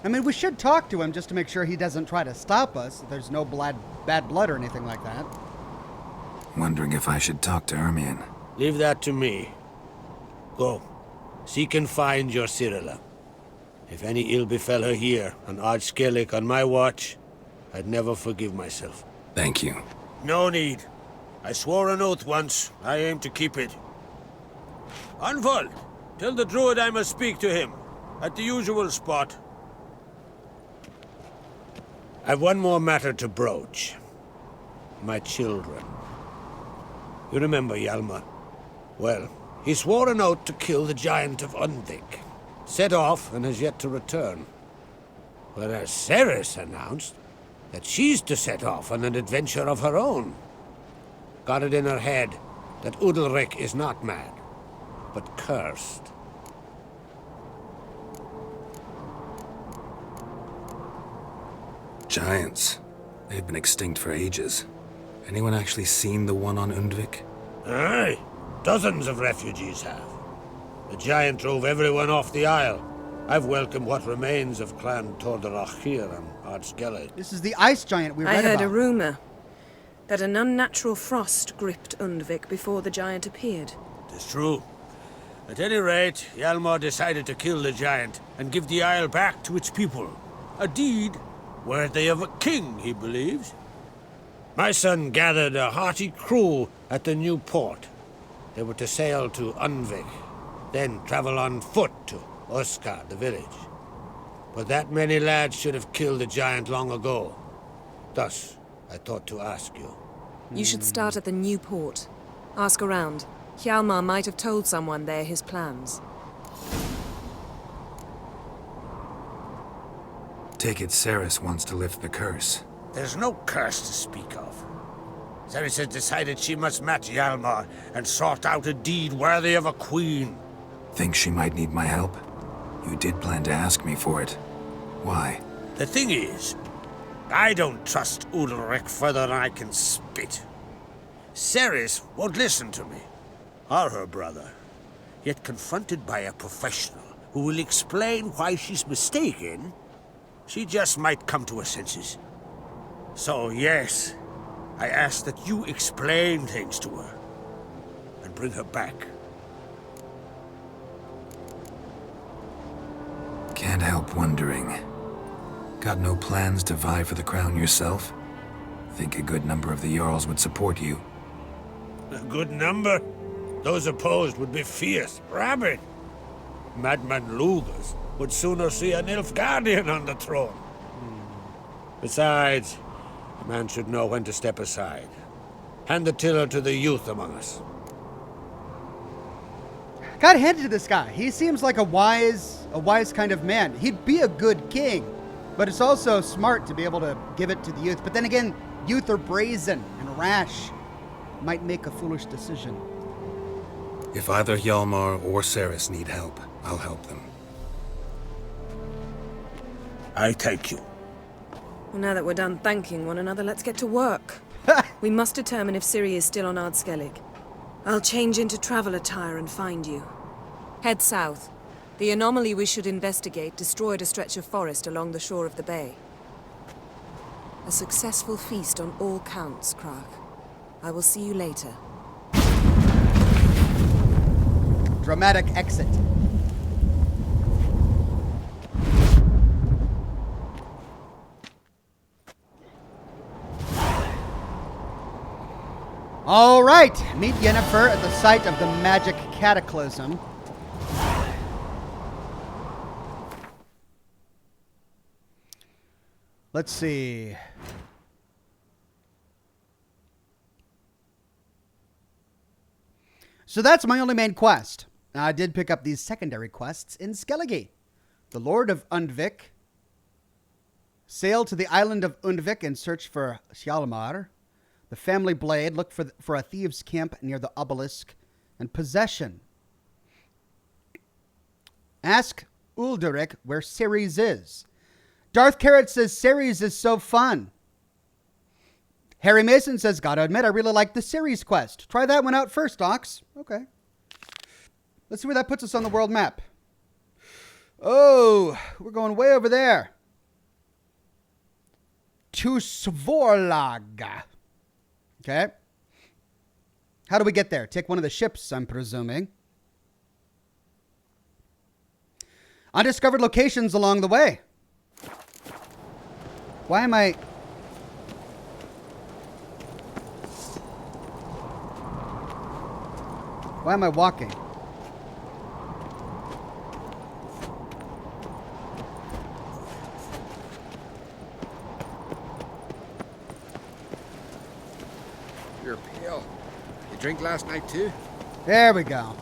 I mean, we should talk to him just to make sure he doesn't try to stop us. There's no bad blood or anything like that.
Wondering if I should talk to Ermion.
Leave that to me. Go. Seek and find your Cirilla. If any ill befell her here, on Ard Skellig on my watch, I'd never forgive myself.
Thank you.
No need.
I swore an oath once. I aim to keep it. Unfold! Tell the druid I must speak to him. At the usual spot. I've one more matter to broach. My children. You remember Hjalmar? Well, he swore an oath to kill the giant of Undvik. Set off and has yet to return. Whereas Ceres announced that she's to set off on an adventure of her own. Got it in her head that Udalric is not mad, but cursed.
Giants. They've been extinct for ages. Anyone actually seen the one on Undvik?
Aye. Dozens of refugees have. The giant drove everyone off the isle. I've welcomed what remains of Clan TROLDE here and SKELLIGE.
This is the ice giant we read
I
about.
heard a rumor that an unnatural frost gripped Undvik before the giant appeared.
It's true. At any rate, Hjalmar decided to kill the giant and give the isle back to its people. A deed worthy of a king, he believes. My son gathered a hearty crew at the new port. They were to sail to Undvik, then travel on foot to Oskar, the village. But that many lads should have killed the giant long ago. Thus, I thought to ask you.
You should start at the new port. Ask around. Hjalmar might have told someone there his plans.
Take it Ceres wants to lift the curse.
There's no curse to speak of. Ceres has decided she must match Hjalmar and sort out a deed worthy of a queen.
Think she might need my help? You did plan to ask me for it. Why?
The thing is, I don't trust Udalric further than I can spit. Ceres won't listen to me, or her brother. Yet confronted by a professional who will explain why she's mistaken, she just might come to her senses. So yes, I ask that you explain things to her and bring her back.
Can't help wondering. Got no plans to vie for the crown yourself? Think a good number of the Jarls would support you.
A good number? Those opposed would be fierce, rabid. Madman Lugas would sooner see an Nilfgaardian on the throne. Besides, a man should know when to step aside. Hand the tiller to the youth among us.
Gotta hand it to this guy. He seems like a wise kind of man. He'd be a good king, but it's also smart to be able to give it to the youth. But then again, youth are brazen and rash. Might make a foolish decision.
If either Hjalmar or Ceres need help, I'll help them.
I thank you.
Well, now that we're done thanking one another, let's get to work. We must determine if Ciri is still on Skellige. I'll change into travel attire and find you. Head south. The anomaly we should investigate destroyed a stretch of forest along the shore of the bay. A successful feast on all counts, Krach. I will see you later.
Dramatic exit. All right, meet Yennefer at the site of the magic cataclysm. Let's see. So that's my only main quest. I did pick up these secondary quests in Skellige. The Lord of Undvik. Sail to the island of Undvik and search for Hjalmar. The family blade. Look for a thieves' camp near the obelisk. And possession. Ask Ulderic where Ceres is. Darth Carrot says Ceres is so fun. Harry Mason says, gotta admit, I really like the Ceres quest. Try that one out first, Ox. Okay. Let's see where that puts us on the world map. Oh, we're going way over there. To Svorlag. Okay. How do we get there? Take one of the ships, I'm presuming. Undiscovered locations along the way. Why am I... Why am I walking?
You're pale. You drink last night too?
There we go.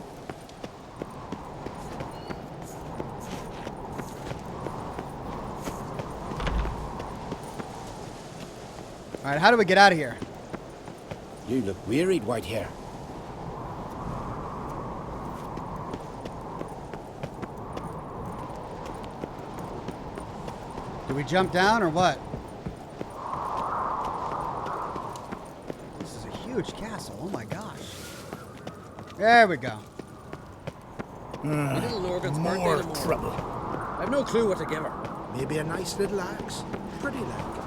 All right, how do we get out of here?
You look wearied, Whitehair.
Do we jump down or what? This is a huge castle. Oh my gosh. There we go.
Little Lorgan's
more
birthday tomorrow.
trouble.
I've no clue what to give her.
Maybe a nice little axe. Pretty like.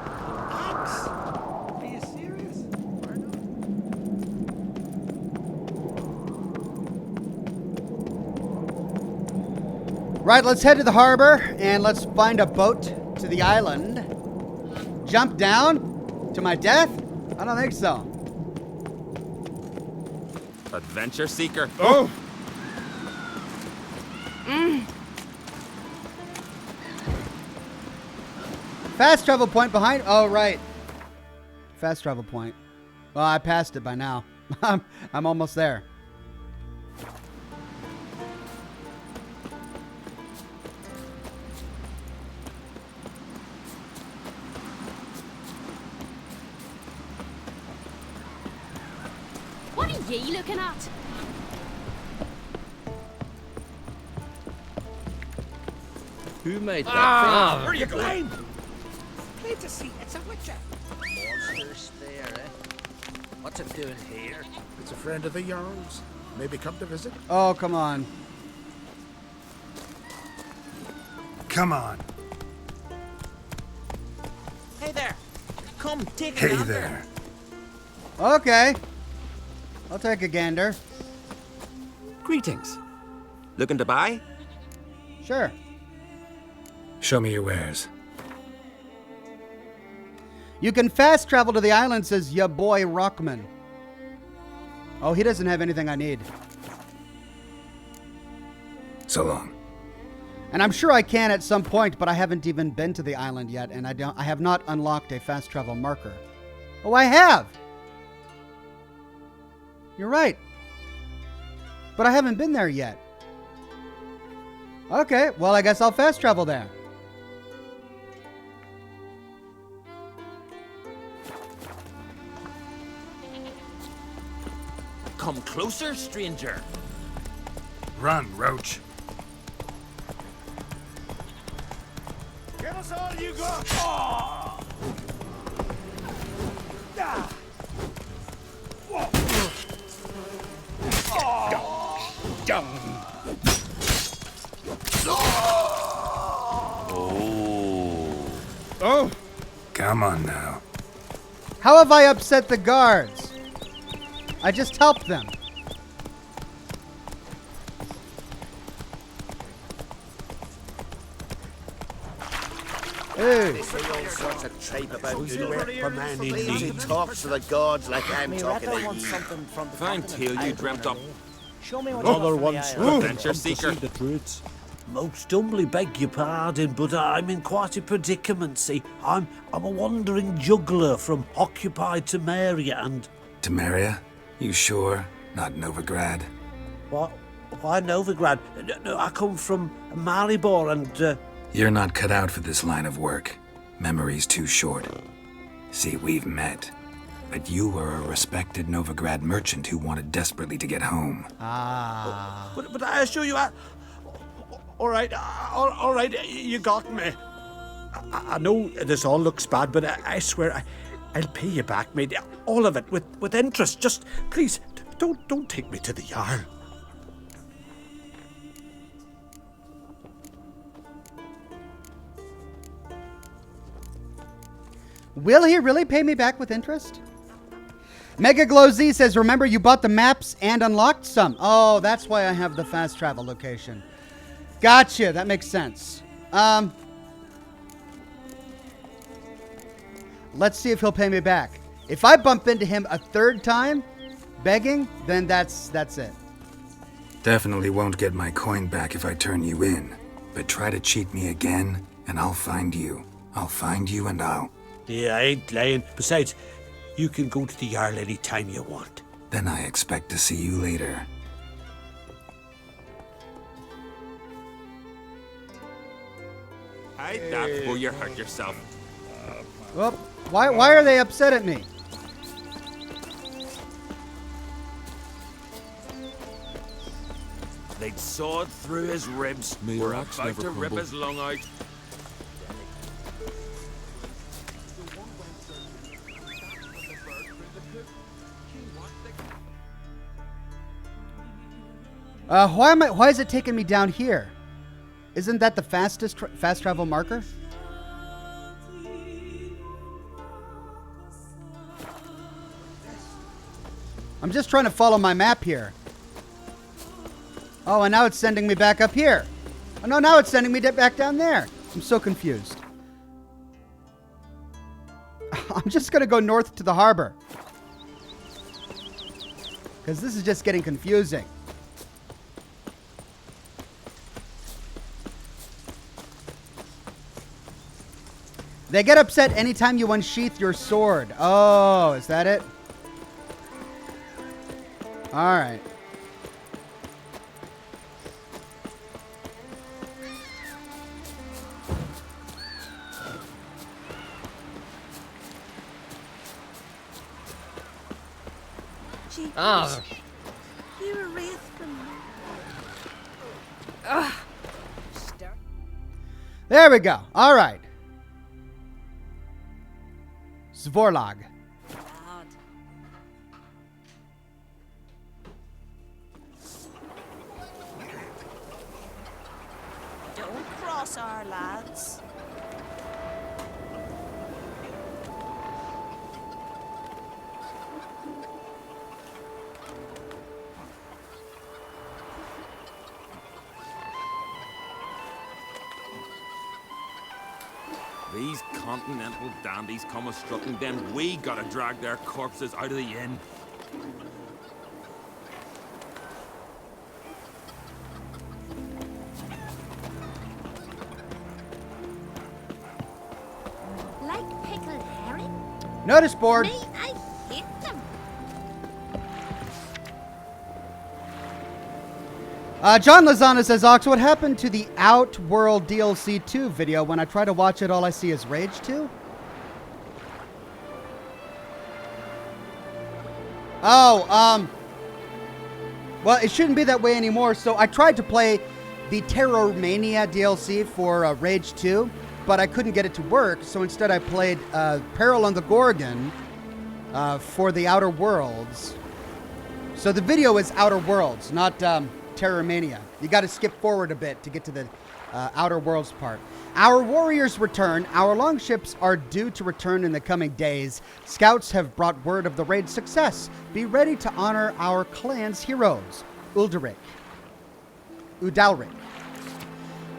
Axe? Are you serious?
Right, let's head to the harbor and let's find a boat to the island. Jump down to my death? I don't think so.
Adventure seeker.
Oh! Fast travel point behind. Oh, right. Fast travel point. Well, I passed it by now. I'm almost there.
What are ye looking at?
Who made that
Ah,
thing?
where you
Good
going?
Glad to see it's a witcher. Monsters there, eh? What's it doing here?
It's a friend of the Jarl's. Maybe come to visit.
Oh, come on.
Come on.
Hey there. Come, take a
Hey
gander.
there.
Okay. I'll take a gander.
Greetings. Looking to buy?
Sure.
Show me your wares.
You can fast travel to the island, says ya boy Rockman. Oh, he doesn't have anything I need.
So long.
And I'm sure I can at some point, but I haven't even been to the island yet, and I have not unlocked a fast travel marker. Oh, I have! You're right. But I haven't been there yet. Okay, well, I guess I'll fast travel there.
Come closer, stranger.
Run, Roach.
Give us all you got! Oh! Ah! Whoa.
Oh!
Come on now.
How have I upset the guards? I just helped them. Hey.
They say all sorts of tripe about you. Please, he talks to the gods like I'm talking to you.
Fine tale you dreamt up.
Show me what
Another
you
one's
have.
adventure seeker.
the truth. Most humbly beg your pardon, but I'm in quite a predicament. See, I'm a wandering juggler from occupied Temeria and...
Temeria? You sure? Not Novigrad?
What? Why Novigrad? No, I come from Maribor and...
You're not cut out for this line of work. Memory's too short. See, we've met. But you were a respected Novigrad merchant who wanted desperately to get home.
Ah.
But I assure you, all right, you got me. I know this all looks bad, but I swear I'll pay you back, mate. All of it with interest. Just please don't take me to the Jarl.
Will he really pay me back with interest? Mega Glow Z says, remember you bought the maps and unlocked some. Oh, that's why I have the fast travel location. Gotcha, that makes sense. Let's see if he'll pay me back. If I bump into him a third time, begging, then that's it.
Definitely won't get my coin back if I turn you in. But try to cheat me again, and I'll find you. I'll find you and I'll...
Yeah, I ain't lying. Besides, you can go to the Jarl any time you want.
Then I expect to see you later.
Hey, that's where you hurt yourself.
Well, why are they upset at me?
They'd sawed through his ribs. We're about to rip his lung out.
Why is it taking me down here? Isn't that the fast travel marker? I'm just trying to follow my map here. Oh, and now it's sending me back up here. Oh, no, now it's sending me back down there. I'm so confused. I'm just going to go north to the harbor. Because this is just getting confusing. They get upset anytime you unsheath your sword. Oh, is that it? All right.
Ah.
You're a wraith from...
There we go. All right. Svorlag.
Don't cross our lads.
These continental dandies come a-strutting, then we gotta drag their corpses out of the inn.
Like pickled herring?
Notice board.
Me, I hate them.
John Lozana says, Ox, what happened to the Outworld DLC 2 video? When I try to watch it, all I see is Rage 2? Oh, well, it shouldn't be that way anymore. So I tried to play the Terrormania DLC for Rage 2, but I couldn't get it to work. So instead I played Peril on the Gorgon for the Outer Worlds. So the video is Outer Worlds, not Terrormania. You got to skip forward a bit to get to the Outer Worlds part. Our warriors return. Our longships are due to return in the coming days. Scouts have brought word of the raid's success. Be ready to honor our clan's heroes. Udalric.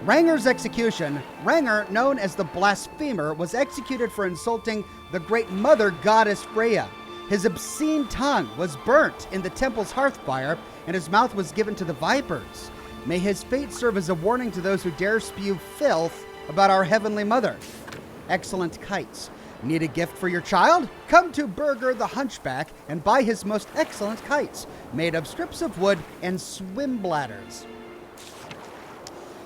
Ranger's execution. Ranger, known as the Blasphemer, was executed for insulting the great mother goddess Freya. His obscene tongue was burnt in the temple's hearthfire, and his mouth was given to the vipers. May his fate serve as a warning to those who dare spew filth about our heavenly mother. Excellent kites. Need a gift for your child? Come to Burger the Hunchback and buy his most excellent kites, made of strips of wood and swim bladders.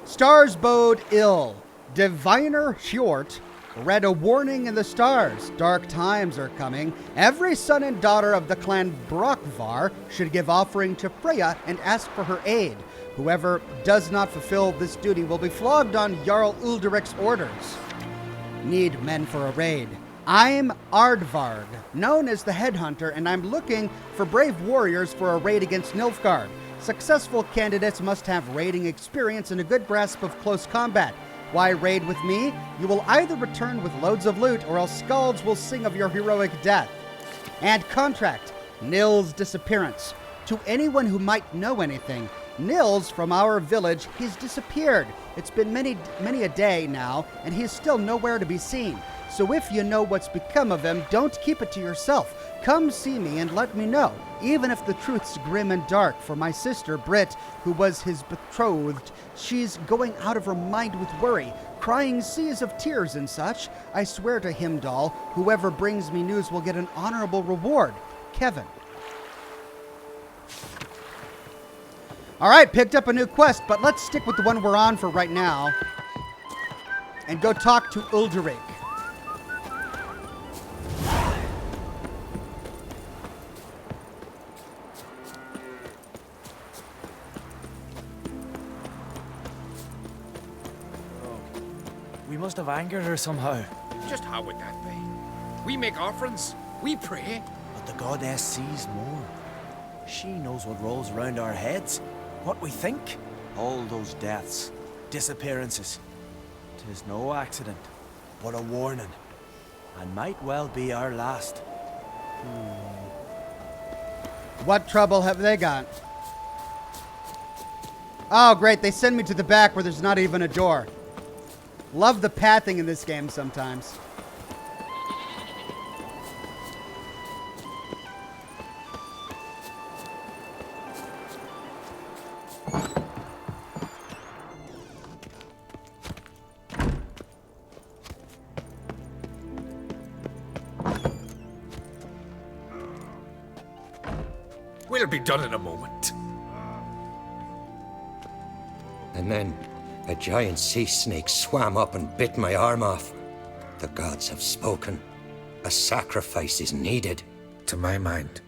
Stars bode ill. Diviner Hjort read a warning in the stars. Dark times are coming. Every son and daughter of the clan Brockvar should give offering to Freya and ask for her aid. Whoever does not fulfill this duty will be flogged on Jarl Ulderic's orders. Need men for a raid. I'm Ardvarg, known as the Headhunter, and I'm looking for brave warriors for a raid against Nilfgaard. Successful candidates must have raiding experience and a good grasp of close combat. Why raid with me? You will either return with loads of loot, or else skalds will sing of your heroic death. And contract, Nil's disappearance. To anyone who might know anything, Nils from our village, he's disappeared. It's been many a day now, and he's still nowhere to be seen. So if you know what's become of him, don't keep it to yourself. Come see me and let me know, even if the truth's grim and dark. For my sister, Britt, who was his betrothed, she's going out of her mind with worry, crying seas of tears and such. I swear to him, doll, whoever brings me news will get an honorable reward. Kevin. All right, picked up a new quest, but let's stick with the one we're on for right now and go talk to Ulrich.
We must have angered her somehow.
Just how would that be? We make offerings, we pray.
But the goddess sees more. She knows what rolls around our heads, what we think. All those deaths, disappearances. 'Tis no accident, but a warning. And might well be our last.
What trouble have they got? Oh, great. They send me to the back where there's not even a door. Love the pathing in this game sometimes.
We'll be done in a moment.
And then a giant sea snake swam up and bit my arm off. The gods have spoken. A sacrifice is needed.
To my mind,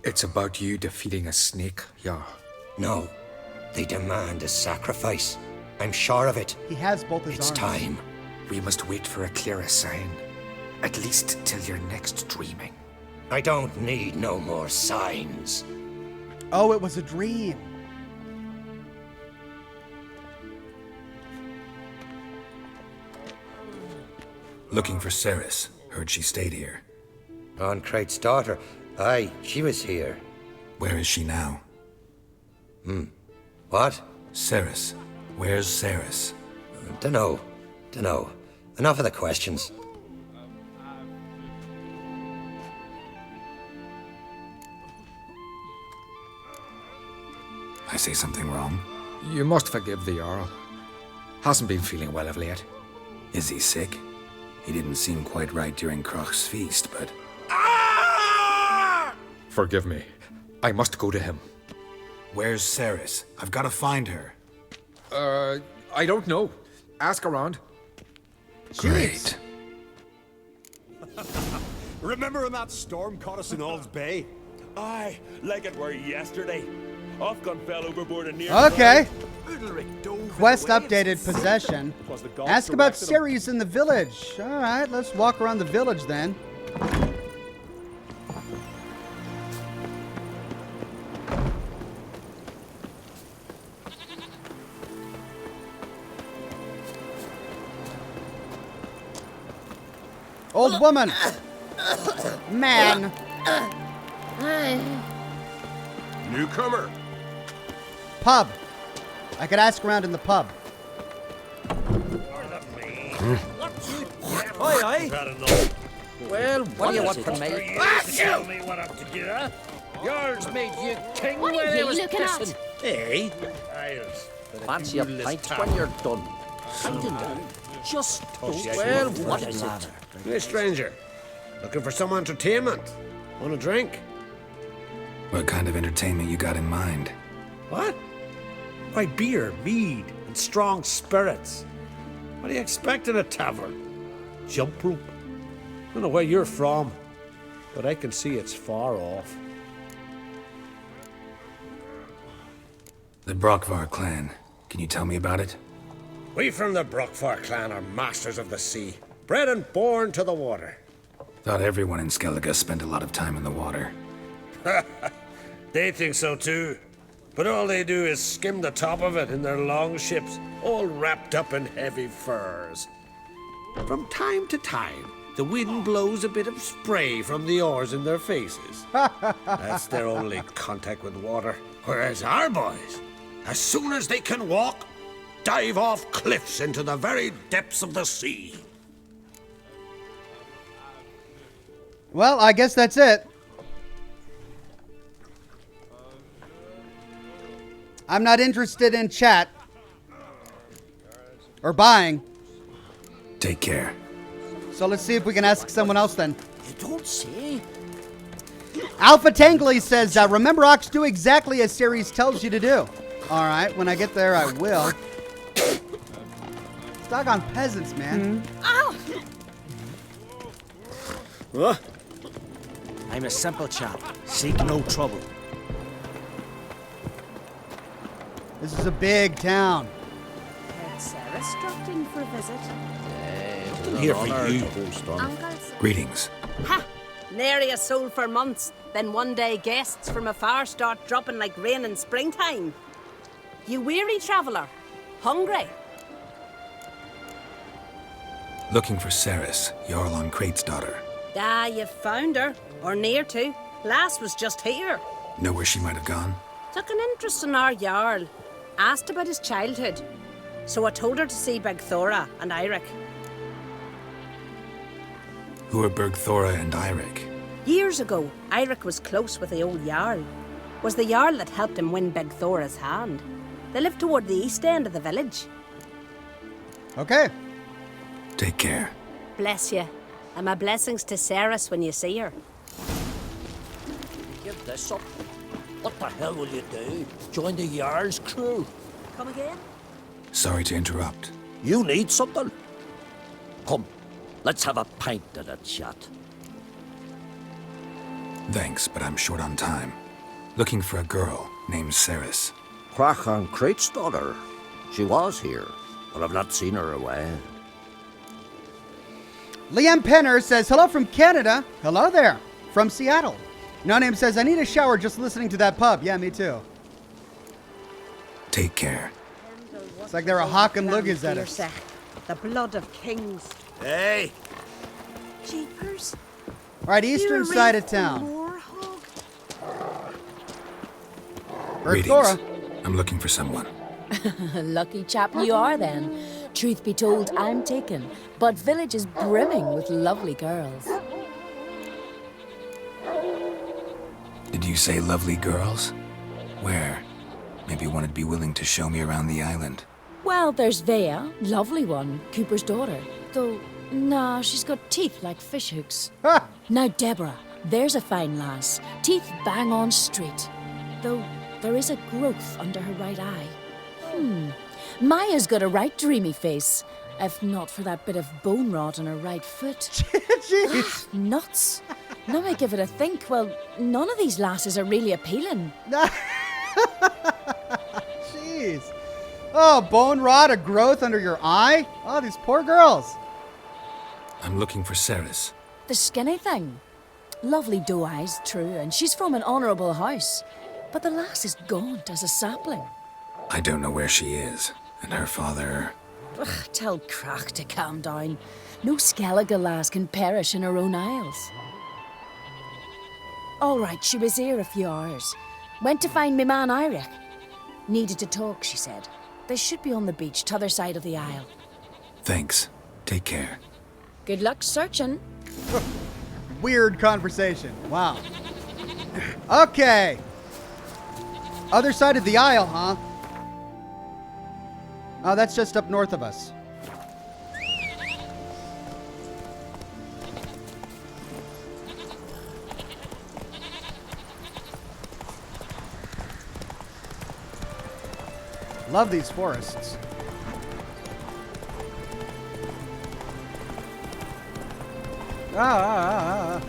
it's about you defeating a snake, yeah.
No, they demand a sacrifice. I'm sure of it.
He has both his
It's
arms.
time.
We must wait for a clearer sign. At least till your next dreaming.
I don't need no more signs.
Oh, it was a dream.
Looking for Ceres. Heard she stayed here.
Oncrate's daughter. Aye, she was here.
Where is she now?
What?
Ceres. Where's Ceres?
Dunno. Enough of the questions.
I say something wrong?
You must forgive the Jarl. Hasn't been feeling well of late.
Is he sick? He didn't seem quite right during Kroch's feast, but...
Forgive me. I must go to him.
Where's Ceres? I've got to find her.
I don't know. Ask around.
Great.
Remember when that storm caught us in Ald's Bay? Aye, like it were yesterday. Ofcon fell overboard and near.
Okay. Quest updated possession. Ask about
directed him.
Ceres in the village. All right, let's walk around the village then. Old woman. Man.
Newcomer.
Pub. I could ask around in the pub.
Aye, aye.
Well, what do you want from me?
Tell me what I'm to do, huh?
Yours made you king
What
when
are
I
you
was
looking at?
pissing.
Hey.
Fancy a pint when you're done. Just don't. Well, what is it?
Hey, stranger. Looking for some entertainment? Want a drink?
What kind of entertainment you got in mind?
What? Why, beer, mead, and strong spirits. What do you expect in a tavern? Jump rope? I don't know where you're from, but I can see it's far off.
The Brockvar clan. Can you tell me about it?
We from the Brockvar clan are masters of the sea, bred and born to the water.
Thought everyone in Skellige spent a lot of time in the water.
They think so too. But all they do is skim the top of it in their long ships, all wrapped up in heavy furs. From time to time, the wind blows a bit of spray from the oars in their faces. That's their only contact with water. Whereas our boys,
As soon as they can walk, dive off cliffs into the very depths of the sea.
Well, I guess that's it. I'm not interested in chat. Or buying.
Take care.
So let's see if we can ask someone else then.
You don't say.
Alpha Tangley says, remember, Ox, do exactly as Ceres tells you to do. Alright, when I get there, I will. It's doggone peasants, man.
Ow!
I'm a simple chap. Seek no trouble.
This is a big town.
Had Sarah dropped in for a visit?
Here for you.
Greetings.
Ha! Nary a soul for months. Then one day guests from afar start dropping like rain in springtime. You weary traveller? Hungry?
Looking for Ceres, Jarl on Crate's daughter.
Ah, you've found her. Or near to. Lass was just here.
Know where she might have gone?
Took an interest in our Jarl. Asked about his childhood. So I told her to see Big Thora and Eirik.
Who are Bergthora and Eirik?
Years ago, Eirik was close with the old Jarl. Was the Jarl that helped him win Big Thora's hand. They lived toward the east end of the village.
Okay.
Take care.
Bless you. And my blessings to Ceres when you see her.
Give this up. What the hell will you do? Join the Jarl's crew?
Come again?
Sorry to interrupt.
You need something? Come, let's have a pint and a chat.
Thanks, but I'm short on time. Looking for a girl named Ceres.
Crach on Crate's daughter. She was here, but I've not seen her away.
Liam Penner says, hello from Canada. Hello there. From Seattle. No Name says, I need a shower just listening to that pub. Yeah, me too.
Take care.
It's like they're a hawk and luggies at us.
The blood of kings.
Hey!
Jeepers.
Right, eastern side of town.
Greetings. I'm looking for someone.
Lucky chap you are then. Truth be told, I'm taken, but village is brimming with lovely girls.
Did you say lovely girls? Where? Maybe one would be willing to show me around the island.
Well, there's Vea, lovely one, Cooper's daughter. Though, nah, she's got teeth like fishhooks. Now, Deborah, there's a fine lass. Teeth bang on straight. Though, there is a growth under her right eye. Maya's got a right dreamy face. If not for that bit of bone rot on her right foot.
Jeez.
Nuts. Now I give it a think. Well, none of these lasses are really appealing.
Jeez. Oh, bone rot, a growth under your eye? Oh, these poor girls.
I'm looking for Ceres.
The skinny thing. Lovely doe eyes, true, and she's from an honourable house. But the lass is gaunt as a sapling.
I don't know where she is, and her father...
Ugh, tell Crach to calm down. No Skellige lass can perish in her own isles. All right, she was here a few hours. Went to find me man Eirik. Needed to talk, she said. They should be on the beach, t'other side of the isle.
Thanks. Take care.
Good luck searching.
Weird conversation. Wow. Okay. Other side of the aisle, huh? Oh, that's just up north of us. Love these forests. Ah.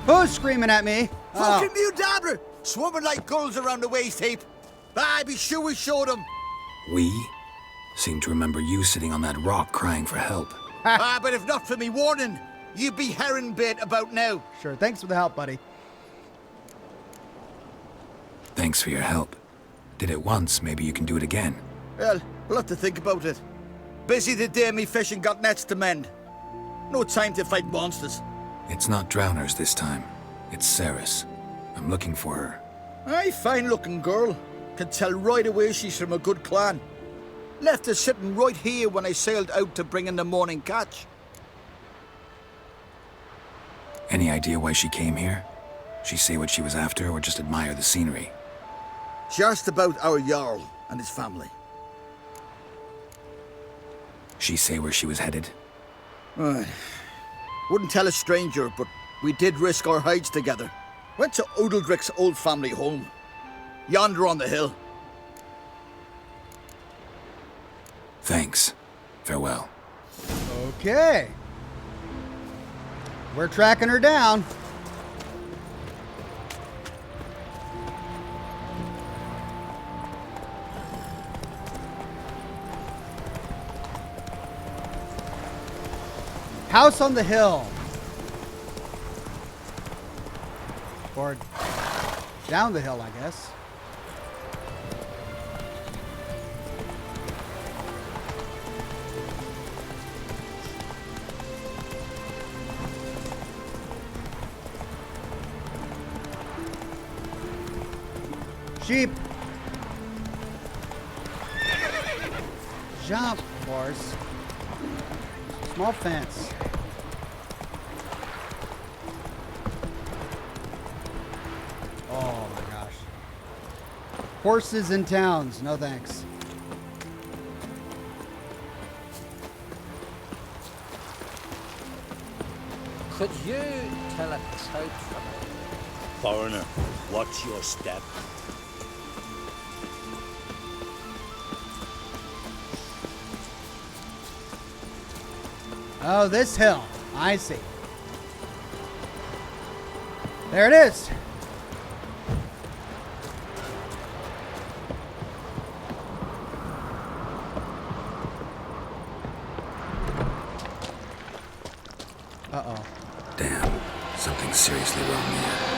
Who's screaming at me?
Fucking Mudabra! Swarming like gulls around the waste heap. I be sure we showed them.
We? Seem to remember you sitting on that rock crying for help.
But if not for me warning, you'd be herring bait about now.
Sure, thanks for the help, buddy.
Thanks for your help. Did it once, maybe you can do it again.
Well, we'll have to think about it. Busy today, me fishing got nets to mend. No time to fight monsters.
It's not drowners this time. It's Ceres. I'm looking for her.
Aye, fine-looking girl. Can tell right away she's from a good clan. Left her sitting right here when I sailed out to bring in the morning catch.
Any idea why she came here? She say what she was after or just admire the scenery?
She asked about our Jarl and his family.
She say where she was headed?
Wouldn't tell a stranger, but we did risk our hides together. Went to Odeldrick's old family home. Yonder on the hill.
Thanks. Farewell.
Okay. We're tracking her down. House on the hill. Or down the hill, I guess. Sheep. Jump, horse. Small fence. Oh my gosh. Horses in towns, no thanks.
Could you tell a trout from me?
Foreigner, watch your step.
Oh, this hill. I see. There it is. Uh-oh.
Damn. Something's seriously wrong here.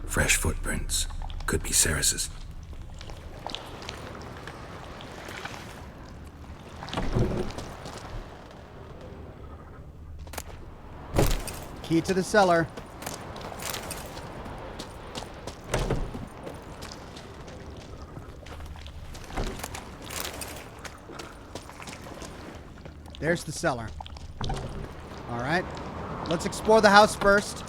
Fresh footprints. Could be Ceres's.
Key to the cellar. There's the cellar. All right. Let's explore the house first.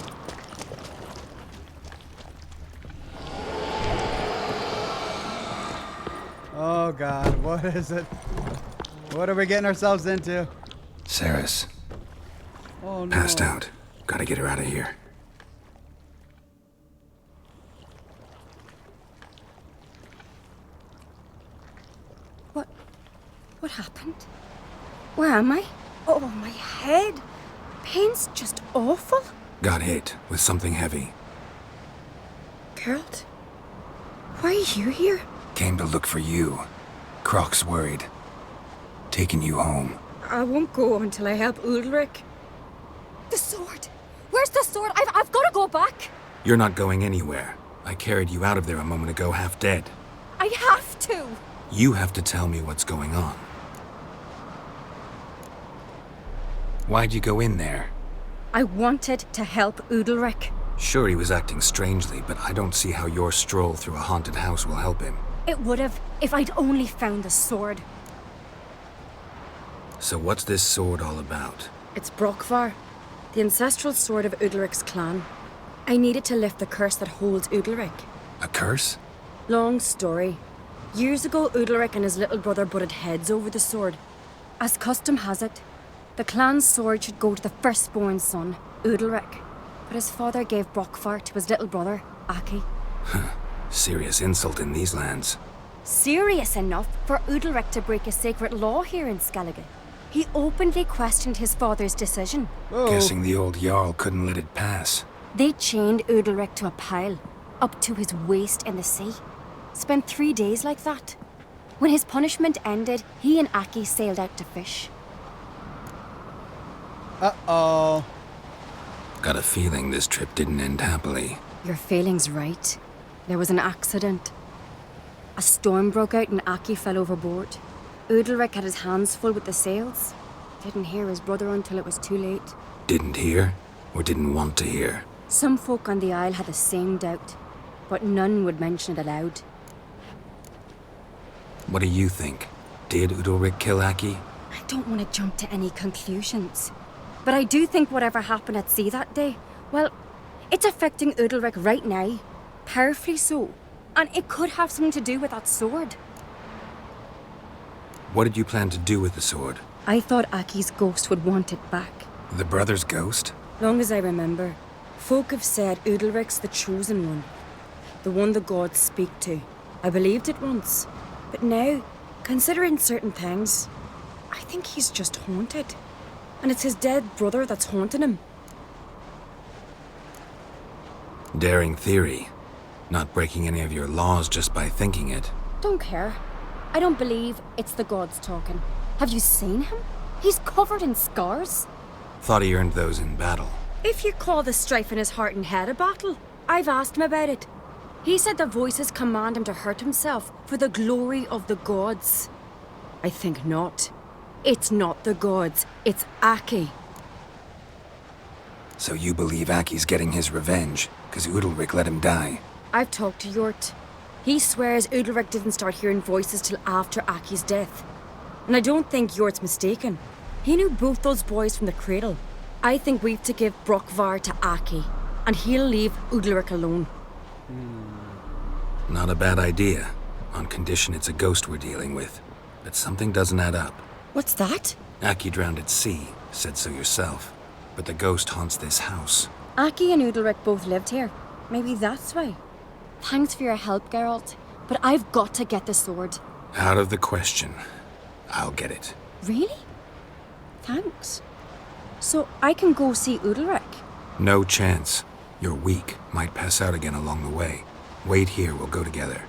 Oh God, what is it? What are we getting ourselves into?
Ceres.
Oh no.
Passed out. Gotta get her out of here.
What happened? Where am I? Oh, my head. Pain's just awful.
Got hit with something heavy.
Geralt? Why are you here?
Came to look for you. Croc's worried. Taking you home.
I won't go until I help Ulrich. The sword! Where's the sword? I've got to go back!
You're not going anywhere. I carried you out of there a moment ago half dead.
I have to!
You have to tell me what's going on. Why'd you go in there?
I wanted to help Ulrich.
Sure, he was acting strangely, but I don't see how your stroll through a haunted house will help him.
It would have if I'd only found the sword.
So what's this sword all about?
It's Brokvar, the ancestral sword of Udalric's clan. I needed to lift the curse that holds Udalric.
A curse?
Long story. Years ago, Udalric and his little brother butted heads over the sword. As custom has it, the clan's sword should go to the firstborn son, Udalric. But his father gave Brokvar to his little brother, Aki.
Serious insult in these lands.
Serious enough for Udalric to break a sacred law here in Skellige.
He openly questioned his father's decision.
Guessing the old Jarl couldn't let it pass.
They chained Udalric to a pile, up to his waist in the sea. Spent 3 days like that. When his punishment ended, he and Aki sailed out to fish.
Uh-oh.
Got a feeling this trip didn't end happily.
Your feeling's right. There was an accident. A storm broke out and Aki fell overboard. Udalric had his hands full with the sails. Didn't hear his brother until it was too late.
Didn't hear, or didn't want to hear?
Some folk on the Isle had the same doubt, but none would mention it aloud.
What do you think? Did Udalric kill Aki?
I don't want to jump to any conclusions, but I do think whatever happened at sea that day, well, it's affecting Udalric right now. Powerfully so. And it could have something to do with that sword.
What did you plan to do with the sword?
I thought Aki's ghost would want it back.
The brother's ghost?
Long as I remember, folk have said Udalric's the chosen one. The one the gods speak to. I believed it once. But now, considering certain things, I think he's just haunted. And it's his dead brother that's haunting him.
Daring theory. Not breaking any of your laws just by thinking it.
Don't care. I don't believe it's the gods talking. Have you seen him? He's covered in scars.
Thought he earned those in battle.
If you call the strife in his heart and head a battle, I've asked him about it. He said the voices command him to hurt himself for the glory of the gods. I think not. It's not the gods, it's Aki.
So you believe Aki's getting his revenge, because Udalric let him die?
I've talked to Yort. He swears Udalric didn't start hearing voices till after Aki's death. And I don't think Yort's mistaken. He knew both those boys from the cradle. I think we've to give Brokvar to Aki, and he'll leave Udalric alone.
Not a bad idea, on condition it's a ghost we're dealing with. But something doesn't add up.
What's that?
Aki drowned at sea, said so yourself. But the ghost haunts this house.
Aki and Udalric both lived here. Maybe that's why. Thanks for your help, Geralt. But I've got to get the sword.
Out of the question. I'll get it.
Really? Thanks. So I can go see Udalric?
No chance. You're weak. Might pass out again along the way. Wait here, we'll go together.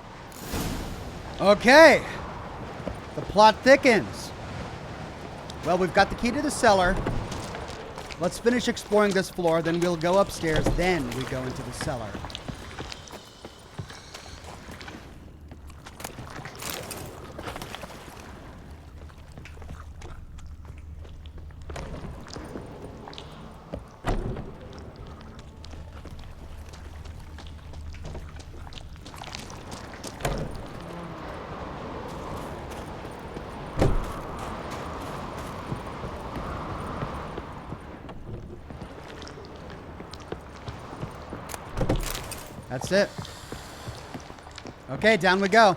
Okay. The plot thickens. Well, we've got the key to the cellar. Let's finish exploring this floor, then we'll go upstairs, then we go into the cellar. That's it. Okay, down we go.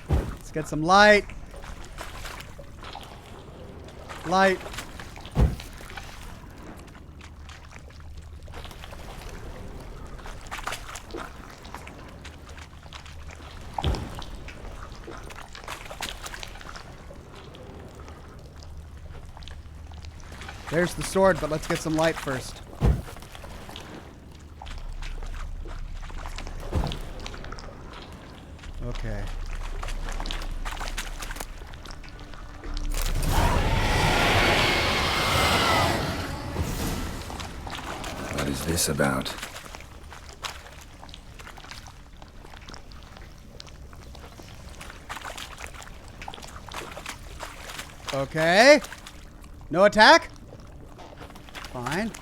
Let's get some light. Light. There's the sword, but let's get some light first. Okay.
What is this about?
Okay. No attack? Fine.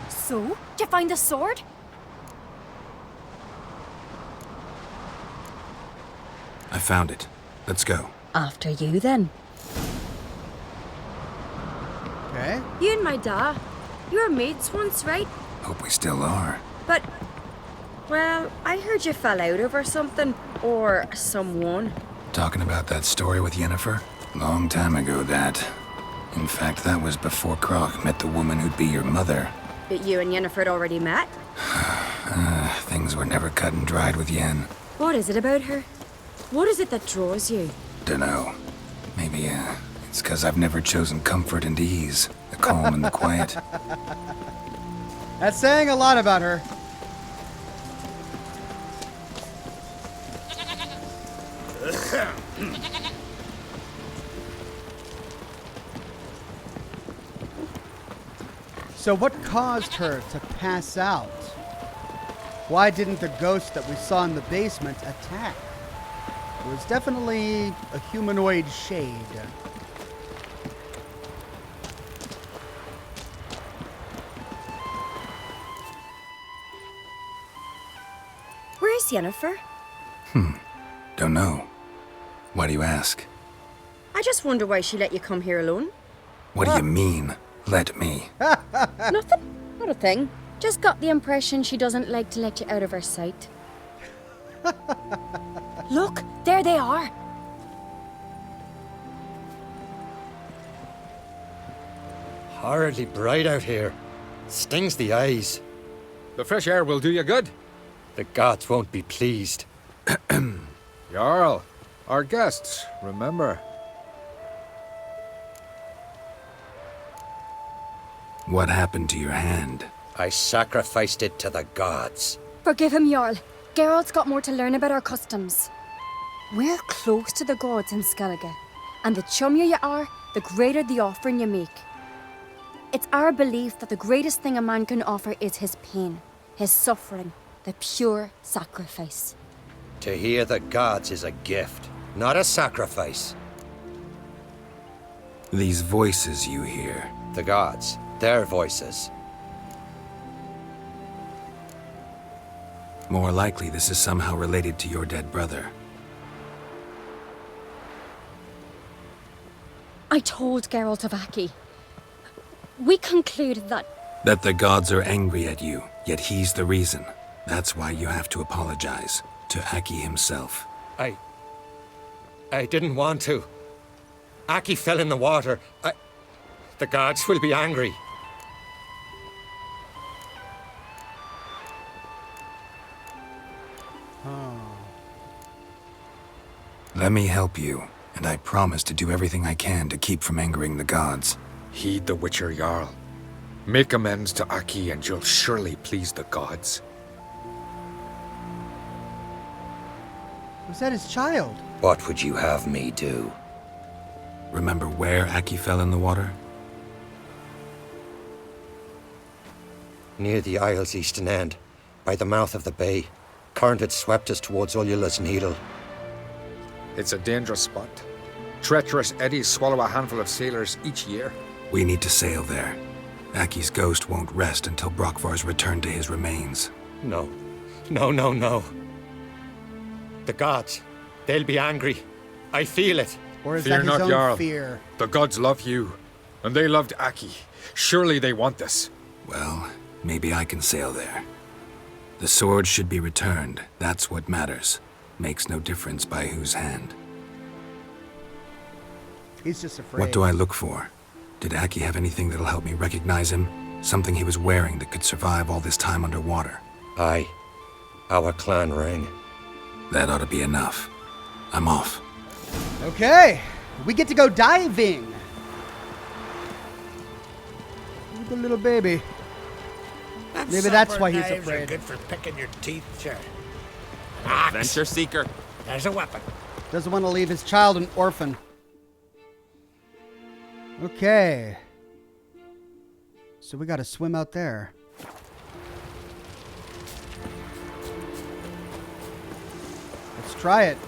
So, did you find the sword?
I found it. Let's go.
After you, then.
Okay.
You and my da, you were mates once, right?
Hope we still are.
But, well, I heard you fell out over something. Or someone.
Talking about that story with Yennefer? Long time ago, that. In fact, that was before Croc met the woman who'd be your mother.
But you and Yennefer had already met?
Things were never cut and dried with Yen.
What is it about her? What is it that draws you?
Dunno. Maybe, it's 'cause I've never chosen comfort and ease. The calm and the quiet.
That's saying a lot about her. So what caused her to pass out? Why didn't the ghost that we saw in the basement attack? It was definitely a humanoid shade.
Where's Yennefer?
Don't know. Why do you ask?
I just wonder why she let you come here alone.
What do you mean, let me?
Nothing. Not a thing. Just got the impression she doesn't like to let you out of her sight. Look, there they are.
Horridly bright out here. Stings the eyes.
The fresh air will do you good.
The gods won't be pleased.
Jarl, our guests, remember.
What happened to your hand?
I sacrificed it to the gods.
Forgive him, Jarl. Geralt's got more to learn about our customs. We're close to the gods in Skellige, and the chummier you are, the greater the offering you make. It's our belief that the greatest thing a man can offer is his pain, his suffering, the pure sacrifice.
To hear the gods is a gift, not a sacrifice.
These voices you hear.
The gods, their voices.
More likely this is somehow related to your dead brother.
I told Geralt of Aki. We concluded that...
That the gods are angry at you, yet he's the reason. That's why you have to apologize. To Aki himself.
I didn't want to. Aki fell in the water. The gods will be angry.
Let me help you, and I promise to do everything I can to keep from angering the gods.
Heed the Witcher Jarl. Make amends to Aki and you'll surely please the gods.
Was that his child?
What would you have me do?
Remember where Aki fell in the water?
Near the Isle's eastern end, by the mouth of the bay. Current had swept us towards Ullula's Needle.
It's a dangerous spot. Treacherous eddies swallow a handful of sailors each year.
We need to sail there. Aki's ghost won't rest until Brokvar's returned to his remains.
No. No. The gods, they'll be angry. I feel it.
Or is
Fear
that his
not,
own
Jarl.
fear?
The gods love you, and they loved Aki. Surely they want this.
Well, maybe I can sail there. The sword should be returned. That's what matters. Makes no difference by whose hand.
He's just afraid.
What do I look for? Did Aki have anything that'll help me recognize him? Something he was wearing that could survive all this time underwater?
Aye. Our clan ring.
That ought to be enough. I'm off.
Okay, we get to go diving. Look at the little baby. Maybe that's why he's afraid.
Good for picking your teeth, sure.
Adventure seeker.
There's a weapon.
Doesn't want to leave his child an orphan. Okay. So we got to swim out there. Let's try it.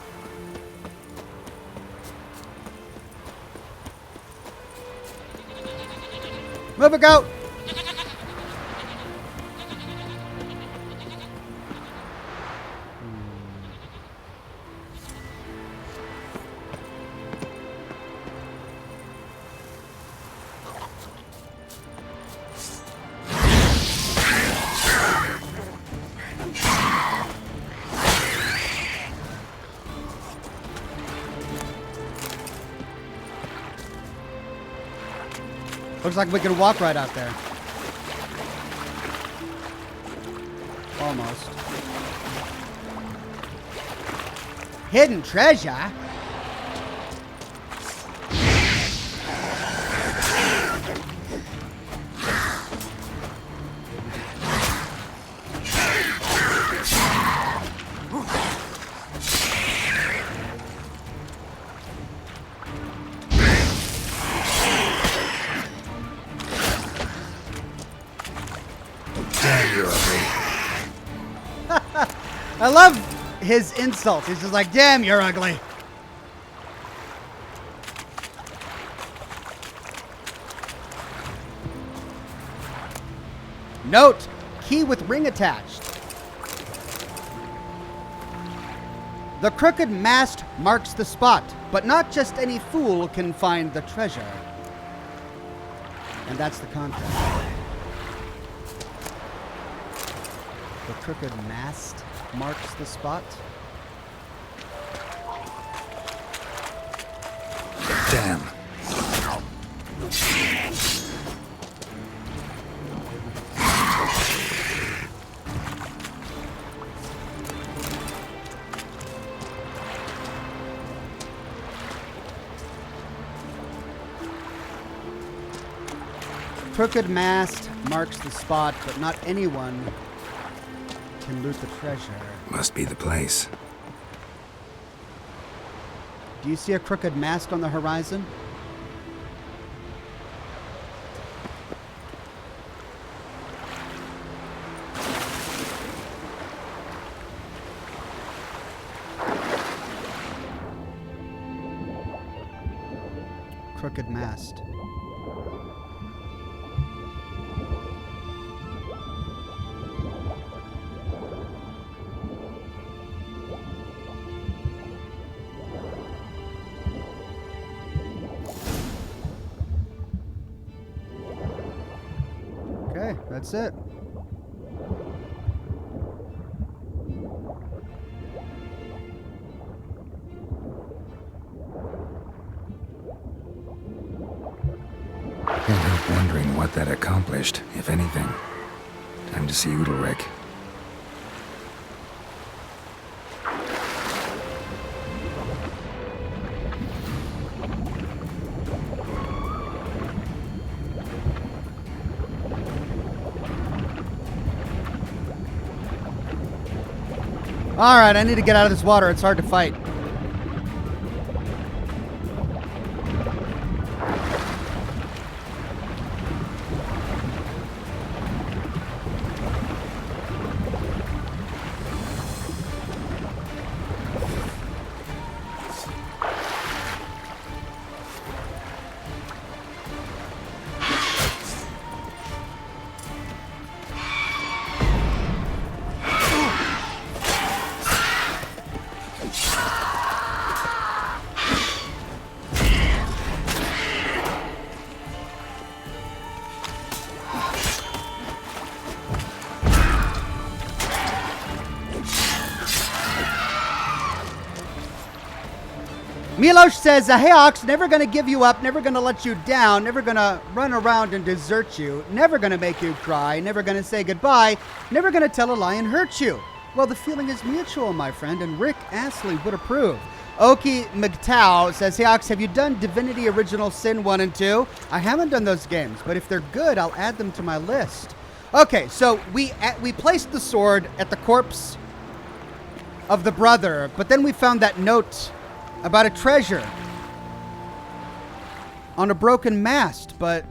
Move it, goat! Looks like we can walk right out there. Almost. Hidden treasure? I love his insults. He's just like, damn, you're ugly. Note, key with ring attached. The crooked mast marks the spot, but not just any fool can find the treasure. And that's the contract. The crooked mast marks the spot.
Damn.
Crooked mast marks the spot, but not anyone can loot the treasure.
Must be the place.
Do you see a crooked mast on the horizon? Crooked mast. Okay, that's it.
Can't help wondering what that accomplished, if anything. Time to see Udalric.
All right, I need to get out of this water. It's hard to fight. Milosh says, hey Ox, never gonna give you up, never gonna let you down, never gonna run around and desert you, never gonna make you cry, never gonna say goodbye, never gonna tell a lie and hurt you. Well, the feeling is mutual, my friend, and Rick Astley would approve. Oki McTow says, hey Ox, have you done Divinity Original Sin 1 and 2? I haven't done those games, but if they're good, I'll add them to my list. Okay, so we placed the sword at the corpse of the brother, but then we found that note about a treasure on a broken mast, but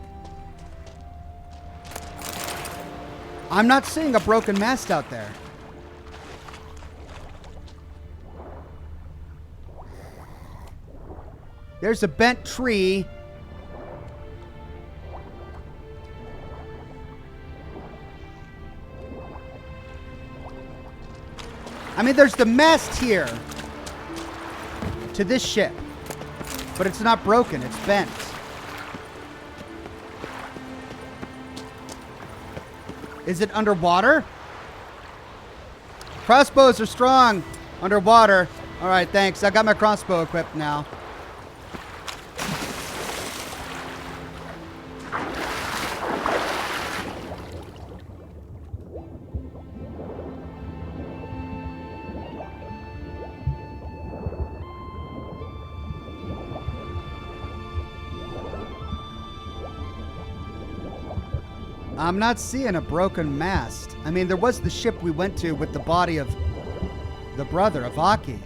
I'm not seeing a broken mast out there. There's a bent tree. I mean, there's the mast here to this ship, but it's not broken, it's bent. Is it underwater? Crossbows are strong underwater. All right, thanks. I got my crossbow equipped now. I'm not seeing a broken mast. I mean, there was the ship we went to with the body of the brother of Aki.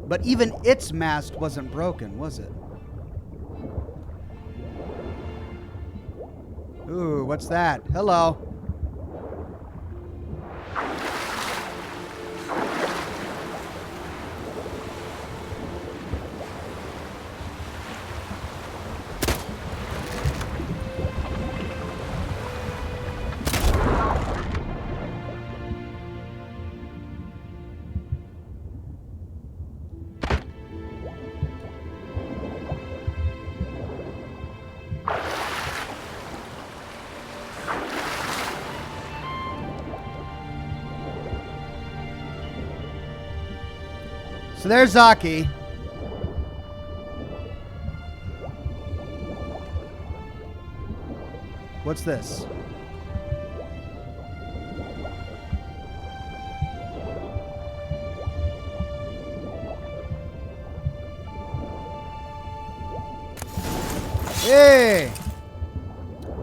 But even its mast wasn't broken, was it? Ooh, what's that? Hello. So there's Aki. What's this? Hey!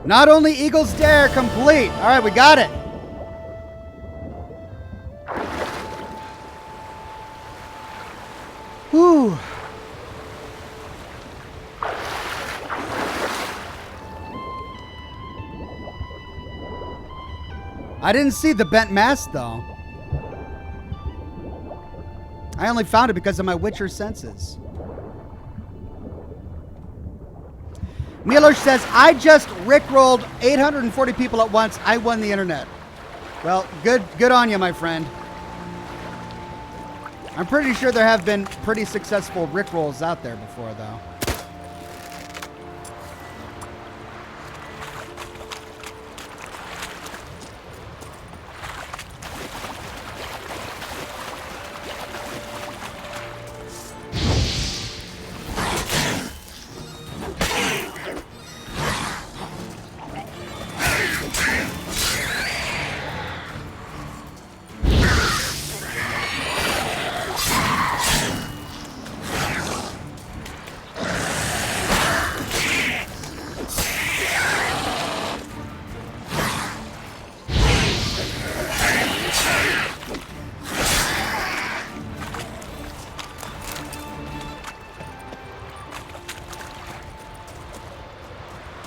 Not only Eagle's Dare complete. All right, we got it. Whew. I didn't see the bent mast, though. I only found it because of my Witcher senses. Milosh says, I just rickrolled 840 people at once. I won the internet. Well, good on you, my friend. I'm pretty sure there have been pretty successful rickrolls out there before, though.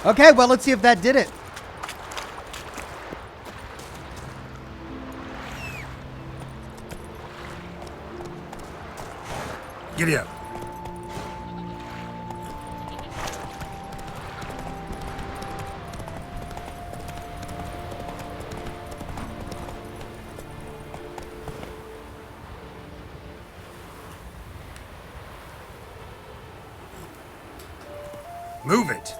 Okay, well, let's see if that did it.
Giddy up. Move it.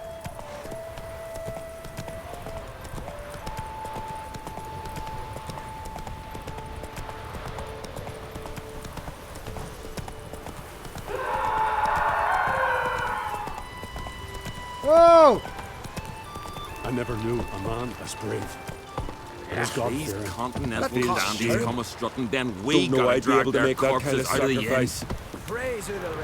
Whoa!
I never knew a man as brave.
Yeah, these
God-fearing.
continental dandies come a strutting, then we
Don't know
gotta
I'd be
drag
able to
their
make that kind
corpses
of
out of the inn.
sacrifice.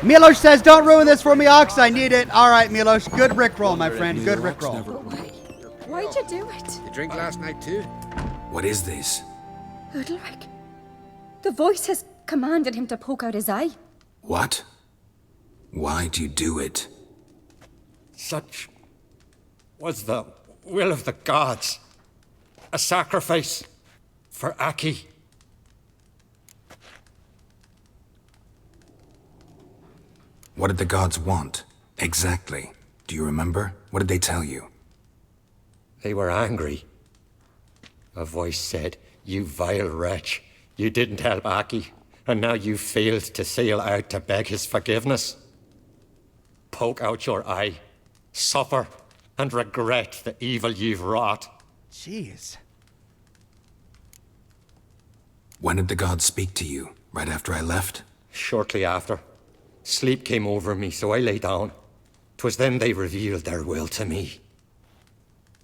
Milosh says, don't ruin this for me, Ox. I need it. All right, Milosh. Good rickroll, my friend. Good rickroll.
Why'd you do it?
You drink last night too?
What is this?
Udalric. The voice has commanded him to poke out his eye.
What? Why'd you do it?
Such was the will of the gods. A sacrifice for Aki.
What did the gods want? Exactly. Do you remember? What did they tell you?
They were angry. A voice said, "You vile wretch, you didn't help Aki, and now you failed to sail out to beg his forgiveness. Poke out your eye, suffer, and regret the evil you've wrought."
Jeez.
When did the gods speak to you? Right after I left?
Shortly after. Sleep came over me, so I lay down. 'Twas then they revealed their will to me.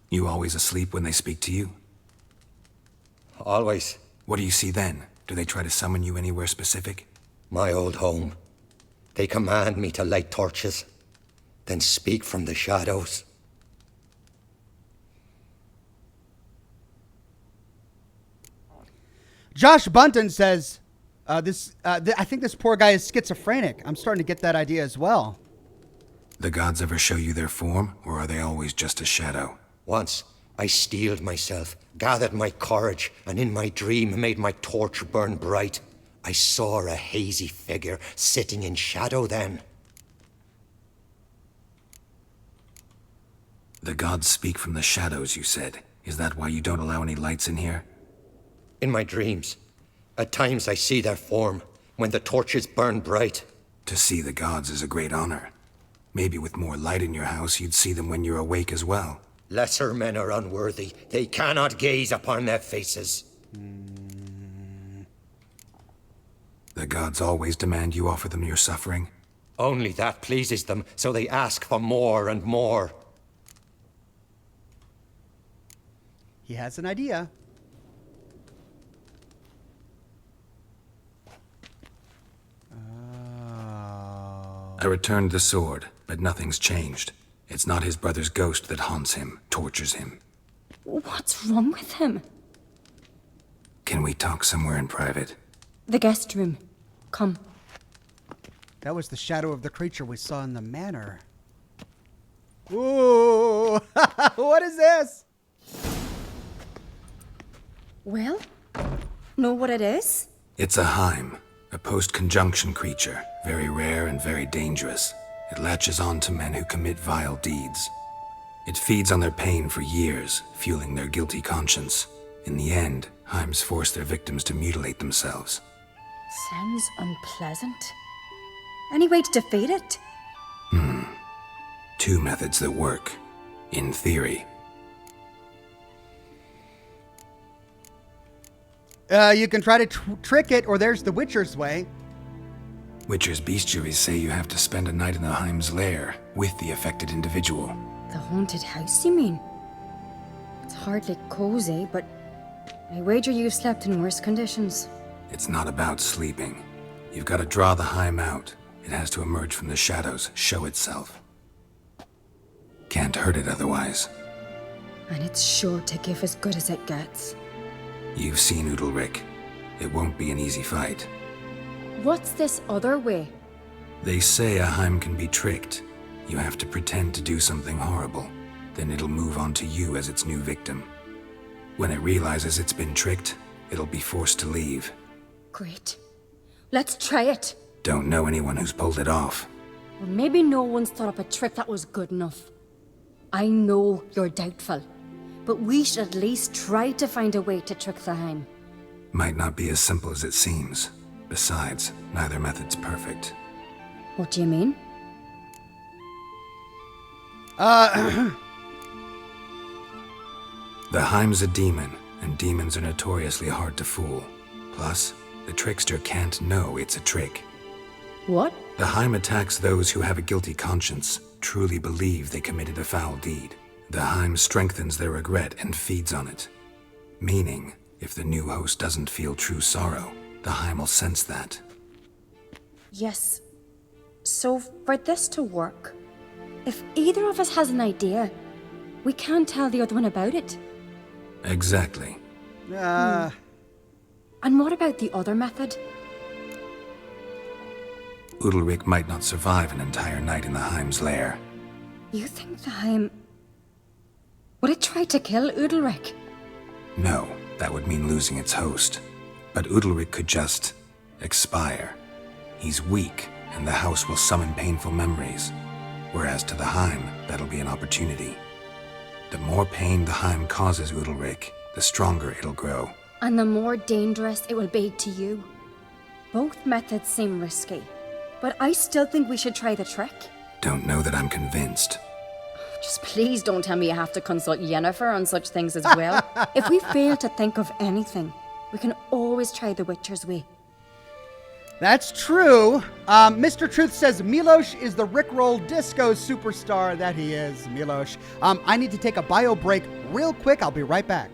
You always asleep when they speak to you?
Always.
What do you see then? Do they try to summon you anywhere specific?
My old home. They command me to light torches. then speak from the shadows.
Josh Bunton says, I think this poor guy is schizophrenic. I'm starting to get that idea as well.
The gods ever show you their form, or are they always just a shadow?
Once, I steeled myself, gathered my courage, and in my dream made my torch burn bright. I saw a hazy figure sitting in shadow then.
The gods speak from the shadows, you said. Is that why you don't allow any lights in here?
In my dreams, at times I see their form, when the torches burn bright.
To see the gods is a great honor. Maybe with more light in your house, you'd see them when you're awake as well.
Lesser men are unworthy. They cannot gaze upon their faces.
The gods always demand you offer them your suffering?
Only that pleases them, so they ask for more and more.
He has an idea.
I returned the sword, but nothing's changed. It's not his brother's ghost that haunts him, tortures him.
What's wrong with him?
Can we talk somewhere in private?
The guest room. Come.
That was the shadow of the creature we saw in the manor. Ooh! What is this?
Well, know what it is?
It's a Heim, a post-conjunction creature, very rare and very dangerous. It latches on to men who commit vile deeds. It feeds on their pain for years, fueling their guilty conscience. In the end, Heims force their victims to mutilate themselves.
Sounds unpleasant. Any way to defeat it?
Two methods that work, in theory.
You can try to trick it, or there's the Witcher's way.
Witcher's bestiaries say you have to spend a night in the Heim's lair with the affected individual.
The haunted house, you mean? It's hardly cozy, but I wager you've slept in worse conditions.
It's not about sleeping. You've got to draw the Heim out. It has to emerge from the shadows, show itself. Can't hurt it otherwise.
And it's sure to give as good as it gets.
You've seen Udalric. It won't be an easy fight.
What's this other way?
They say a Heim can be tricked. You have to pretend to do something horrible. Then it'll move on to you as its new victim. When it realizes it's been tricked, it'll be forced to leave.
Great. Let's try it.
Don't know anyone who's pulled it off.
Or maybe no one's thought up a trick that was good enough. I know you're doubtful, but we should at least try to find a way to trick the Heim.
Might not be as simple as it seems. Besides, neither method's perfect.
What do you mean?
The Heim's a demon, and demons are notoriously hard to fool. Plus, the trickster can't know it's a trick.
What?
The Heim attacks those who have a guilty conscience, truly believe they committed a foul deed. The Heim strengthens their regret and feeds on it. Meaning, if the new host doesn't feel true sorrow, the Heim will sense that.
Yes. So, for this to work, if either of us has an idea, we can't tell the other one about it.
Exactly.
And what about the other method?
Udalric might not survive an entire night in the Heim's lair.
You think the Heim... Would it try to kill Udalric?
No, that would mean losing its host. But Udalric could just... expire. He's weak, and the house will summon painful memories. Whereas to the Heim, that'll be an opportunity. The more pain the Heim causes Udalric, the stronger it'll grow.
And the more dangerous it will be to you. Both methods seem risky, but I still think we should try the trick.
Don't know that I'm convinced.
Just please don't tell me you have to consult Yennefer on such things as well. If we fail to think of anything, we can always try the Witcher's way.
That's true. Mr. Truth says Milos is the Rickroll disco superstar that he is, Milos. I need to take a bio break real quick. I'll be right back.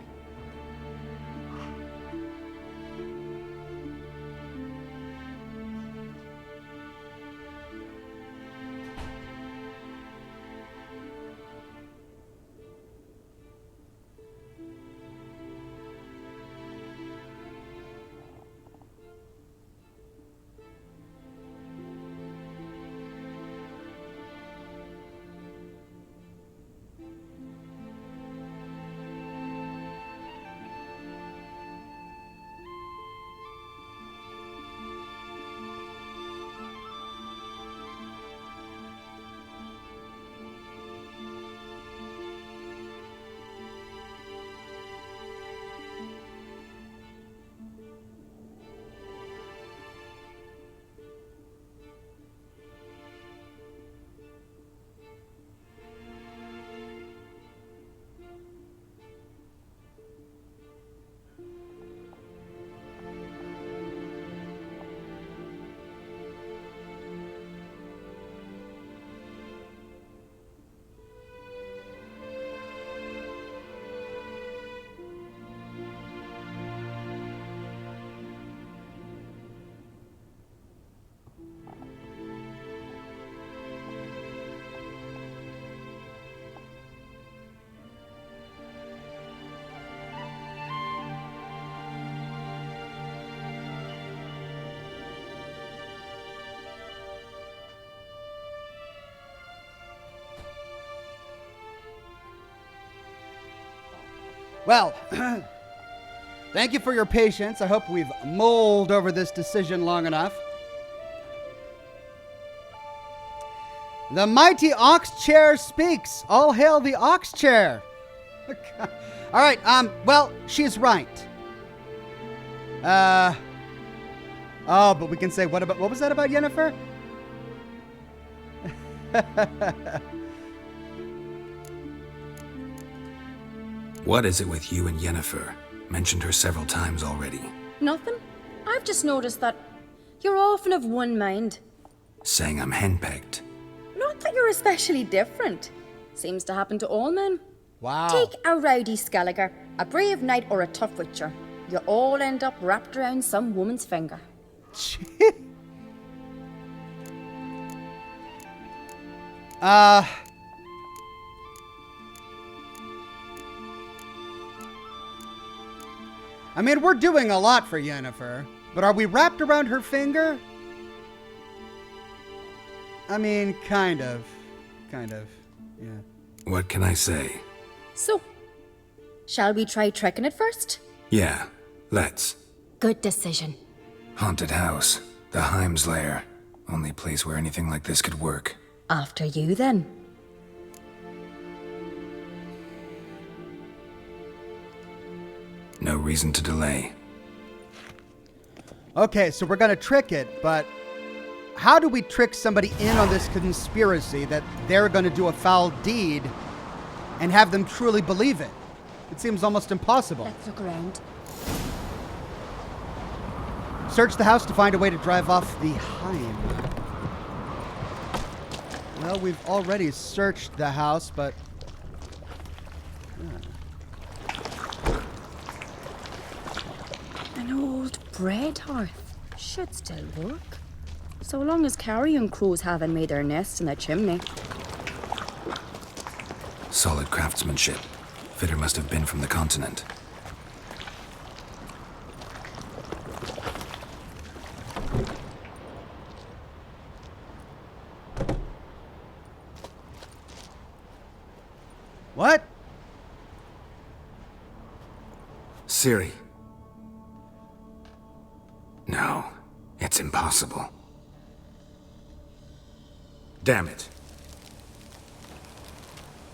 Well, thank you for your patience. I hope we've mulled over this decision long enough. The mighty ox chair speaks. All hail the ox chair. All right, well, she's right. Oh, but we can say, what was that about Yennefer?
What is it with you and Yennefer? Mentioned her several times already.
Nothing. I've just noticed that you're often of one mind.
Saying I'm henpecked.
Not that you're especially different. Seems to happen to all men.
Wow.
Take a rowdy Skellige, a brave knight, or a tough witcher. You all end up wrapped around some woman's finger.
I mean, we're doing a lot for Yennefer, but are we wrapped around her finger? I mean, kind of, yeah.
What can I say?
So, shall we try trekking it first?
Yeah, let's.
Good decision.
Haunted house. The Heim's lair. Only place where anything like this could work.
After you, then.
No reason to delay.
Okay, so we're gonna trick it, but how do we trick somebody in on this conspiracy that they're gonna do a foul deed and have them truly believe it? It seems almost impossible.
Let's look around.
Search the house to find a way to drive off the Heim. Well, we've already searched the house, but...
An old bread hearth. Should still work. So long as carrion crows haven't made their nests in the chimney.
Solid craftsmanship. Fitter must have been from the continent.
What?
Ciri. No, it's impossible. Damn it.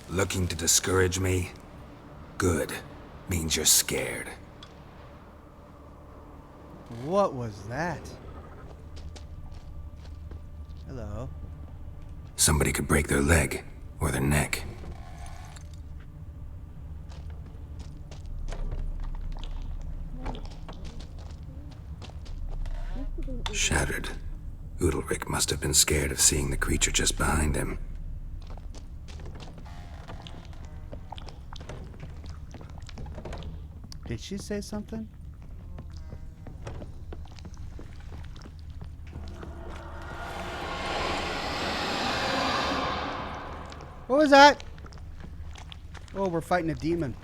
Looking to discourage me? Good. Means you're scared.
What was that? Hello.
Somebody could break their leg or their neck. Shattered. Udalric must have been scared of seeing the creature just behind him.
Did she say something? What was that? Oh, we're fighting a demon.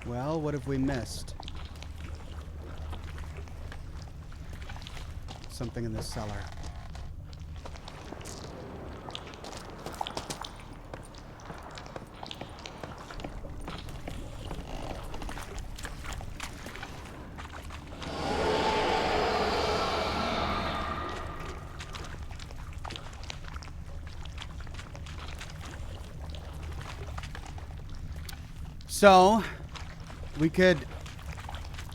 Well, what have we missed? Something in the cellar. So, we could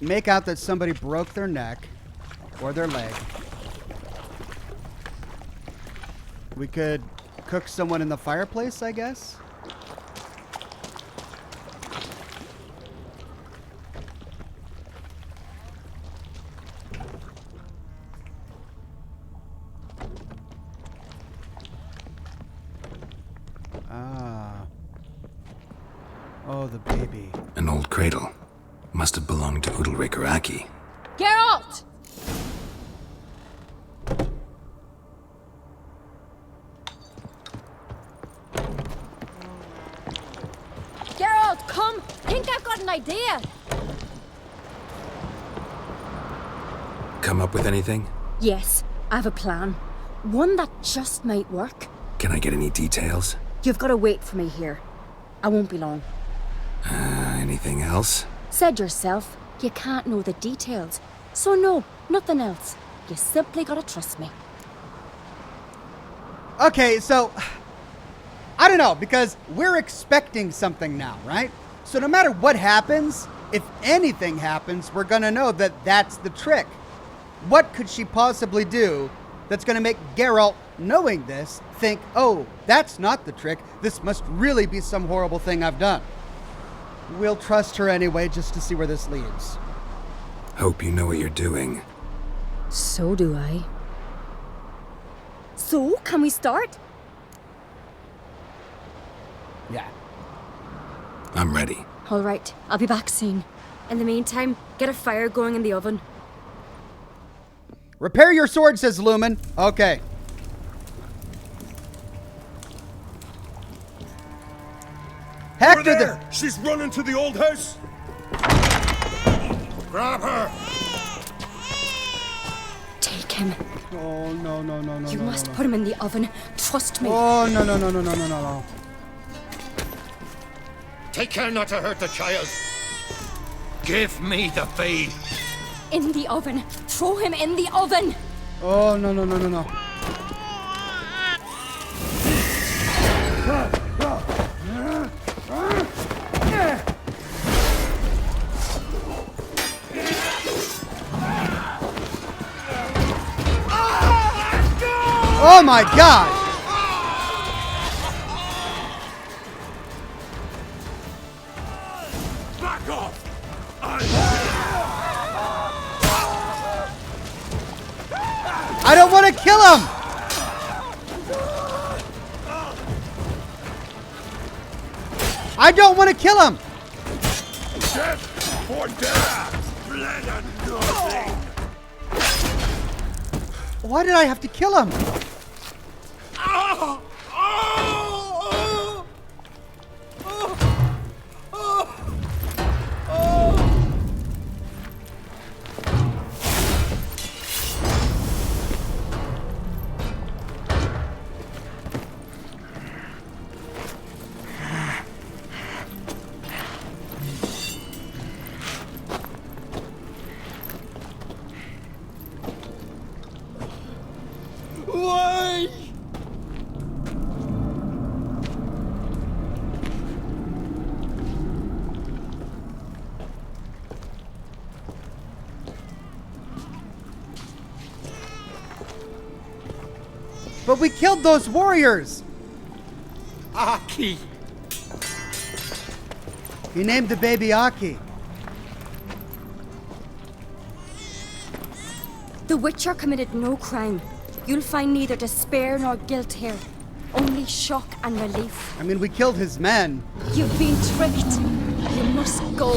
make out that somebody broke their neck or their leg. We could cook someone in the fireplace, I guess. Oh, the baby.
An old cradle. Must have belonged to Udalric or Aki.
Geralt! an idea.
Come up with anything?
Yes, I have a plan. One that just might work.
Can I get any details?
You've got to wait for me here. I won't be long.
Anything else?
Said yourself, you can't know the details. So no, nothing else. You simply gotta trust me.
Okay, so I don't know, because we're expecting something now, right? So no matter what happens, if anything happens, we're gonna know that that's the trick. What could she possibly do that's gonna make Geralt, knowing this, think, oh, that's not the trick. This must really be some horrible thing I've done. We'll trust her anyway, just to see where this leads.
Hope you know what you're doing.
So do I. So, can we start?
Yeah.
I'm ready.
All right, I'll be back soon.
In the meantime, get a fire going in the oven.
Repair your sword, says Lumen. Okay. Hector,
there! She's running to the old house!
Grab her!
Take him.
Oh, no, no, no, no.
You
no,
must
no.
put him in the oven. Trust me.
Oh, no, no, no, no, no, no, no, no.
Take care not to hurt the child. Give me the feed.
In the oven. Throw him in the oven.
Oh, no, no, no, no, no. Oh my God!
Back off!
I don't want to kill him! I don't want to kill him!
Death or death! Blood and nothing!
Why did I have to kill him?
Why?
But we killed those warriors!
Aki!
He named the baby Aki.
The Witcher committed no crime. You'll find neither despair nor guilt here. Only shock and relief.
I mean, we killed his men.
You've been tricked. You must go.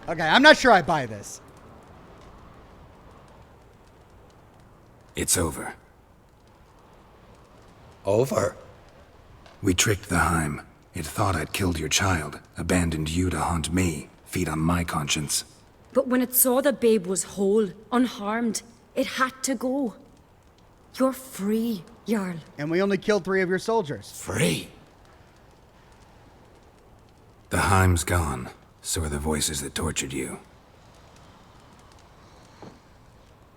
Okay, I'm not sure I buy this.
It's over.
Over?
We tricked the Heim. It thought I'd killed your child, abandoned you to haunt me, feed on my conscience.
But when it saw the babe was whole, unharmed, it had to go. You're free, Jarl.
And we only killed 3 of your soldiers.
Free?
The Heim's gone. So are the voices that tortured you.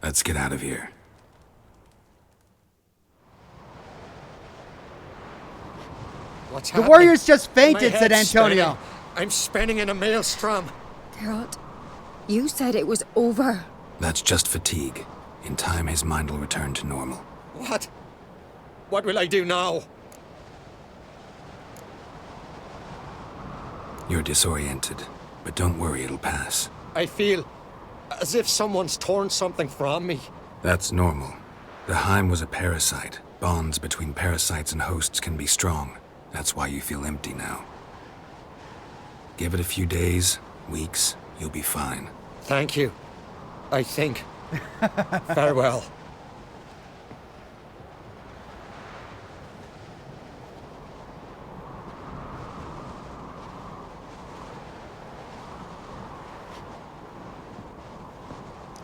Let's get out of here.
What's
The
happening?
warriors just fainted,
My
said
head's
Antonio.
spinning. I'm spinning in a maelstrom.
Geralt, you said it was over.
That's just fatigue. In time, his mind will return to normal.
What? What will I do now?
You're disoriented, but don't worry, it'll pass.
I feel as if someone's torn something from me.
That's normal. The Heim was a parasite. Bonds between parasites and hosts can be strong. That's why you feel empty now. Give it a few days, weeks, you'll be fine.
Thank you. I think. Farewell.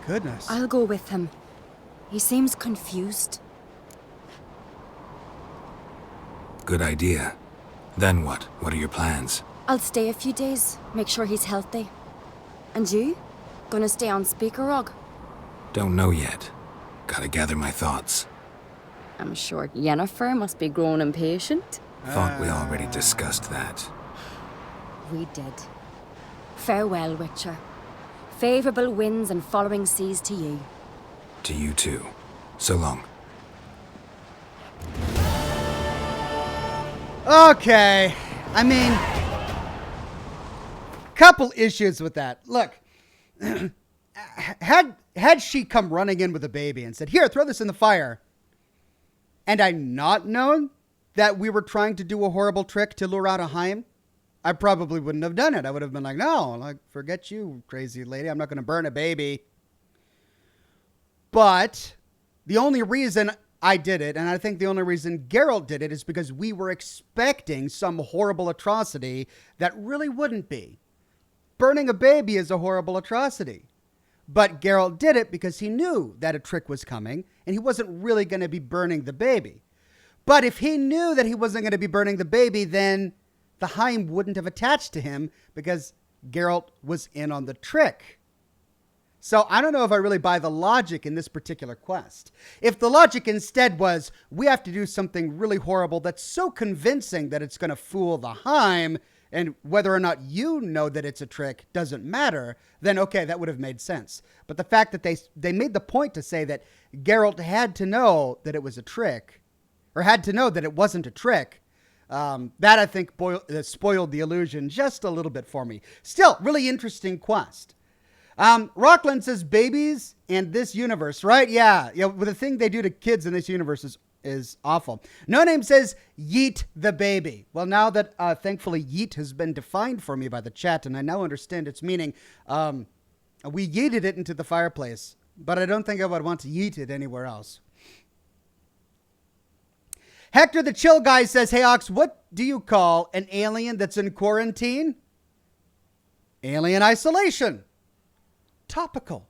Goodness.
I'll go with him. He seems confused.
Good idea. Then what? What are your plans?
I'll stay a few days, make sure he's healthy. And you? Gonna stay on Speaker Rog?
Don't know yet. Gotta gather my thoughts.
I'm sure Yennefer must be growing impatient.
Thought we already discussed that.
We did. Farewell, Witcher. Favourable winds and following seas to you.
To you too. So long.
Okay. I mean, couple issues with that. Look, had she come running in with a baby and said, "Here, throw this in the fire," and I not known that we were trying to do a horrible trick to lure out a Heim, I probably wouldn't have done it. I would have been like, "No, like, forget you, crazy lady. I'm not going to burn a baby." But the only reason I did it, and I think the only reason Geralt did it, is because we were expecting some horrible atrocity that really wouldn't be. Burning a baby is a horrible atrocity. But Geralt did it because he knew that a trick was coming, and he wasn't really going to be burning the baby. But if he knew that he wasn't going to be burning the baby, then the Heim wouldn't have attached to him because Geralt was in on the trick. So I don't know if I really buy the logic in this particular quest. If the logic instead was, we have to do something really horrible that's so convincing that it's going to fool the Heim, and whether or not you know that it's a trick doesn't matter, then okay, that would have made sense. But the fact that they made the point to say that Geralt had to know that it was a trick, or had to know that it wasn't a trick, that I think spoiled the illusion just a little bit for me. Still, really interesting quest. Rockland says babies and this universe, right? Yeah, the thing they do to kids in this universe is awful. No Name says yeet the baby. Well, now that thankfully yeet has been defined for me by the chat, and I now understand its meaning, we yeeted it into the fireplace, but I don't think I would want to yeet it anywhere else. Hector the Chill Guy says, "Hey Ox, what do you call an alien that's in quarantine?" Alien isolation. Topical.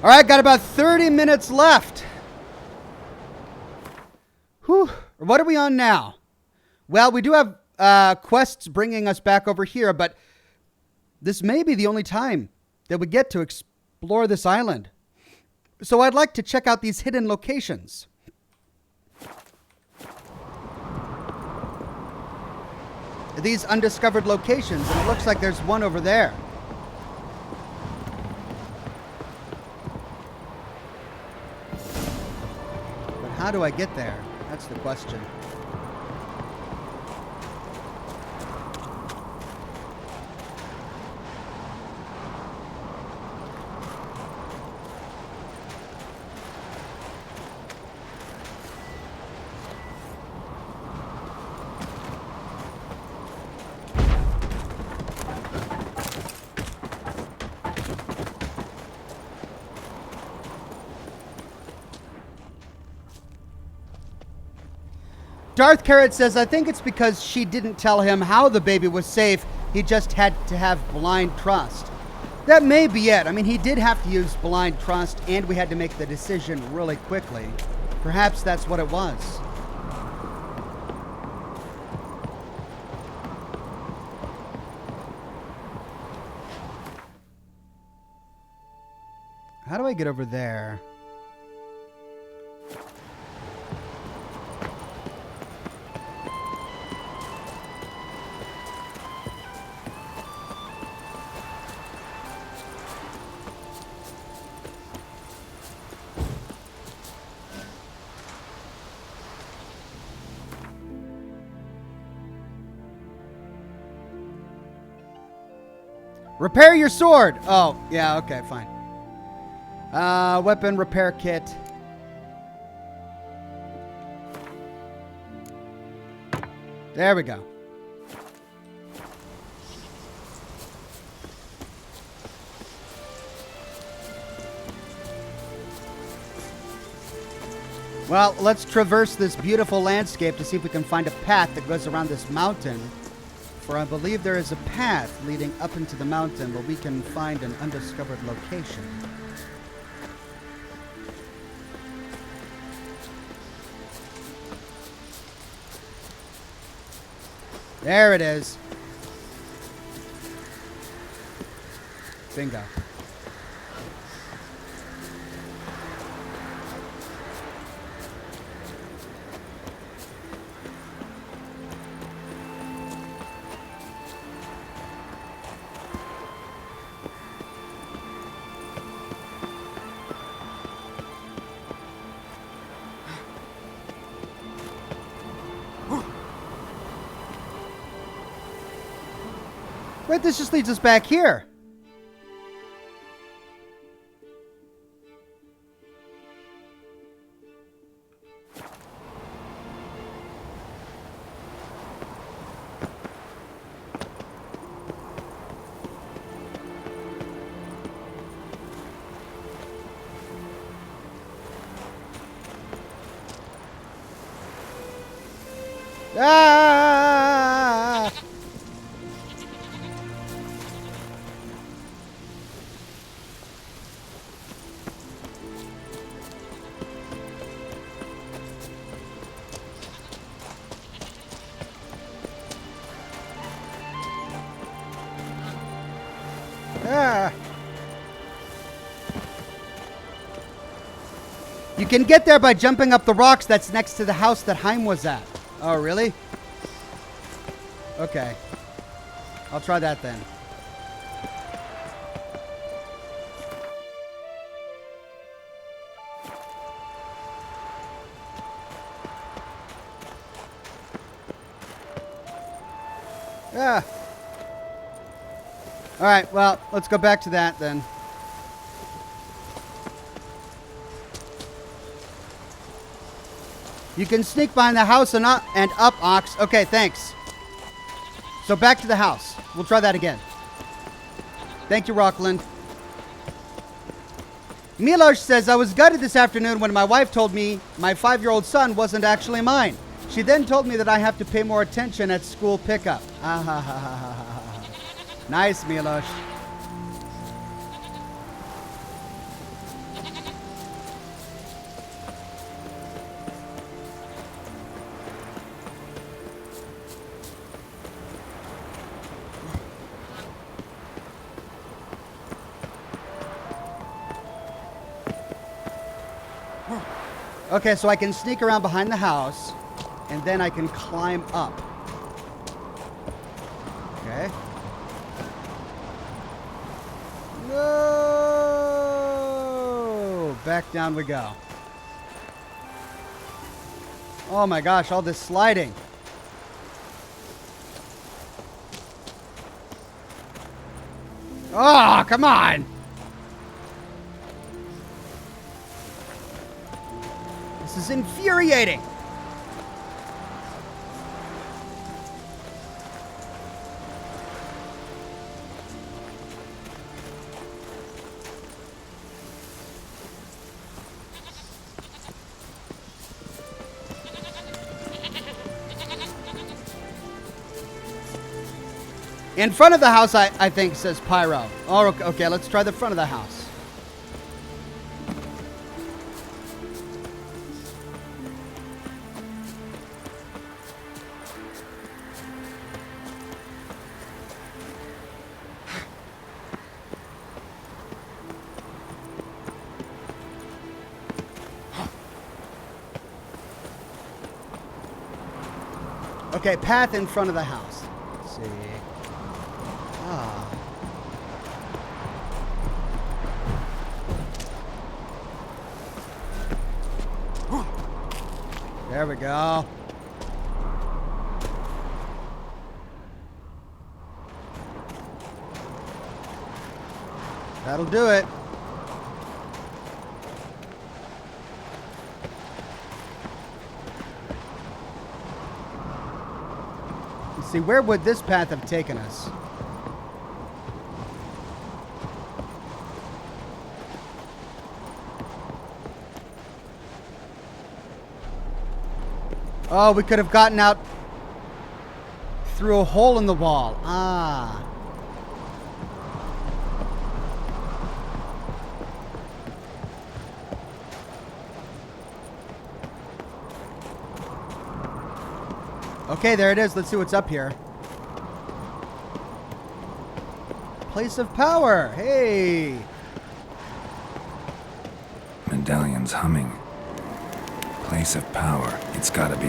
All right, got about 30 minutes left. Whew. What are we on now? Well, we do have quests bringing us back over here, but this may be the only time that we get to explore this island. So I'd like to check out these hidden locations. These undiscovered locations, and it looks like there's one over there. But how do I get there? That's the question. Darth Carrot says, "I think it's because she didn't tell him how the baby was safe. He just had to have blind trust." That may be it. I mean, he did have to use blind trust, and we had to make the decision really quickly. Perhaps that's what it was. How do I get over there? Repair your sword. Oh, yeah, okay, fine. Weapon repair kit. There we go. Well, let's traverse this beautiful landscape to see if we can find a path that goes around this mountain. For I believe there is a path leading up into the mountain where we can find an undiscovered location. There it is. Bingo. Wait, this just leads us back here. Ah! Ah. You can get there by jumping up the rocks that's next to the house that Heim was at. Oh, really? Okay. I'll try that then. Yeah. All right, well, let's go back to that then. You can sneak behind the house and up, Ox. Okay, thanks. So back to the house. We'll try that again. Thank you, Rockland. Milosh says, I was gutted this afternoon when my wife told me my 5-year-old son wasn't actually mine. She then told me that I have to pay more attention at school pickup. Ah, ha, ha, ha, ha, ha. Nice, Milosh. Okay, so I can sneak around behind the house, and then I can climb up. Okay. No! Back down we go. Oh my gosh, all this sliding. Oh, come on! This is infuriating. In front of the house, I think, says Pyro. Oh, okay, let's try the front of the house. Okay, path in front of the house. Let's see. Ah. There we go. That'll do it. See, where would this path have taken us? Oh, we could have gotten out through a hole in the wall. Ah. Okay, there it is. Let's see what's up here. Place of power. Hey.
Medallion's humming. Place of power. It's gotta be.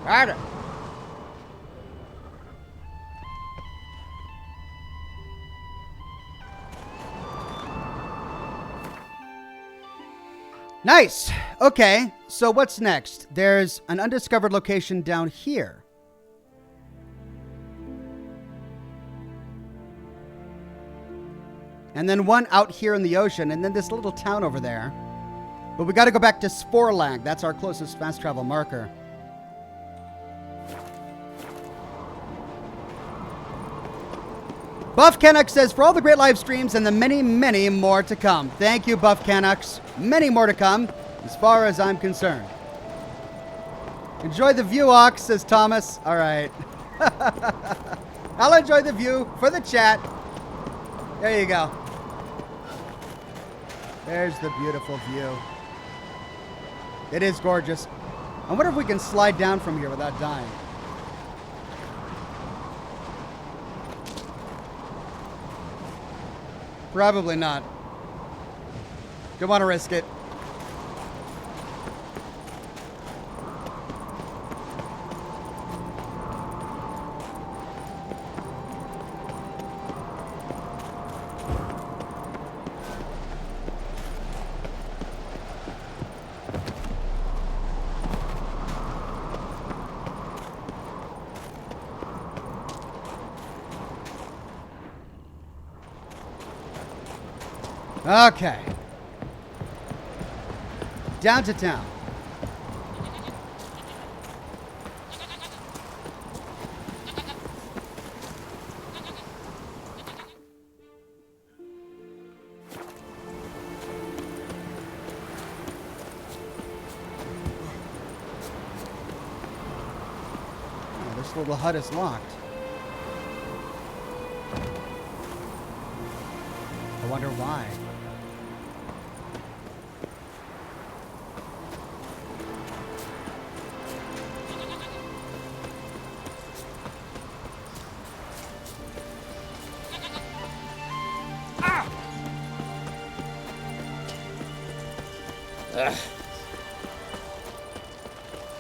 Got it. Nice. Okay, so what's next? There's an undiscovered location down here. And then one out here in the ocean, and then this little town over there. But we got to go back to Sporlag. That's our closest fast travel marker. Buff Canucks says, for all the great live streams and the many, many more to come. Thank you, Buff Canucks. Many more to come, as far as I'm concerned. Enjoy the view, Ox, says Thomas. All right. I'll enjoy the view for the chat. There you go. There's the beautiful view. It is gorgeous. I wonder if we can slide down from here without dying. Probably not. Don't want to risk it. Okay. Down to town. Oh, this little hut is locked. I wonder why.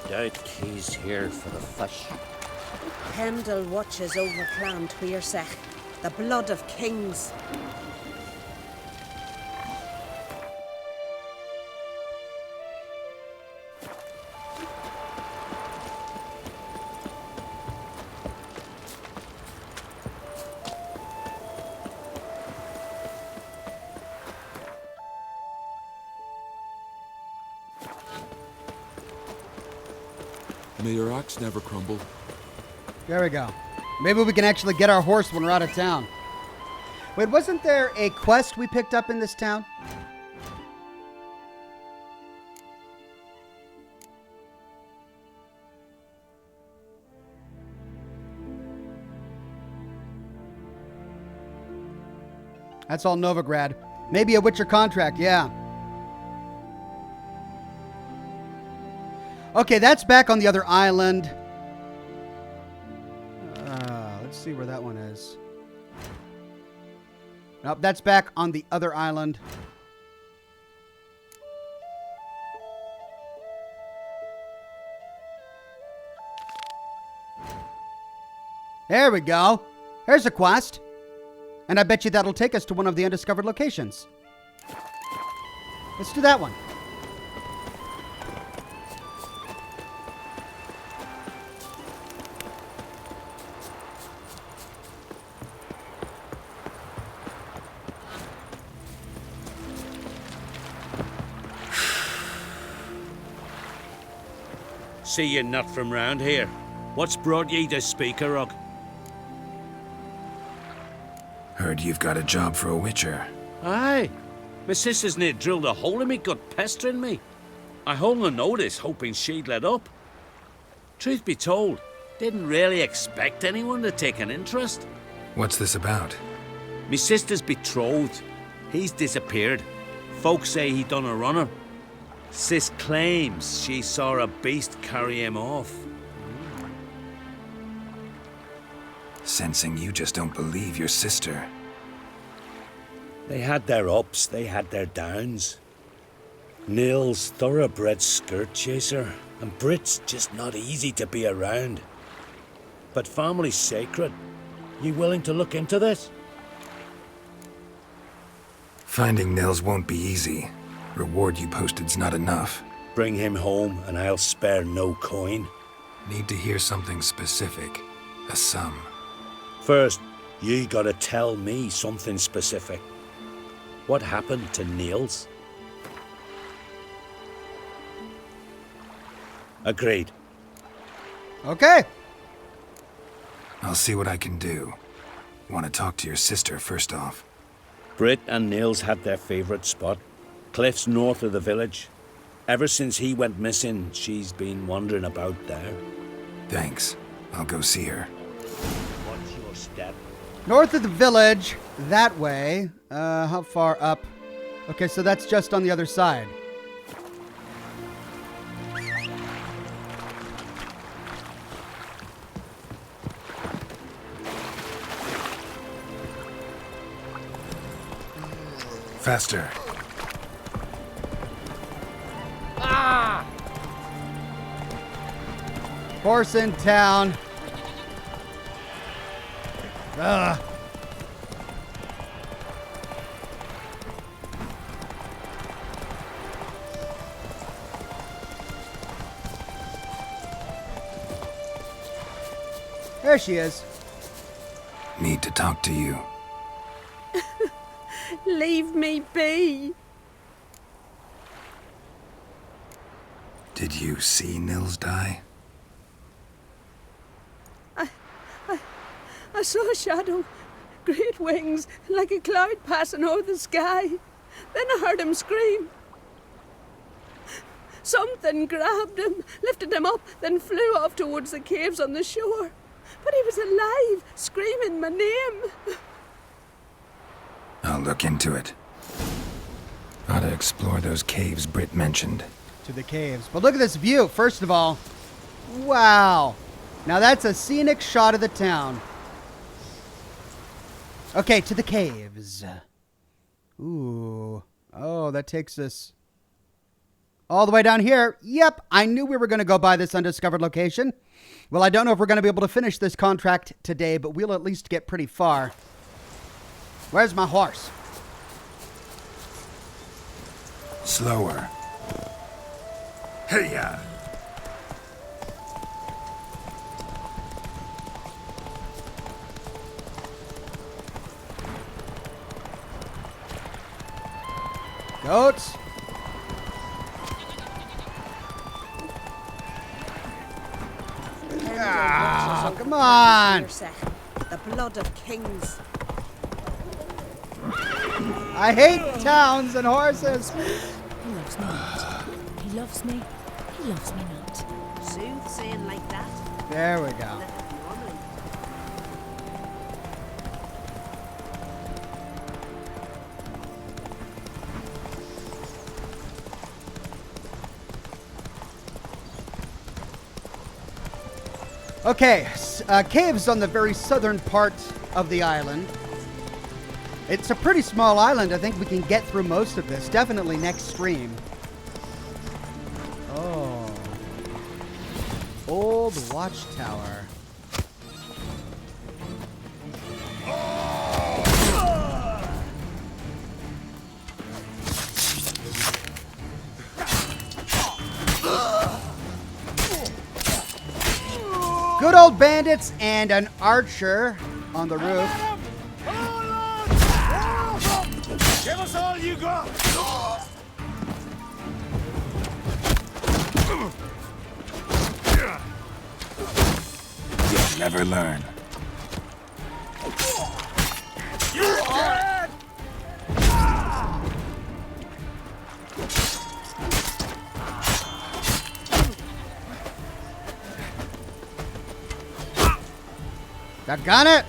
Doubt he's here for the fish.
Pendle watches over Clan Tuirsech, the blood of kings.
May your axe never crumble.
There we go. Maybe we can actually get our horse when we're out of town. Wait, wasn't there a quest we picked up in this town? That's all Novigrad. Maybe a Witcher contract, yeah. Okay, that's back on the other island. Let's see where that one is. Nope, that's back on the other island. There we go. Here's a quest. And I bet you that'll take us to one of the undiscovered locations. Let's do that one.
See you not from round here. What's brought ye to Speaker Rug?
Heard you've got a job for a Witcher.
Aye. My sister's near drilled a hole in me gut, pestering me. I hung a notice, hoping she'd let up. Truth be told, didn't really expect anyone to take an interest.
What's this about?
Me sister's betrothed. He's disappeared. Folks say he done a runner. Sis claims she saw a beast carry him off.
Sensing you just don't believe your sister.
They had their ups, they had their downs. Neil's thoroughbred skirt chaser, and Brit's just not easy to be around. But family's sacred. You willing to look into this?
Finding Nils won't be easy. Reward you posted's not enough.
Bring him home and I'll spare no coin.
Need to hear something specific. A sum.
First, you gotta tell me something specific. What happened to Niels? Agreed.
Okay.
I'll see what I can do. Want to talk to your sister first off.
Brit and Niels had their favourite spot. Cliffs north of the village. Ever since he went missing, she's been wandering about there.
Thanks. I'll go see her.
What's your step?
North of the village, that way. How far up? Okay, so that's just on the other side.
Faster.
Ah! Horse in town. Ugh. There she is.
Need to talk to you.
Leave me be.
Did you see Nils die?
I saw a shadow, great wings, like a cloud passing over the sky. Then I heard him scream. Something grabbed him, lifted him up, then flew off towards the caves on the shore. But he was alive, screaming my name.
I'll look into it. Ought to explore those caves Britt mentioned.
To the caves. But look at this view, first of all. Wow. Now that's a scenic shot of the town. Okay, to the caves. Ooh. Oh, that takes us all the way down here. Yep, I knew we were going to go by this undiscovered location. Well, I don't know if we're going to be able to finish this contract today, but we'll at least get pretty far. Where's my horse?
Slower.
Hey-ya!
Goats. Ah, come on.
The blood of kings.
I hate towns and horses.
He loves me not. He loves me. He loves me not.
Soothsaying like that.
There we go. Okay, caves on the very southern part of the island. It's a pretty small island. I think we can get through most of this. Definitely next stream. Oh. Old watchtower. Good old bandits and an archer on the roof.
Give us all you got!
You'll never learn.
You're dead!
Doggone it!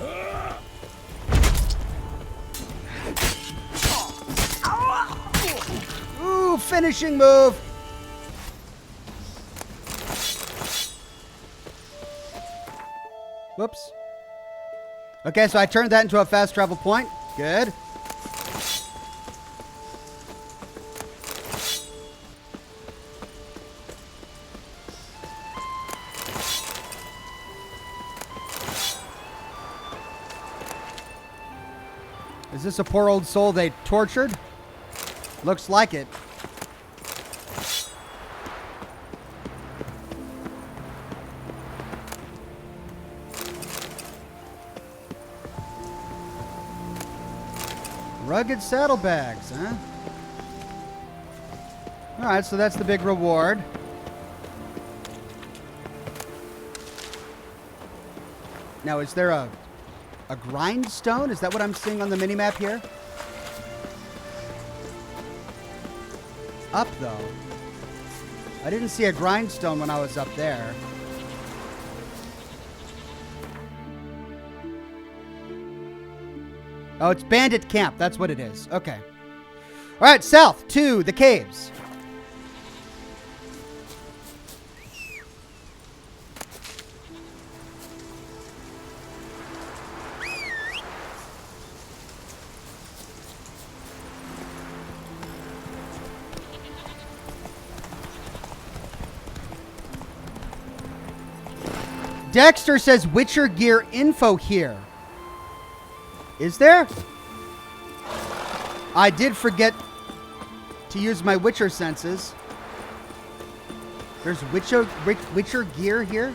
Ooh, finishing move! Whoops. Okay, so I turned that into a fast travel point. Good. Is this a poor old soul they tortured? Looks like it. Rugged saddlebags, huh? Alright, so that's the big reward. Now, is there a grindstone? Is that what I'm seeing on the minimap here? Up, though. I didn't see a grindstone when I was up there. Oh, it's Bandit Camp. That's what it is. Okay. All right, south to the caves. Dexter says Witcher gear info here. Is there? I did forget to use my Witcher senses. There's Witcher gear here?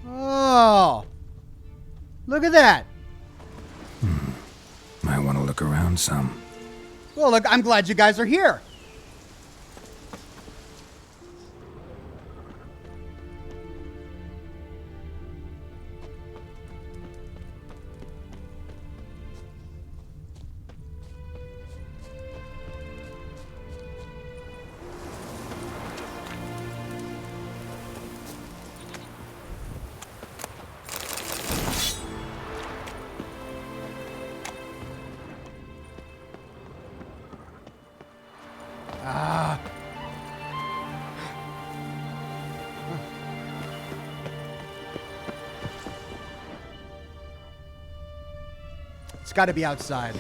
Oh. Look at that.
Might want to look around some.
Well, look, I'm glad you guys are here. It's got to be outside.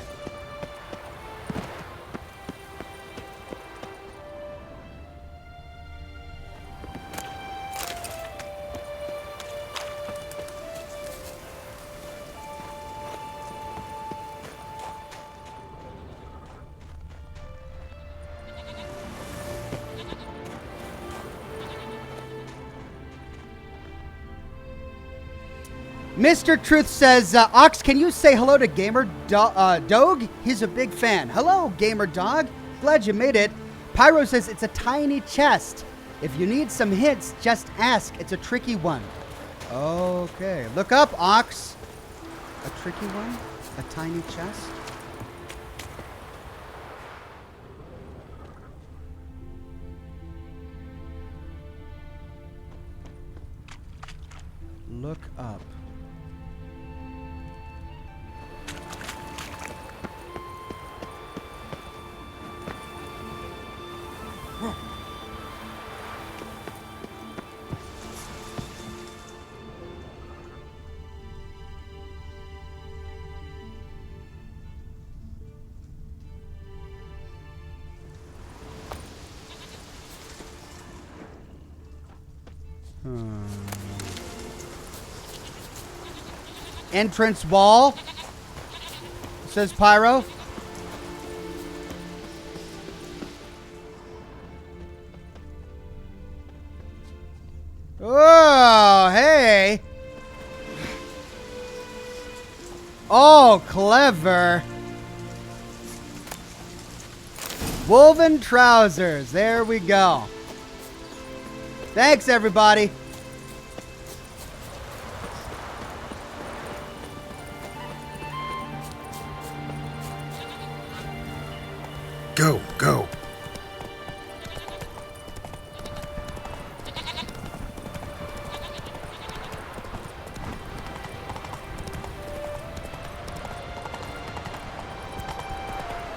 Mr. Truth says, Ox, can you say hello to Gamer Dog? He's a big fan. Hello, Gamer Dog. Glad you made it. Pyro says it's a tiny chest. If you need some hints, just ask. It's a tricky one. Okay. Look up, Ox. A tricky one? A tiny chest? Look up. Entrance wall, says Pyro. Oh, hey. Oh, clever. Woven trousers. There we go. Thanks, everybody.
Go, go.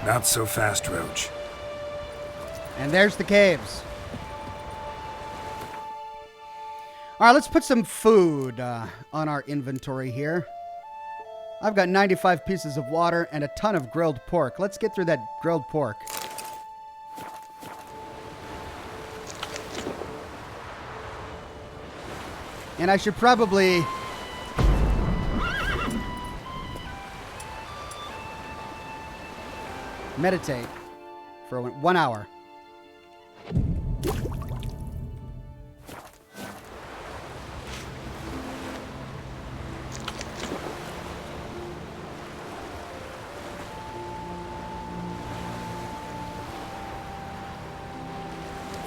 Not so fast, Roach.
And there's the caves. All right, let's put some food on our inventory here. I've got 95 pieces of water and a ton of grilled pork. Let's get through that grilled pork. And I should probably... meditate for 1 hour.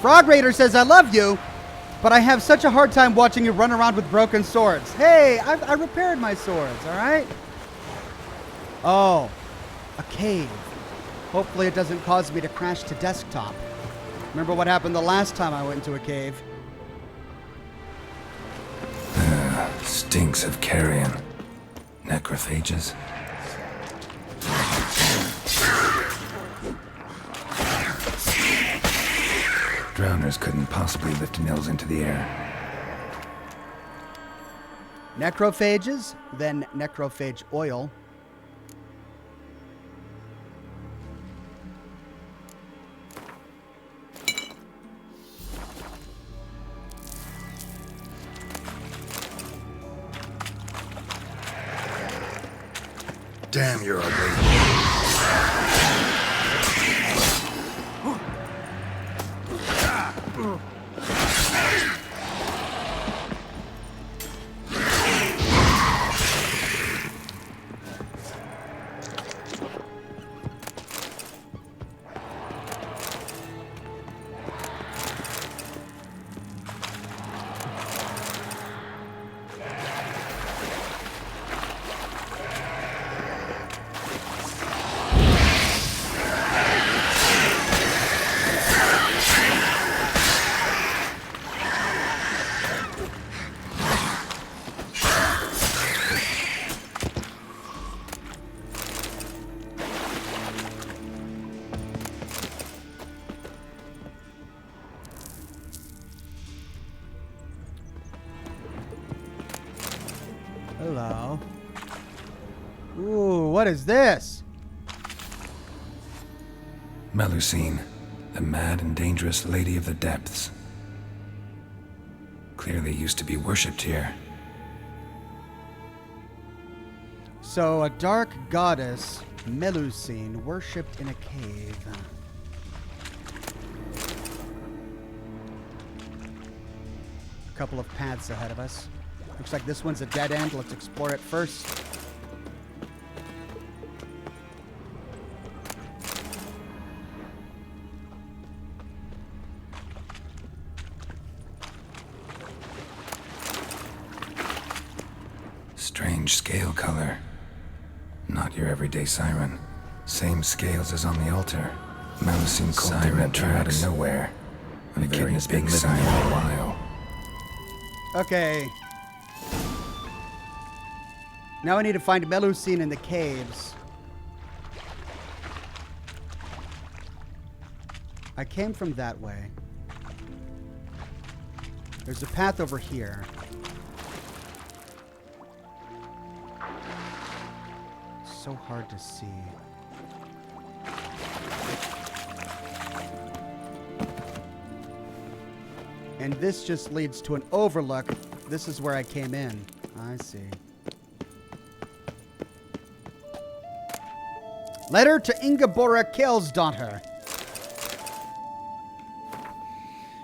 Frog Raider says, I love you, but I have such a hard time watching you run around with broken swords. Hey, I repaired my swords, all right? Oh, a cave. Hopefully it doesn't cause me to crash to desktop. Remember what happened the last time I went into a cave?
Stinks of carrion. Necrophages. Drowners couldn't possibly lift Nils into the air.
Necrophages, then necrophage oil.
Damn, you're ugly.
Hello. Ooh, what is this?
Melusine, the mad and dangerous lady of the depths. Clearly used to be worshipped here.
So, a dark goddess, Melusine, worshipped in a cave. A couple of paths ahead of us. Looks like this one's a dead end. Let's explore it first.
Strange scale color. Not your everyday siren. Same scales as on the altar. Melusine siren appeared out of nowhere. A very big siren for a while.
Okay. Now I need to find Melusine in the caves. I came from that way. There's a path over here. So hard to see. And this just leads to an overlook. This is where I came in. I see. Letter to Ingeborra Kjellsdotter.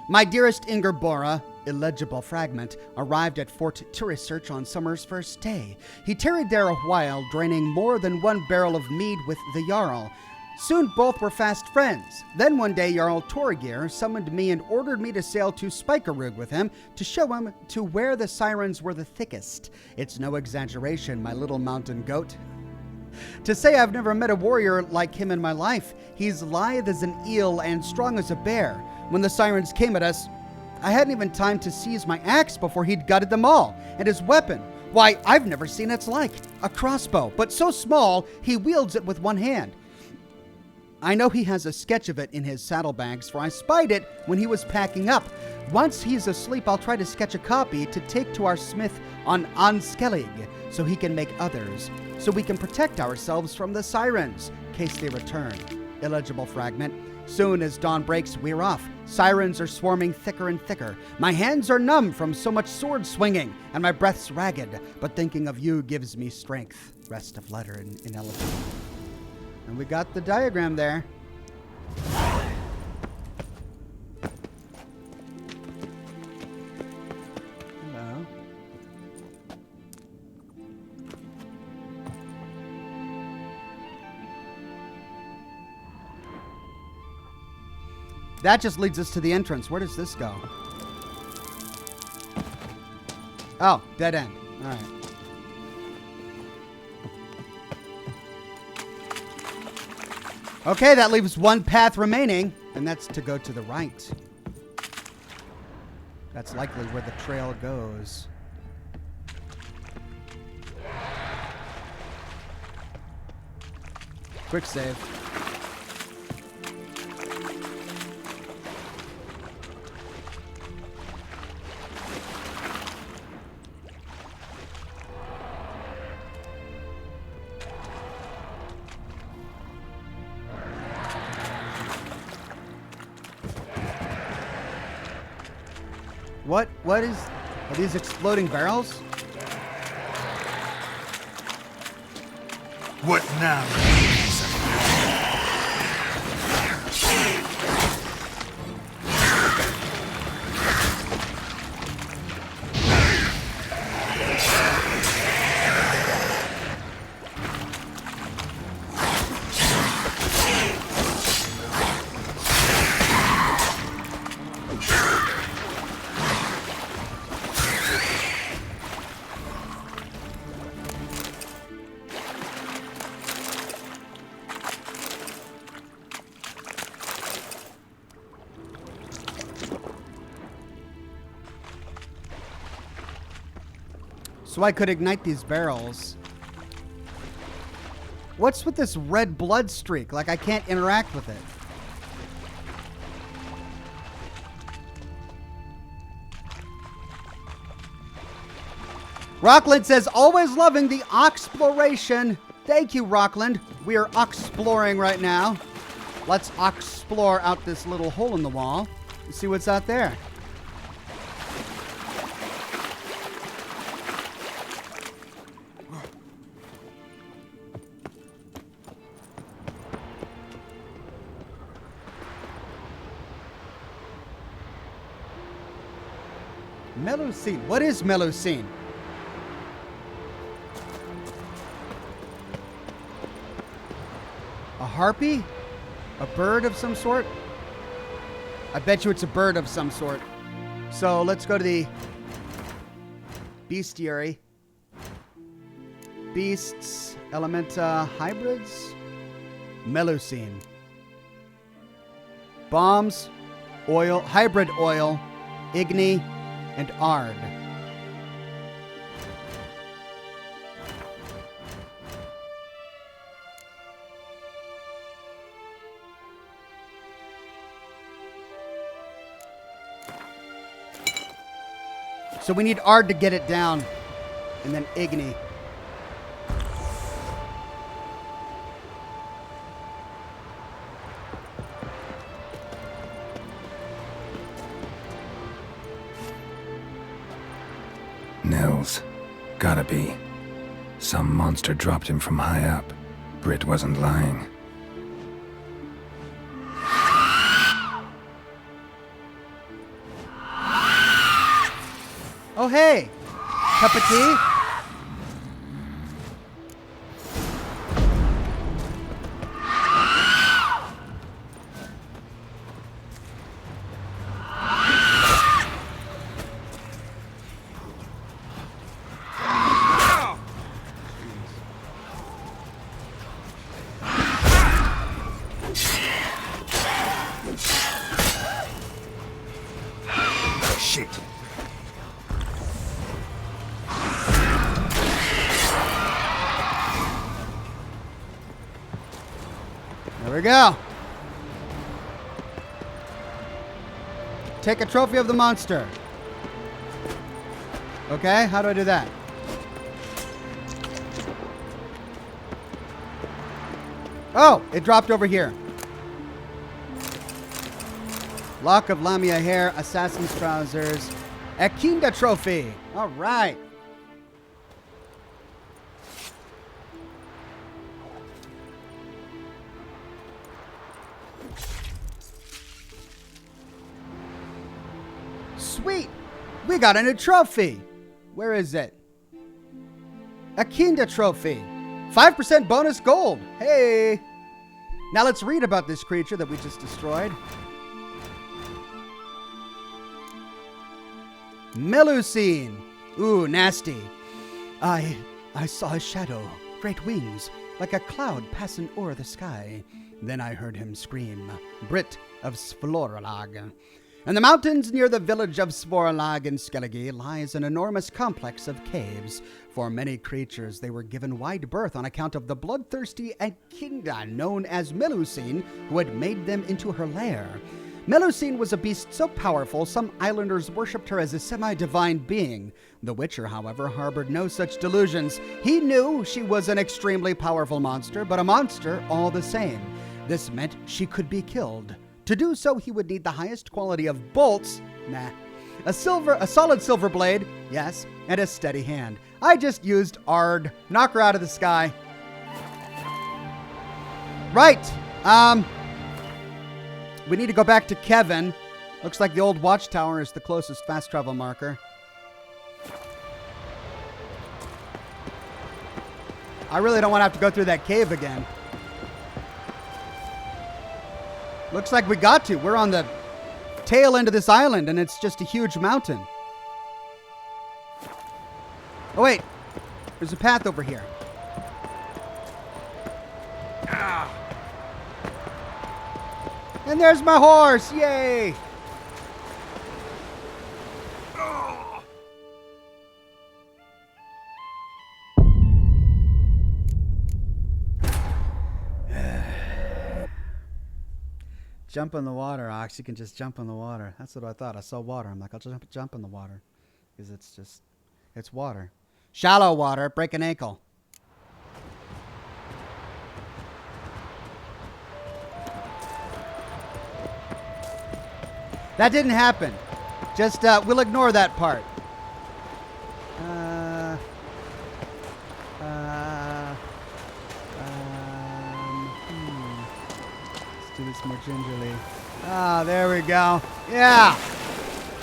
My dearest Ingeborra, illegible fragment, arrived at Fort Turisearch on Summer's first day. He tarried there a while, draining more than one barrel of mead with the Jarl. Soon both were fast friends. Then one day Jarl Torgir summoned me and ordered me to sail to Spikerug with him to show him to where the sirens were the thickest. It's no exaggeration, my little mountain goat. To say I've never met a warrior like him in my life. He's lithe as an eel and strong as a bear. When the sirens came at us, I hadn't even time to seize my axe before he'd gutted them all. And his weapon, why, I've never seen its like. A crossbow, but so small he wields it with one hand. I know he has a sketch of it in his saddlebags, for I spied it when he was packing up. Once he's asleep, I'll try to sketch a copy to take to our smith on SKELLIGE, so he can make others, so we can protect ourselves from the sirens, case they return. Illegible fragment. Soon as dawn breaks, we're off. Sirens are swarming thicker and thicker. My hands are numb from so much sword swinging, and my breath's ragged, but thinking of you gives me strength. Rest of letter ineligible. And we got the diagram there. Hello. That just leads us to the entrance. Where does this go? Oh, dead end. All right. Okay, that leaves one path remaining, and that's to go to the right. That's likely where the trail goes. Quick save. What is... Are these exploding barrels?
What now?
So I could ignite these barrels. What's with this red blood streak? Like I can't interact with it. Rockland says, always loving the Oxploration. Thank you, Rockland. We are Oxploring right now. Let's explore out this little hole in the wall and see what's out there. Melusine. What is Melusine? A harpy? A bird of some sort? I bet you it's a bird of some sort. So let's go to the bestiary. Beasts, elementa, hybrids. Melusine. Bombs, oil, hybrid oil, igni, and Ard. So we need Ard to get it down, and then Igni.
Nils. Gotta be. Some monster dropped him from high up. Britt wasn't lying.
Oh, hey! Cup of tea?
Shit.
There we go. Take a trophy of the monster. Okay, how do I do that? Oh, it dropped over here. Lock of Lamia hair, assassin's trousers, a Kinda trophy. All right. Sweet. We got a new trophy. Where is it? A Kinda trophy. 5% bonus gold. Hey. Now let's read about this creature that we just destroyed. Melusine. Ooh, nasty. I saw a shadow, great wings, like a cloud passing o'er the sky. Then I heard him scream, Brit of Svorolag. In the mountains near the village of Svorolag in Skellige lies an enormous complex of caves. For many creatures, they were given wide berth on account of the bloodthirsty Kinda known as Melusine, who had made them into her lair. Melusine was a beast so powerful, some islanders worshipped her as a semi-divine being. The Witcher, however, harbored no such delusions. He knew she was an extremely powerful monster, but a monster all the same. This meant she could be killed. To do so, he would need the highest quality of bolts, a solid silver blade, yes, and a steady hand. I just used Ard. Knock her out of the sky. Right. We need to go back to Kevin. Looks like the old watchtower is the closest fast travel marker. I really don't want to have to go through that cave again. Looks like we got to. We're on the tail end of this island, and it's just a huge mountain. Oh, wait. There's a path over here. Ah. And there's my horse. Yay. Jump in the water, Ox. You can just jump in the water. That's what I thought. I saw water. I'm like, I'll just jump in the water. Because it's water. Shallow water. Break an ankle. That didn't happen. Just, we'll ignore that part. Do this more gingerly. Ah, there we go. Yeah.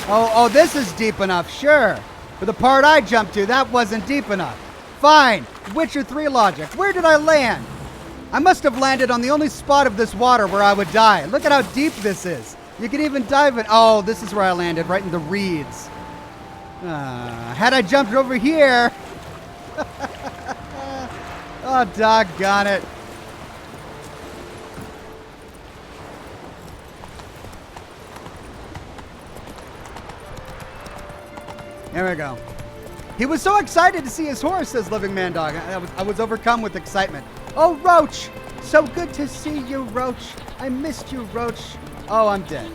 Oh, this is deep enough. Sure. For the part I jumped to, that wasn't deep enough. Fine. Witcher 3 logic. Where did I land? I must have landed on the only spot of this water where I would die. Look at how deep this is. You can even dive in. Oh, this is where I landed, right in the reeds. Had I jumped over here. Oh, doggone it. There we go. He was so excited to see his horse, says Living Man Dog. I was overcome with excitement. Oh, Roach! So good to see you, Roach. I missed you, Roach. Oh, I'm dead.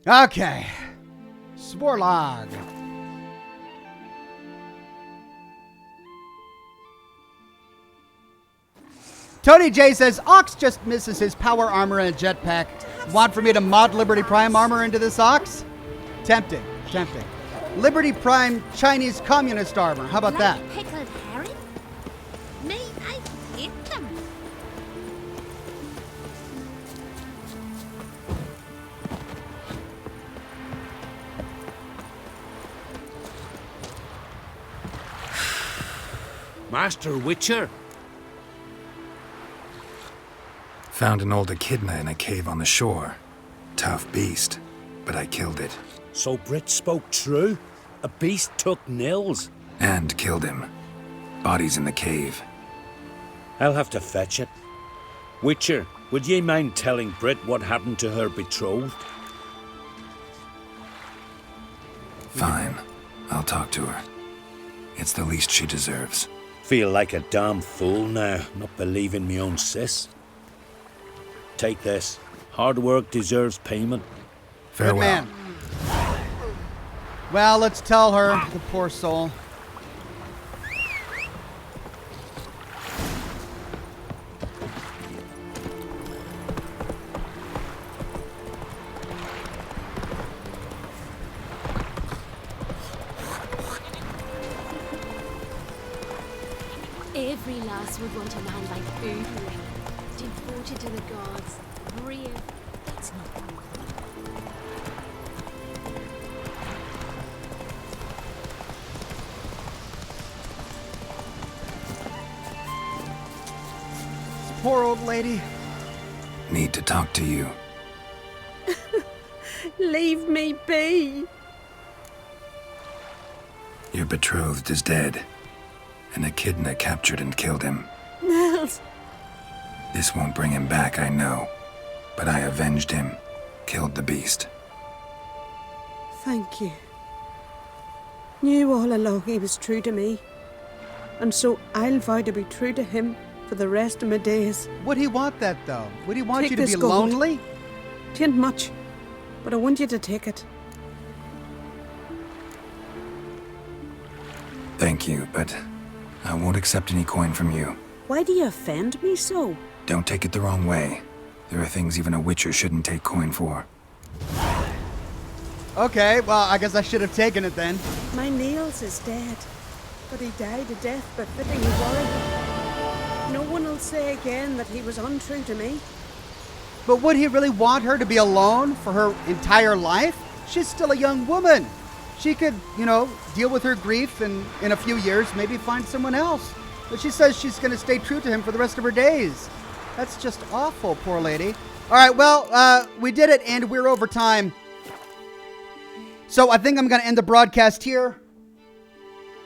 Okay. Svorlog. Tony J says, Ox just misses his power armor and a jetpack. Want for me to mod Liberty Prime armor into this Ox? Tempting. Tempting. Liberty Prime Chinese communist armor. How about that?
Pickled herring? Me, I hate them.
Master Witcher.
Found an old echidna in a cave on the shore. Tough beast, but I killed it.
So Brit spoke true? A beast took Nils?
And killed him. Body's in the cave.
I'll have to fetch it. Witcher, would ye mind telling Brit what happened to her betrothed?
Fine. I'll talk to her. It's the least she deserves.
Feel like a damn fool now, not believing me own sis. Take this. Hard work deserves payment.
Good man. Well, let's tell her, the poor soul.
Every lass would want a man like Udalric, devoted to the gods, brave. That's not good.
Poor old lady.
Need to talk to you.
Leave me be.
Your betrothed is dead. An echidna captured and killed him.
Nels.
This won't bring him back, I know. But I avenged him. Killed the beast.
Thank you. Knew all along he was true to me. And so I'll vow to be true to him for the rest of my days.
Would he want that, though? Would he want
Take
you to
this
be
gold.
lonely?
Tain't much, but I want you to take it.
Thank you, but I won't accept any coin from you.
Why do you offend me so?
Don't take it the wrong way. There are things even a witcher shouldn't take coin for.
Okay, well, I guess I should have taken it then.
My Niels is dead, but he died a death befitting his origin. No one will say again that he was untrue to me.
But would he really want her to be alone for her entire life? She's still a young woman. She could, you know, deal with her grief and in a few years maybe find someone else. But she says she's going to stay true to him for the rest of her days. That's just awful, poor lady. All right, well, we did it and we're over time. So I think I'm going to end the broadcast here.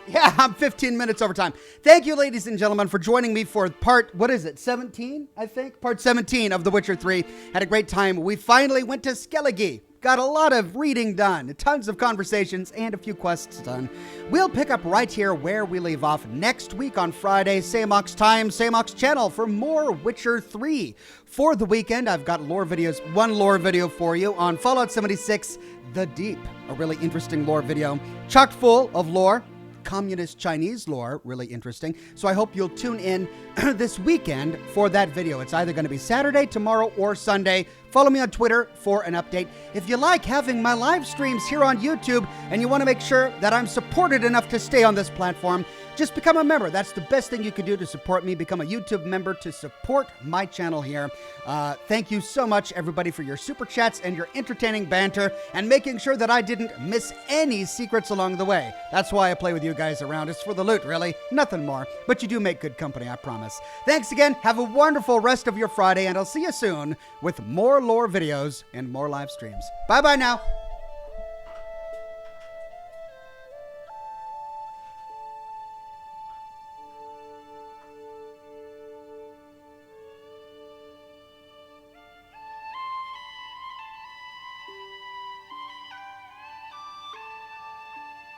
Yeah, I'm 15 minutes over time. Thank you, ladies and gentlemen, for joining me for part, what is it, 17, I think? Part 17 of The Witcher 3. Had a great time. We finally went to Skellige. Got a lot of reading done, tons of conversations, and a few quests done. We'll pick up right here where we leave off next week on Friday, same Ox time, same Ox channel for more Witcher 3. For the weekend, I've got lore videos, one lore video for you on Fallout 76, The Deep, a really interesting lore video, chock full of lore. Communist Chinese lore, really interesting. So I hope you'll tune in this weekend for that video. It's either going to be Saturday, tomorrow, or Sunday. Follow me on Twitter for an update. If you like having my live streams here on YouTube and you want to make sure that I'm supported enough to stay on this platform, just become a member. That's the best thing you can do to support me. Become a YouTube member to support my channel here. Thank you so much, everybody, for your super chats and your entertaining banter and making sure that I didn't miss any secrets along the way. That's why I play with you guys around. It's for the loot, really. Nothing more. But you do make good company, I promise. Thanks again. Have a wonderful rest of your Friday, and I'll see you soon with more lore videos and more live streams. Bye-bye now.